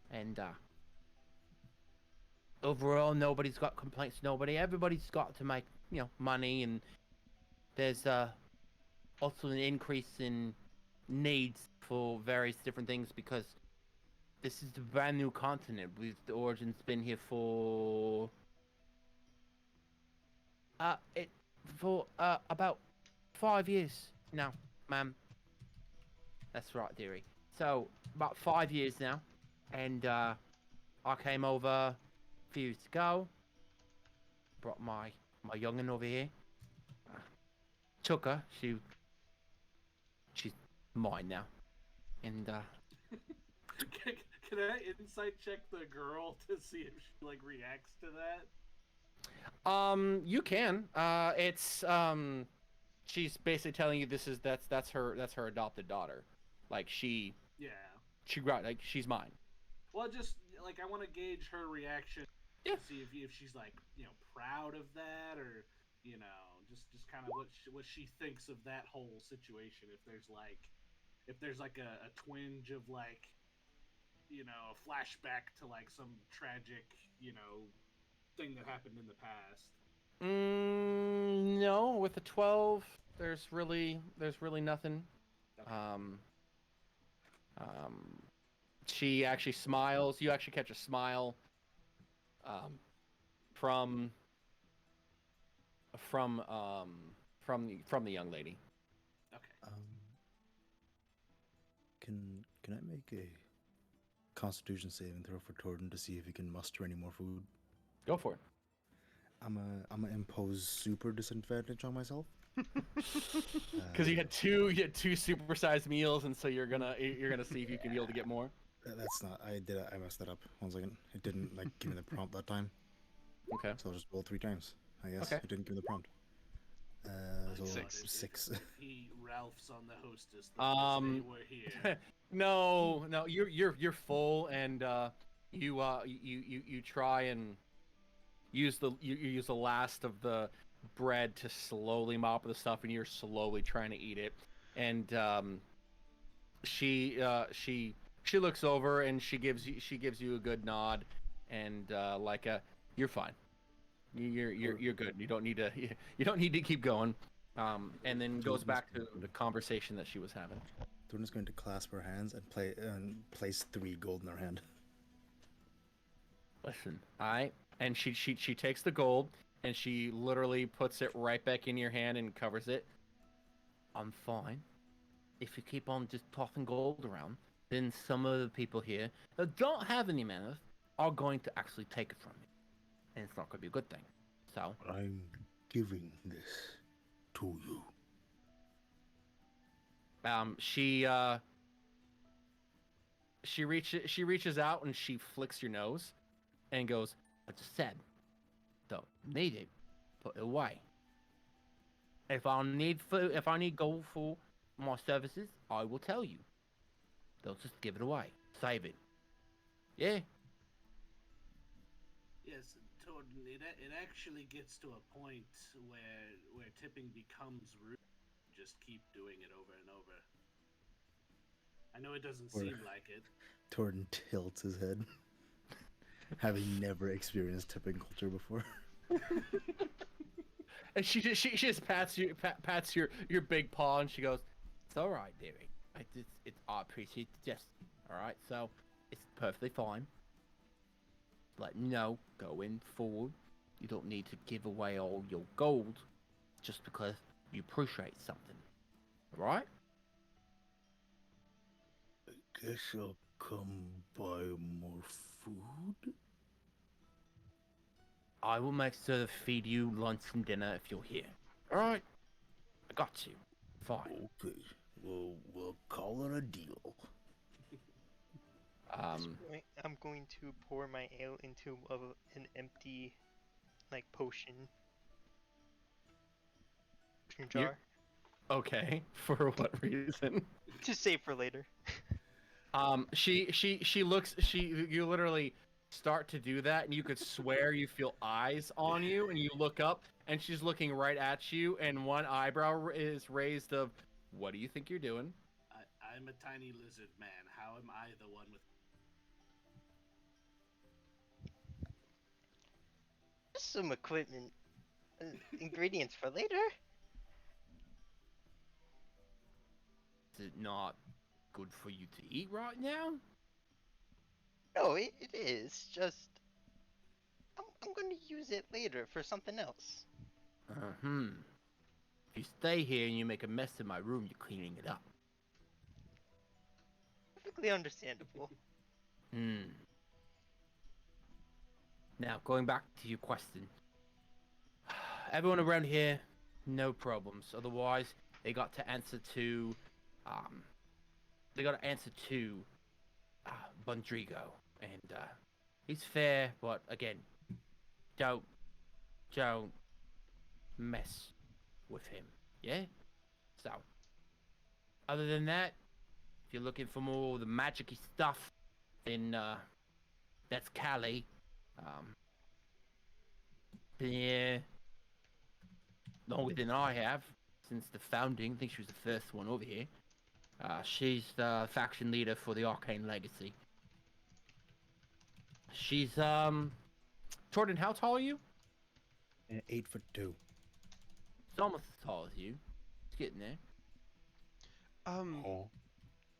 S3: and overall nobody's got complaints. Everybody's got to make money, and there's also an increase in needs for various different things because this is a brand new continent. The Origin's been here for about 5 years now, ma'am. That's right, dearie. So about 5 years now, and I came over a few years ago. Brought my youngin over here. Took her. She's mine now, and
S2: Can I insight check the girl to see if she reacts to that?
S3: You can. It's she's basically telling you that's her adopted daughter. Like she she's mine.
S2: Well, just I want to gauge her reaction.
S3: Yeah.
S2: To see if she's proud of that, or just kind of what she thinks of that whole situation. If there's a twinge of a flashback to some tragic thing that happened in the past.
S3: No, with the 12, there's really nothing.
S2: Okay.
S3: She actually smiles. You actually catch a smile from the young lady.
S2: Okay.
S4: Can I make a Constitution saving throw for Torden to see if he can muster any more food?
S3: Go for it.
S4: I'm gonna impose super disadvantage on myself.
S3: Because you had two supersized meals, and so you're gonna see if you can be able to get more.
S4: That's not. I messed that up. 1 second. It didn't give me the prompt that time.
S3: Okay.
S4: So I'll just roll 3 times. I guess.
S3: Okay.
S4: It didn't give me the prompt. So 6.
S2: If he Ralph's on the hostess, then we're here.
S3: No, you're full, and you try and use the last of the bread to slowly mop the stuff, and you're slowly trying to eat it, and she looks over and she gives you a good nod, and you're fine. You're good. You don't need to keep going. and then goes back to the conversation that she was having.
S4: Thorn is going to clasp her hands and place 3 gold in her hand.
S3: Listen, alright? And she takes the gold and she literally puts it right back in your hand and covers it. I'm fine. If you keep on just tossing gold around, then some of the people here that don't have any mana are going to actually take it from you. And it's not going to be a good thing. So,
S4: I'm giving this to you.
S3: She reaches out and she flicks your nose and goes, I just said, don't need it, put it away. If I need gold for my services, I will tell you. They'll just give it away. Save it. Yeah.
S2: Yes, Torden, it actually gets to a point where tipping becomes rude. Just keep doing it over and over. I know it doesn't seem like it.
S4: Torden tilts his head, having never experienced tipping culture before.
S3: And she just pats your big paw and she goes, "It's all right, dearie. I appreciate the gesture. All right, so it's perfectly fine. Let me know going forward, you don't need to give away all your gold just because you appreciate something. All right?"
S4: I guess I'll come buy more food.
S3: I will make sure to feed you lunch and dinner if you're here. All right? I got you. Fine.
S4: Okay, we'll call it a deal.
S6: I'm going to pour my ale into an empty, like, potion jar.
S3: Okay. For what reason?
S6: To save for later.
S3: She looks. You literally start to do that, and you could swear you feel eyes on you, and you look up, and she's looking right at you, and one eyebrow is raised. Of, what do you think you're doing?
S2: I'm a tiny lizard man. How am I the one with?
S6: Just some equipment, ingredients for later.
S3: Is it not good for you to eat right now?
S6: No, it is. Just I'm going to use it later for something else.
S3: If you stay here and you make a mess in my room, you're cleaning it up.
S6: Perfectly understandable.
S3: Now, going back to your question. Everyone around here, no problems. Otherwise, they got to answer to, Bundrigo. And, he's fair, but again, don't mess with him. Yeah? So, other than that, if you're looking for more of the magic-y stuff, then, that's Callie. Yeah, longer than I have since the founding. I think she was the first one over here. She's the faction leader for the Arcane Legacy. She's Jordan, how tall are you?
S4: 8'2".
S3: She's almost as tall as you. She's getting there.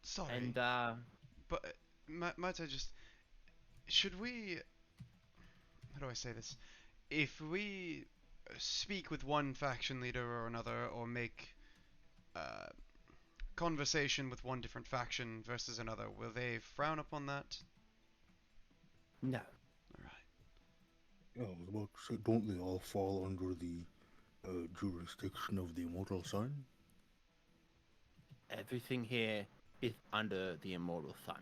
S1: Sorry.
S3: And
S1: But might I just? Should we? How do I say this? If we speak with one faction leader or another, or make conversation with one different faction versus another, will they frown upon that?
S3: no.
S1: All right.
S4: I was about to say, don't they all fall under the jurisdiction of the Immortal Sun?
S3: Everything here is under the Immortal Sun.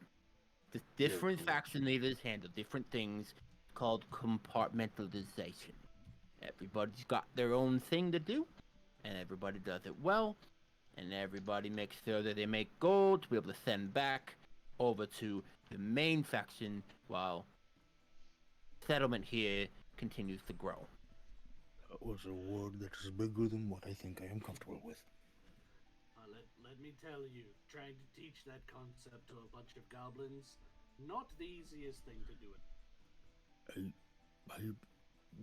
S3: The different faction leaders handle different things called compartmentalization. Everybody's got their own thing to do, and everybody does it well, and everybody makes sure that they make gold to be able to send back over to the main faction while settlement here continues to grow.
S4: That was a word that is bigger than what I think I am comfortable with.
S2: Let me tell you, trying to teach that concept to a bunch of goblins, not the easiest thing to do.
S4: I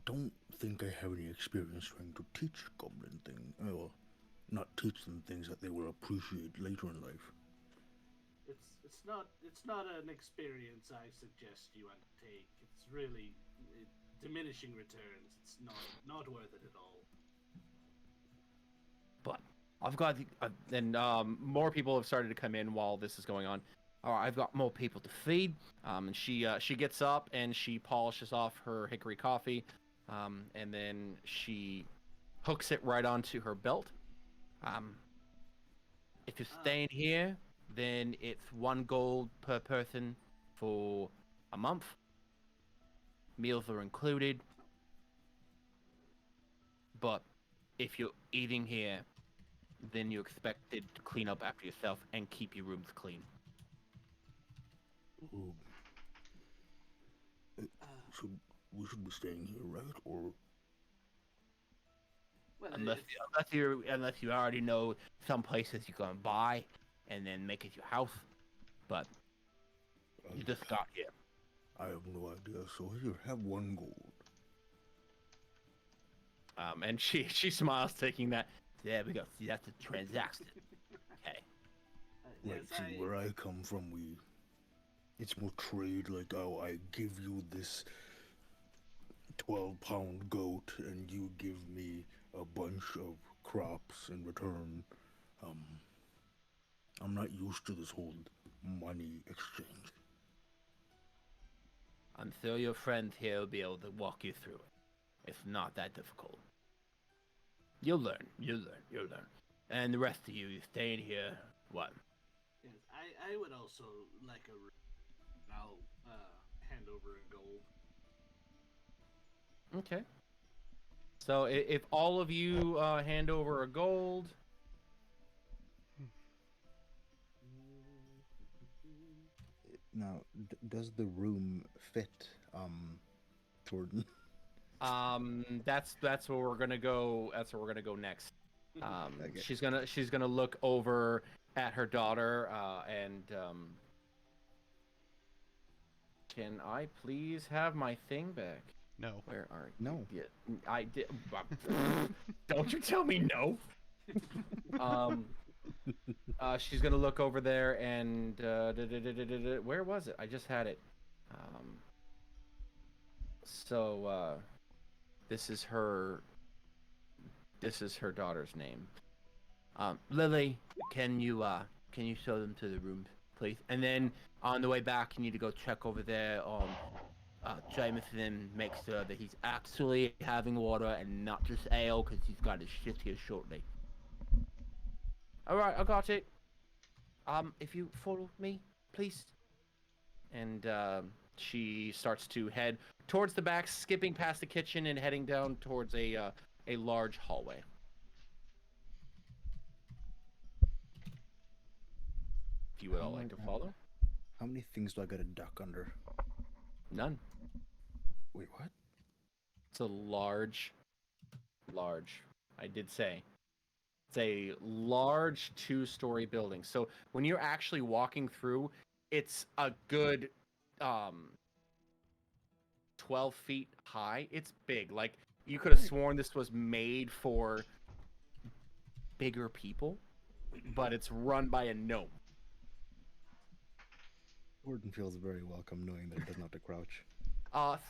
S4: don't think I have any experience trying to teach goblin thing. Well, not teach them things that they will appreciate later in life.
S2: It's not an experience I suggest you undertake. It's really diminishing returns. It's not worth it at all.
S3: But I've got and more people have started to come in while this is going on. All right, I've got more people to feed. And she gets up and she polishes off her hickory coffee, and then she hooks it right onto her belt. Um, if you're staying here, then it's 1 gold per person for a month. Meals are included, but if you're eating here, then you're expected to clean up after yourself and keep your rooms clean.
S4: Ooh, should we should be staying here, right? Or
S2: Well,
S3: Unless you already know some places you can buy and then make it your house, but you just got here.
S4: I have no idea. So here, have 1 gold.
S3: And she smiles, taking that. There we go. See, that's a transaction. Okay.
S4: Right.
S2: yes,
S4: See, where I come from, it's more trade. Like, oh, I give you this 12-pound goat, and you give me a bunch of crops in return. Um, I'm not used to this whole money exchange.
S3: I'm sure your friends here will be able to walk you through it. It's not that difficult. You'll learn. You'll learn. And the rest of you staying here. What?
S2: yes, I would also like a. I'll hand over a gold.
S3: Okay. So if all of you hand over a gold,
S4: Now, does the room fit, Jordan?
S3: that's where we're gonna go. That's where we're gonna go next.
S4: Okay.
S3: She's gonna look over at her daughter and can I please have my thing back?
S1: No.
S3: Where are
S4: No.
S3: you? Yeah, I did. Don't you tell me no. Um, she's gonna look over there and where was it? I just had it. So this is her. This is her daughter's name. Lily, can you show them to the room, please? And then on the way back, you need to go check over there on Jameson, make sure that he's actually having water and not just ale, because he's got his shit here shortly. All right, I got it. If you follow me, please. And she starts to head towards the back, skipping past the kitchen and heading down towards a large hallway. If you would all like to follow.
S4: How many things do I gotta duck under?
S3: None.
S4: Wait, what?
S3: It's a large. I did say. It's a large 2-story building. So when you're actually walking through, it's a good 12 feet high. It's big. Like, you could have sworn this was made for bigger people, but it's run by a gnome.
S4: Jordan feels very welcome knowing that he doesn't have to crouch.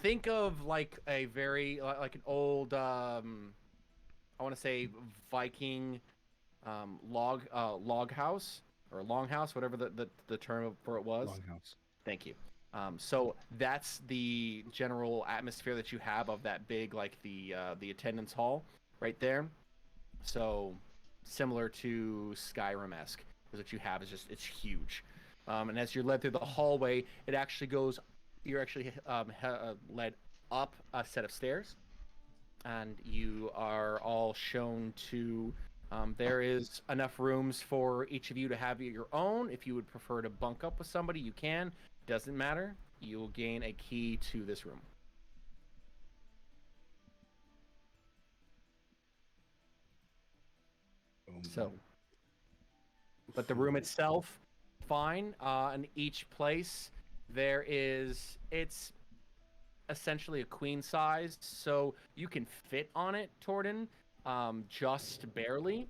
S3: Think of like a very like an old I want to say Viking log house or longhouse, whatever the term for it was.
S4: Longhouse.
S3: Thank you. So that's the general atmosphere that you have of that big, like the attendance hall right there. So similar to Skyrim-esque, is what you have is just it's huge. And as you're led through the hallway, it actually goes. You're actually led up a set of stairs, and you are all shown to. There is enough rooms for each of you to have your own. If you would prefer to bunk up with somebody, you can. Doesn't matter. You will gain a key to this room. So, but the room itself, fine. In each place, it's essentially a queen size, so you can fit on it, Torden, just barely.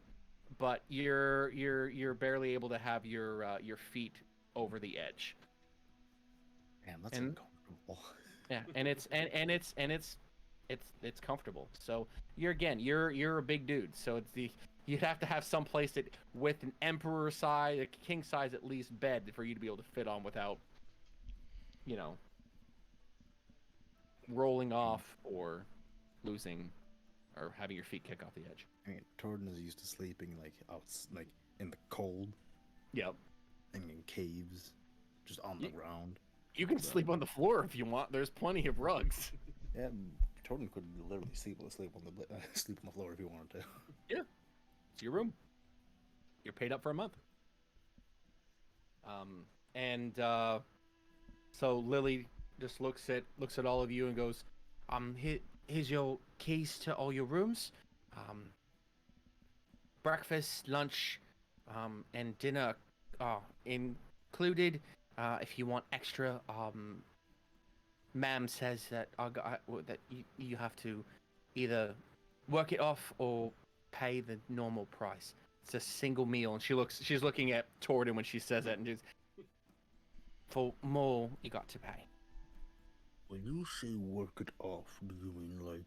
S3: but you're barely able to have your feet over the edge.
S4: Damn, that's
S3: And
S4: uncomfortable.
S3: yeah, and it's comfortable. So you're a big dude. So you'd have to have some place that with an emperor size, a king size at least bed for you to be able to fit on without, you know, rolling off or losing or having your feet kick off the edge.
S4: I mean, Torden is used to sleeping like out, like in the cold
S3: Yep.
S4: and in caves, just on the ground.
S3: You can
S4: So-
S3: sleep on the floor if you want. There's plenty of rugs.
S4: Yeah, Torden could literally sleep on sleep on the floor if he wanted to.
S3: It's your room. You're paid up for a month. And so Lily just looks at all of you and goes, here's your keys to all your rooms. Breakfast, lunch, and dinner are included. If you want extra, ma'am says that that you have to either work it off or pay the normal price. It's a single meal, and she's looking at Torden when she says that, and she's, for more you got to pay.
S4: When you say work it off, do you mean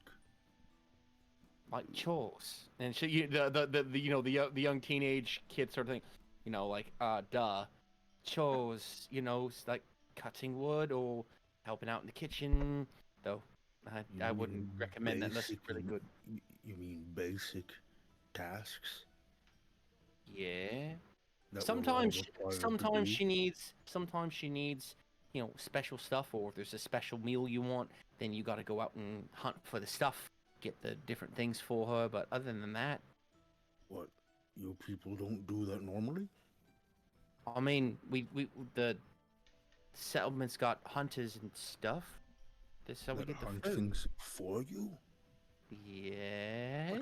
S3: Like chores, and the young teenage kid sort of thing, like duh, chores, like cutting wood or helping out in the kitchen, though I wouldn't recommend that unless it's really good.
S4: You mean basic tasks?
S3: Yeah.
S4: That we're all
S3: Sometimes
S4: required to
S3: sometimes
S4: do?
S3: she needs special stuff, or if there's a special meal you want, then you got to go out and hunt for the stuff, get the different things for her. But other than that,
S4: What? You people don't do that normally?
S3: I mean, we the settlement's got hunters and stuff. That's how we
S4: That
S3: get the
S4: hunt
S3: food.
S4: things for you?
S3: Yes.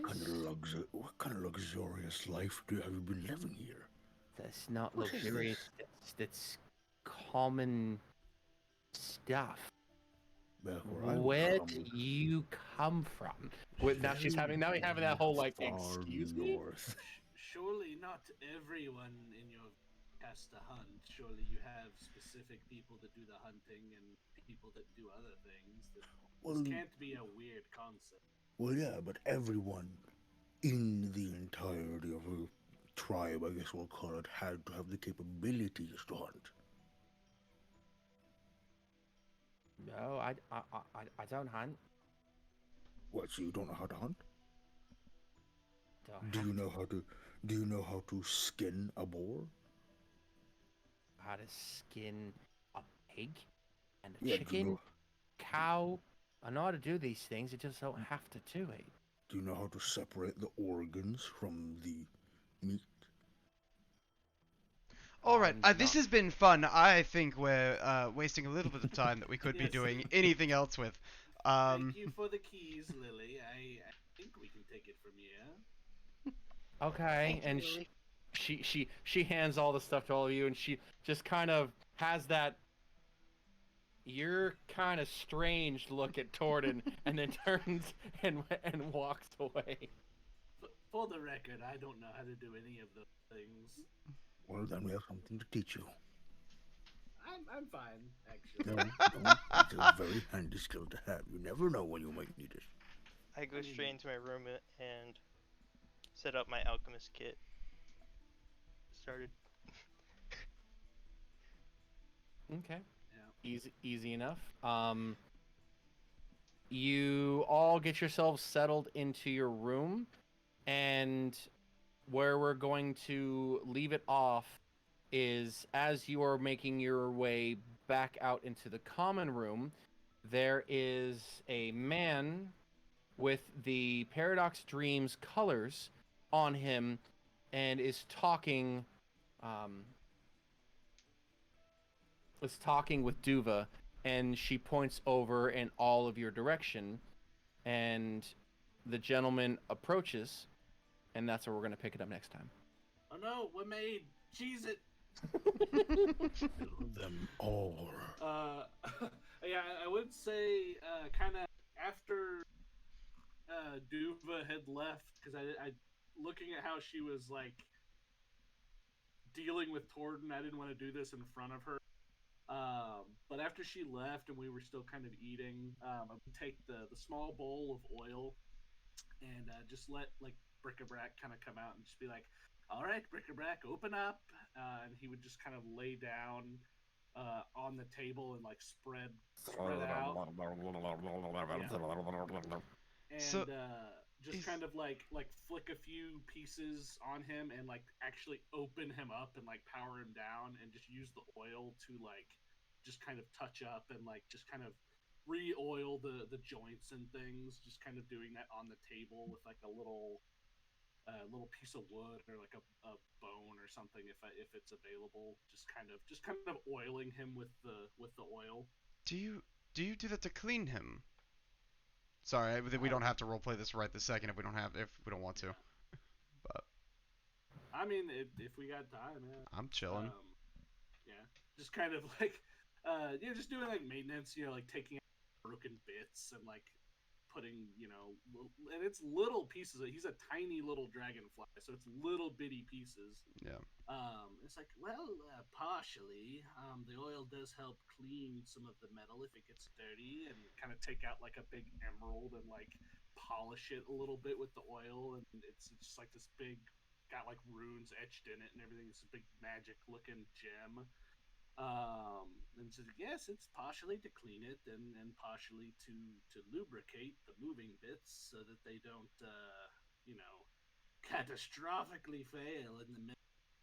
S4: What kind of luxurious life have you been living here?
S3: That's not
S4: What is
S3: luxurious. That's common stuff.
S4: Back where I
S3: Where
S4: was
S3: do
S4: from,
S3: you come from? Now she's having that whole like,
S4: far
S3: excuse me.
S4: north.
S2: Surely not everyone in your has to hunt. Surely you have specific people that do the hunting and people that do other things.
S4: Well,
S2: This can't be a weird concept.
S4: well, yeah, but everyone in the entirety of a tribe, I guess we'll call it, had to have the capabilities to hunt.
S3: No, I don't hunt.
S4: What? So you don't know how to hunt?
S3: Don't
S4: Do
S3: have
S4: you know how to? Do you know how to skin a boar?
S3: how to skin a pig and a
S4: Yeah, do you
S3: chicken,
S4: know?
S3: cow. I know how to do these things. I just don't have to do it.
S4: Do you know how to separate the organs from the meat?
S1: All right,
S3: I'm
S1: this
S3: not-
S1: has been fun. I think we're wasting a little bit of time that we could be
S2: Yes.
S1: doing anything else with.
S2: Thank you for the keys, Lily. I think we can take it from here.
S3: Okay,
S6: Thank you,
S3: and
S6: Lily.
S3: she hands all the stuff to all of you, and she just kind of has that you're kind of strange look at Torden, and then turns and walks away.
S2: For the record, I don't know how to do any of those things.
S4: Well, then we have something to teach you.
S2: I'm fine, actually.
S4: No, it's a very handy skill to have. You never know when you might need it.
S6: I go straight into my room and set up my alchemist kit. Started.
S3: Okay.
S2: Yeah.
S3: Easy enough. You all get yourselves settled into your room, and where we're going to leave it off is as you are making your way back out into the common room, there is a man with the Paradox Dreams colors on him and is talking with Duva, and she points over in all of your direction, and the gentleman approaches, and that's where we're going to pick it up next time.
S2: Oh no, we're made. Cheese it.
S4: Kill them all.
S2: Yeah, I would say, kind of after Duva had left, because I looking at how she was like dealing with Torden. I didn't want to do this in front of her. But after she left and we were still kind of eating, I would take the small bowl of oil and just let like Bric-a-Brac kind of come out and just be like, "All right, Bric-a-Brac, open up," and he would just kind of lay down on the table and like spread out,
S1: So
S2: and just
S1: is
S2: kind of like flick a few pieces on him and like actually open him up and like power him down and just use the oil to like just kind of touch up and like just kind of re-oil the joints and things, just kind of doing that on the table with like a little piece of wood or like a bone or something if it's available, just kind of oiling him with the oil.
S1: do you do that to clean him? Sorry, we
S2: uh,
S1: don't have to roleplay this right this second if we don't want to.
S2: yeah,
S1: But
S2: I mean, if we got time, yeah.
S1: I'm chilling.
S2: Yeah, just kind of like, yeah, just doing like maintenance, like taking out broken bits and like putting, and it's little pieces. He's a tiny little dragonfly, so it's little bitty pieces.
S1: Yeah.
S2: It's like, well, partially, the oil does help clean some of the metal if it gets dirty, and kind of take out like a big emerald and like polish it a little bit with the oil, and it's just like this big, got like runes etched in it and everything. It's a big magic looking gem. And so yes, it's partially to clean it and partially to lubricate the moving bits so that they don't, catastrophically fail in the middle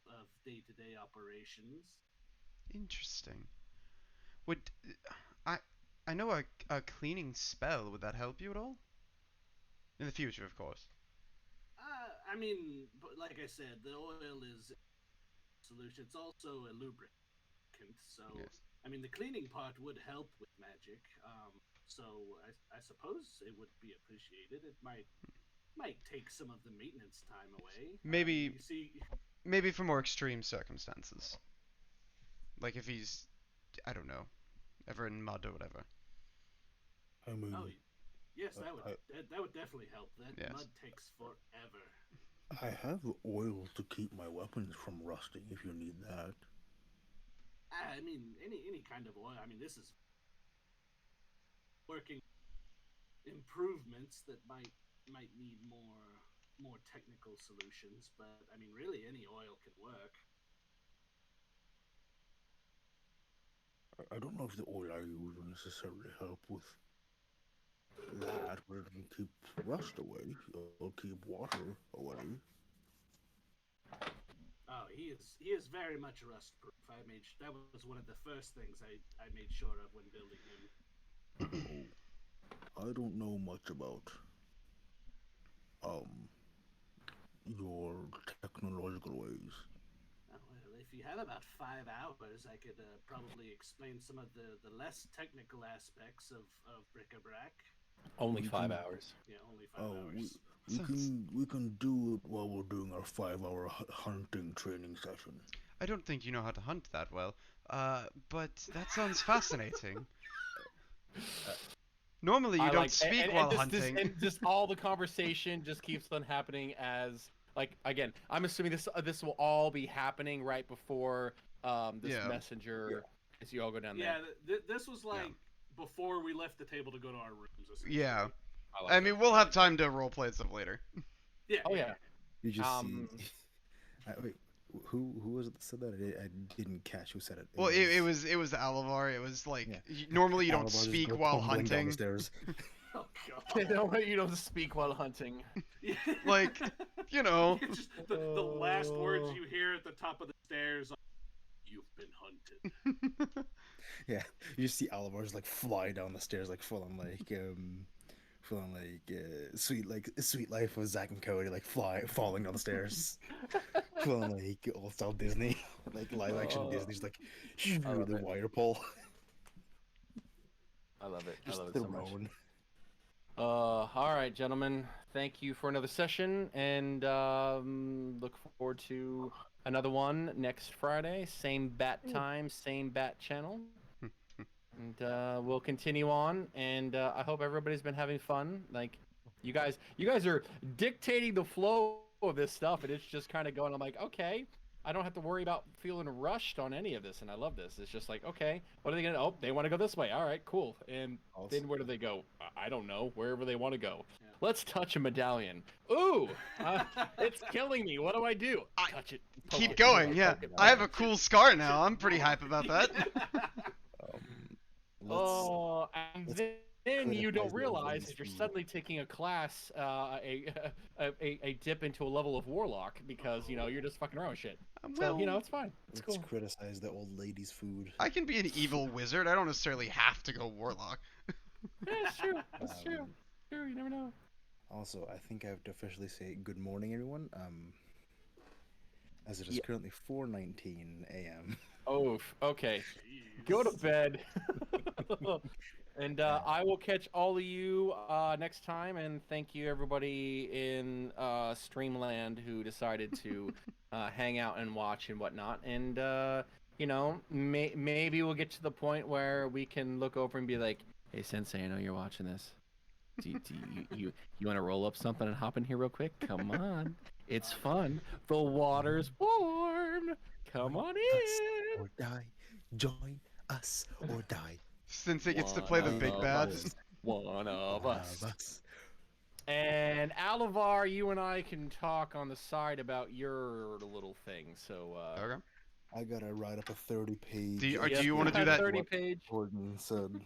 S2: of day-to-day operations.
S1: Interesting. Would I I know a cleaning spell, would that help you at all? In the future, of course.
S2: I mean, but like I said, the oil is a solution. It's also a lubricant. So,
S1: Yes.
S2: I mean, the cleaning part would help with magic. So I suppose it would be appreciated. It might take some of the maintenance time away.
S1: Maybe
S2: You see,
S1: maybe for more extreme circumstances. Like if he's I don't know, ever in mud or whatever.
S4: I mean,
S2: oh yes, that would
S4: I,
S2: that would definitely help. That
S1: Yes.
S2: mud takes forever.
S4: I have oil to keep my weapons from rusting if you need that.
S2: I mean, any kind of oil. I mean, this is working improvements that might need more technical solutions, but I mean, really, any oil can work.
S4: I don't know if the oil I use will necessarily help with that, but it can keep rust away or keep water away.
S2: Oh, he is very much rust proof. That was one of the first things I made sure of when building him.
S4: I don't know much about um your technological ways.
S2: Oh, well, if you have about 5 hours, I could probably explain some of the less technical aspects of bric-a-brac.
S3: Only
S4: We
S3: 5 hours.
S2: Yeah, only five
S4: Oh,
S2: hours.
S4: we
S1: Sounds.
S4: can do it while we're doing our 5 hour hunting training session.
S1: I don't think you know how to hunt that well. But that sounds fascinating. Normally you
S3: I
S1: don't
S3: like
S1: speak
S3: and
S1: while
S3: just,
S1: hunting.
S3: and just all the conversation just keeps on happening as like again. I'm assuming this will all be happening right before this
S1: Yeah.
S3: messenger as you all go down
S2: Yeah,
S3: there.
S2: this was like before we left the table to go to our rooms. Essentially.
S1: Yeah.
S3: I like
S1: I
S3: that.
S1: mean, we'll have time to roleplay stuff later.
S2: Yeah.
S3: Oh yeah.
S4: You just
S3: Um,
S4: see. Wait, who was it that said that? I didn't catch who said it.
S1: Well, it was Alavar. It was like
S4: Yeah.
S1: normally you don't
S4: Alabar just
S1: speak
S4: go
S1: while
S4: tumbling down
S1: hunting.
S4: the stairs.
S2: Oh god.
S3: you don't speak while hunting.
S1: Like, you know.
S2: It's just the last words you hear at the top of the stairs are, "You've been hunted."
S4: Yeah, you just see Alabar's like fly down the stairs like sweet life of Zack and Cody like falling down the stairs, full on like old style Disney, like live action Disney's like
S3: love
S4: the
S3: it.
S4: wire pull,
S3: I love it.
S4: just
S3: I love it so much.
S4: thrown.
S3: All right, gentlemen. Thank you for another session, and look forward to another one next Friday. Same bat time, same bat channel, and we'll continue on. And I hope everybody's been having fun. Like, you guys are dictating the flow of this stuff, and it's just kind of going. I'm like, okay, I don't have to worry about feeling rushed on any of this, and I love this. It's just like, okay, what are they gonna? Oh, they want to go this way. All right, cool. And
S4: Also,
S3: then where do they go? I don't know. Wherever they want to go. Let's touch a medallion. Ooh, it's killing me. What do I do? Touch it. Poke
S1: Keep
S3: it,
S1: going.
S3: poke
S1: Yeah,
S3: it.
S1: I have a cool scar now. I'm pretty hype about that.
S4: let's
S3: Oh, and
S4: let's
S3: then you don't
S4: criticize the old
S3: realize
S4: lady's
S3: that you're
S4: food.
S3: suddenly taking a class, a dip into a level of warlock because you're just fucking around with shit. So
S1: Well,
S3: it's fine. It's
S4: Let's
S3: cool.
S4: criticize the old lady's food.
S1: I can be an evil wizard. I don't necessarily have to go warlock.
S3: Yeah, it's true. It's true.
S4: Um,
S3: True. You never know.
S4: Also, I think I have to officially say good morning, everyone. As it is
S3: Yeah.
S4: currently 4:19 a.m.
S3: Oh, okay. Go to bed. And I will catch all of you next time. And thank you, everybody in Streamland who decided to hang out and watch and whatnot. And, maybe we'll get to the point where we can look over and be like, hey, Sensei, I know you're watching this. Do you want to roll up something and hop in here real quick? Come on. It's fun. The water's warm. Come on
S4: Us
S3: in.
S4: or die. Join us or die.
S1: Since it gets to play the
S3: One
S1: big
S3: of
S1: bad.
S3: us. One of
S4: One
S3: us.
S4: of us.
S3: And Alivar, you and I can talk on the side about your little thing. So,
S1: Okay.
S4: I gotta write up a 30-page.
S1: Do you
S3: yes,
S1: wanna do that-
S3: 30-page.
S4: Gordon said.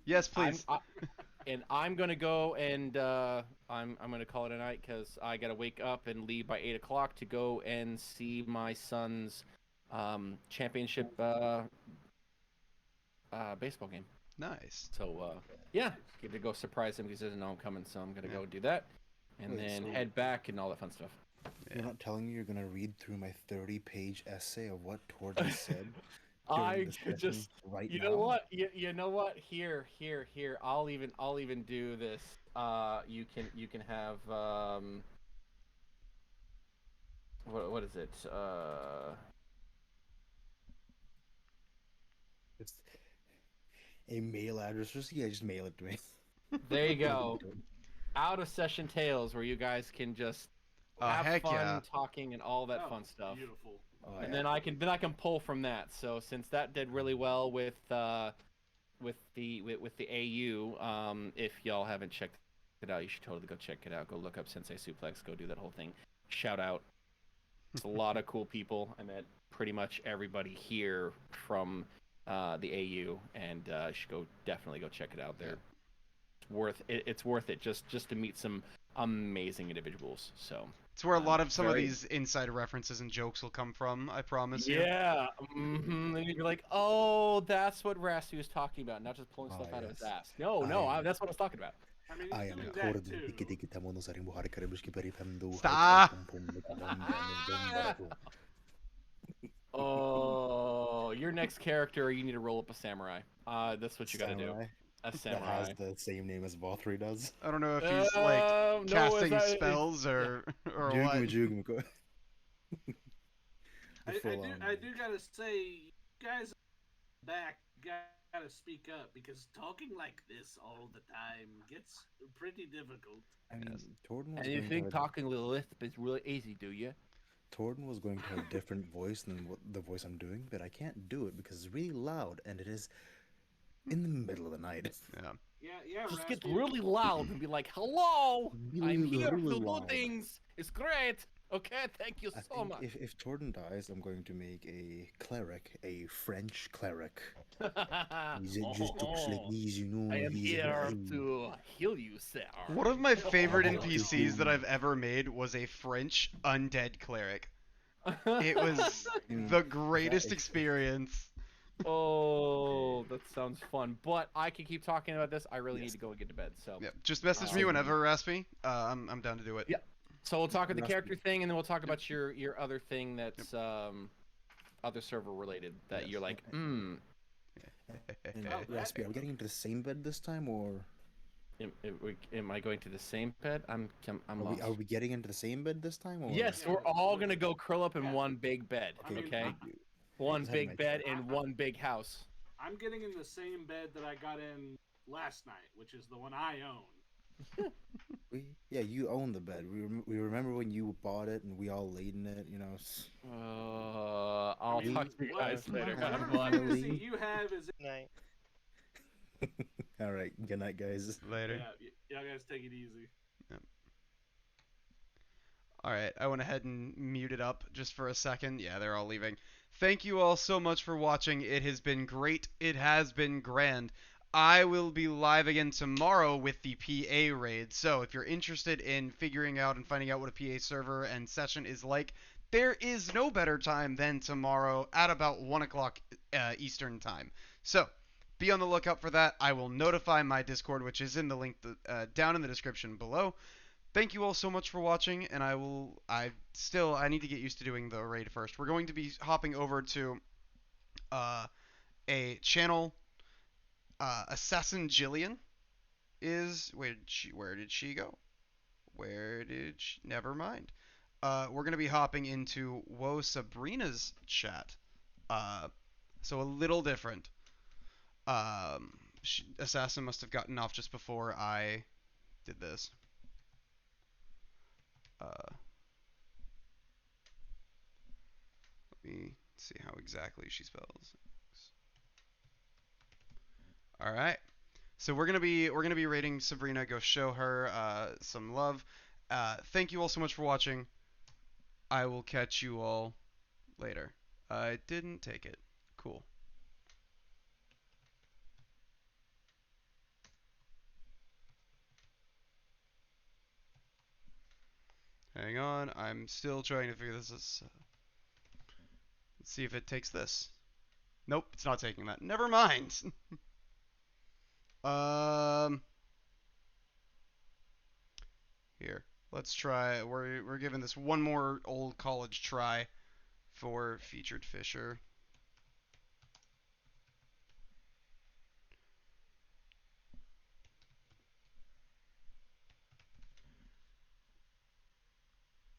S1: Yes, please.
S3: And I'm gonna go and I'm gonna call it a night because I gotta wake up and leave by 8 o'clock to go and see my son's championship baseball game.
S1: Nice.
S3: So yeah, get to go surprise him because he doesn't know I'm coming. So I'm gonna go do that, and
S4: Wait,
S3: then
S4: so-
S3: head back and all that fun stuff.
S4: You're not telling me you're gonna read through my 30-page essay of what Torden said?
S3: I
S4: during this
S3: could
S4: session
S3: just,
S4: right
S3: you
S4: now?
S3: know what, you know what? Here. I'll even do this. You can have what is it?
S4: It's a mail address. Just mail it to me.
S3: There you go. Out of session tales where you guys can just
S1: Oh,
S3: have
S1: heck
S3: fun
S1: yeah.
S3: talking and all that
S2: Oh,
S3: fun stuff.
S2: Beautiful.
S4: Oh,
S3: And
S4: yeah.
S3: then I can pull from that. So since that did really well with the AU, if y'all haven't checked it out, you should totally go check it out. Go look up Sensei Suplex. Go do that whole thing. Shout out. It's a lot of cool people. I met pretty much everybody here from the AU, and you should definitely go check it out. There, it's worth it just to meet some amazing individuals. So.
S1: It's where a lot of some of
S3: very-
S1: these inside references and jokes will come from. I promise you.
S3: Yeah. And you'd be like, oh, that's what Rasty was talking about, not just pulling stuff
S4: Ah,
S3: out of his
S4: yes.
S3: ass. No, that's what I was talking about.
S2: I mean,
S4: I
S2: he's
S4: am
S2: doing
S4: Torden.
S2: that too.
S4: Dikidikitamono saring buhari karibishkiperi
S1: Stop.
S3: Oh, your next character, you need to roll up a samurai. That's what you gotta do. A
S4: That
S3: samurai.
S4: has the same name as Vothri does.
S1: I don't know if he's like
S3: No,
S1: casting
S3: it's-
S1: spells or what.
S4: Jugumi.
S2: I do gotta say, you guys back gotta speak up because talking like this all the time gets pretty difficult.
S4: I mean,
S1: Yes.
S4: Torden was
S3: And you
S4: going
S3: think
S4: to have,
S3: talking a little lisp is really easy, do you?
S4: Torden was going to have a different voice than what the voice I'm doing, but I can't do it because it's really loud and it is in the middle of the night.
S1: Yeah.
S2: Yeah,
S3: Just get
S2: Rasty.
S3: really loud and be like, hello, I'm
S4: Really,
S3: here
S4: really
S3: to do
S4: loud.
S3: things. It's great. Okay, thank you
S4: I
S3: so
S4: think
S3: much.
S4: if Torden dies, I'm going to make a cleric, a French cleric. He's just talks like these, you know.
S3: I am
S4: he's
S3: here to heal you, sir.
S1: One of my favorite
S4: Oh,
S1: NPCs that I've ever made was a French undead cleric. It was the greatest
S4: That is-
S1: experience.
S3: Oh, that sounds fun. But I can keep talking about this. I really need to go and get to bed. So,
S1: Yeah, just message me whenever, Raspy. I'm down to do it.
S3: Yeah. So we'll talk about the
S4: Raspy.
S3: character thing, and then we'll talk about your other thing that's other server related that
S1: Yes.
S3: you're like,
S4: And Raspy, are we getting into the same bed this time, or
S3: am I going to the same bed? I'm lost.
S4: are we getting into the same bed this time? Or?
S3: Yes,
S2: Yeah,
S3: we're all gonna
S2: absolutely.
S3: go curl up in one big bed.
S2: I mean,
S3: Okay,
S2: I-
S3: one
S4: Just having
S3: big
S4: my
S3: bed
S4: choice.
S3: in one big house.
S2: I'm getting in the same bed that I got in last night, which is the one I own.
S4: Yeah, you own the bed. We remember when you bought it and we all laid in it.
S3: I'll
S2: mean,
S3: talk to you guys later. But I'm
S2: whatever
S3: glad.
S2: fantasy you have is.
S6: Night.
S4: All right, good night, guys.
S1: Later.
S2: Yeah, y'all guys take it easy.
S1: Yep. All right, I went ahead and muted up just for a second. Yeah, they're all leaving. Thank you all so much for watching. It has been great. It has been grand. I will be live again tomorrow with the PA raid. So if you're interested in figuring out and finding out what a PA server and session is like, there is no better time than tomorrow at about 1 o'clock Eastern time. So be on the lookout for that. I will notify my Discord, which is in the link down in the description below. Thank you all so much for watching, and I need to get used to doing the raid first. We're going to be hopping over to a channel. Assassin Jillian is where did she go? Never mind. We're gonna be hopping into Whoa Sabrina's chat. So a little different. Assassin must have gotten off just before I did this. Let me see how exactly she spells. All right. So we're gonna be rating Sabrina. Go show her some love. Thank you all so much for watching. I will catch you all later. I didn't take it. Cool. Hang on. I'm still trying to figure this out. Let's see if it takes this. Nope, it's not taking that. Never mind. Here. Let's try. We're giving this one more old college try for featured Fisher.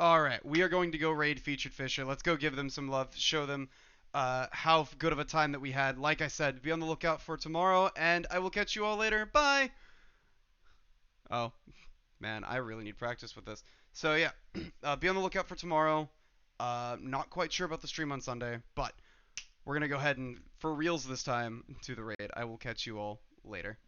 S1: All right, we are going to go raid featured Fisher. Let's go give them some love, show them how good of a time that we had. Like I said, be on the lookout for tomorrow, and I will catch you all later. Bye. Oh, man, I really need practice with this. So yeah, be on the lookout for tomorrow. Not quite sure about the stream on Sunday, but we're gonna go ahead and for reals this time do the raid. I will catch you all later.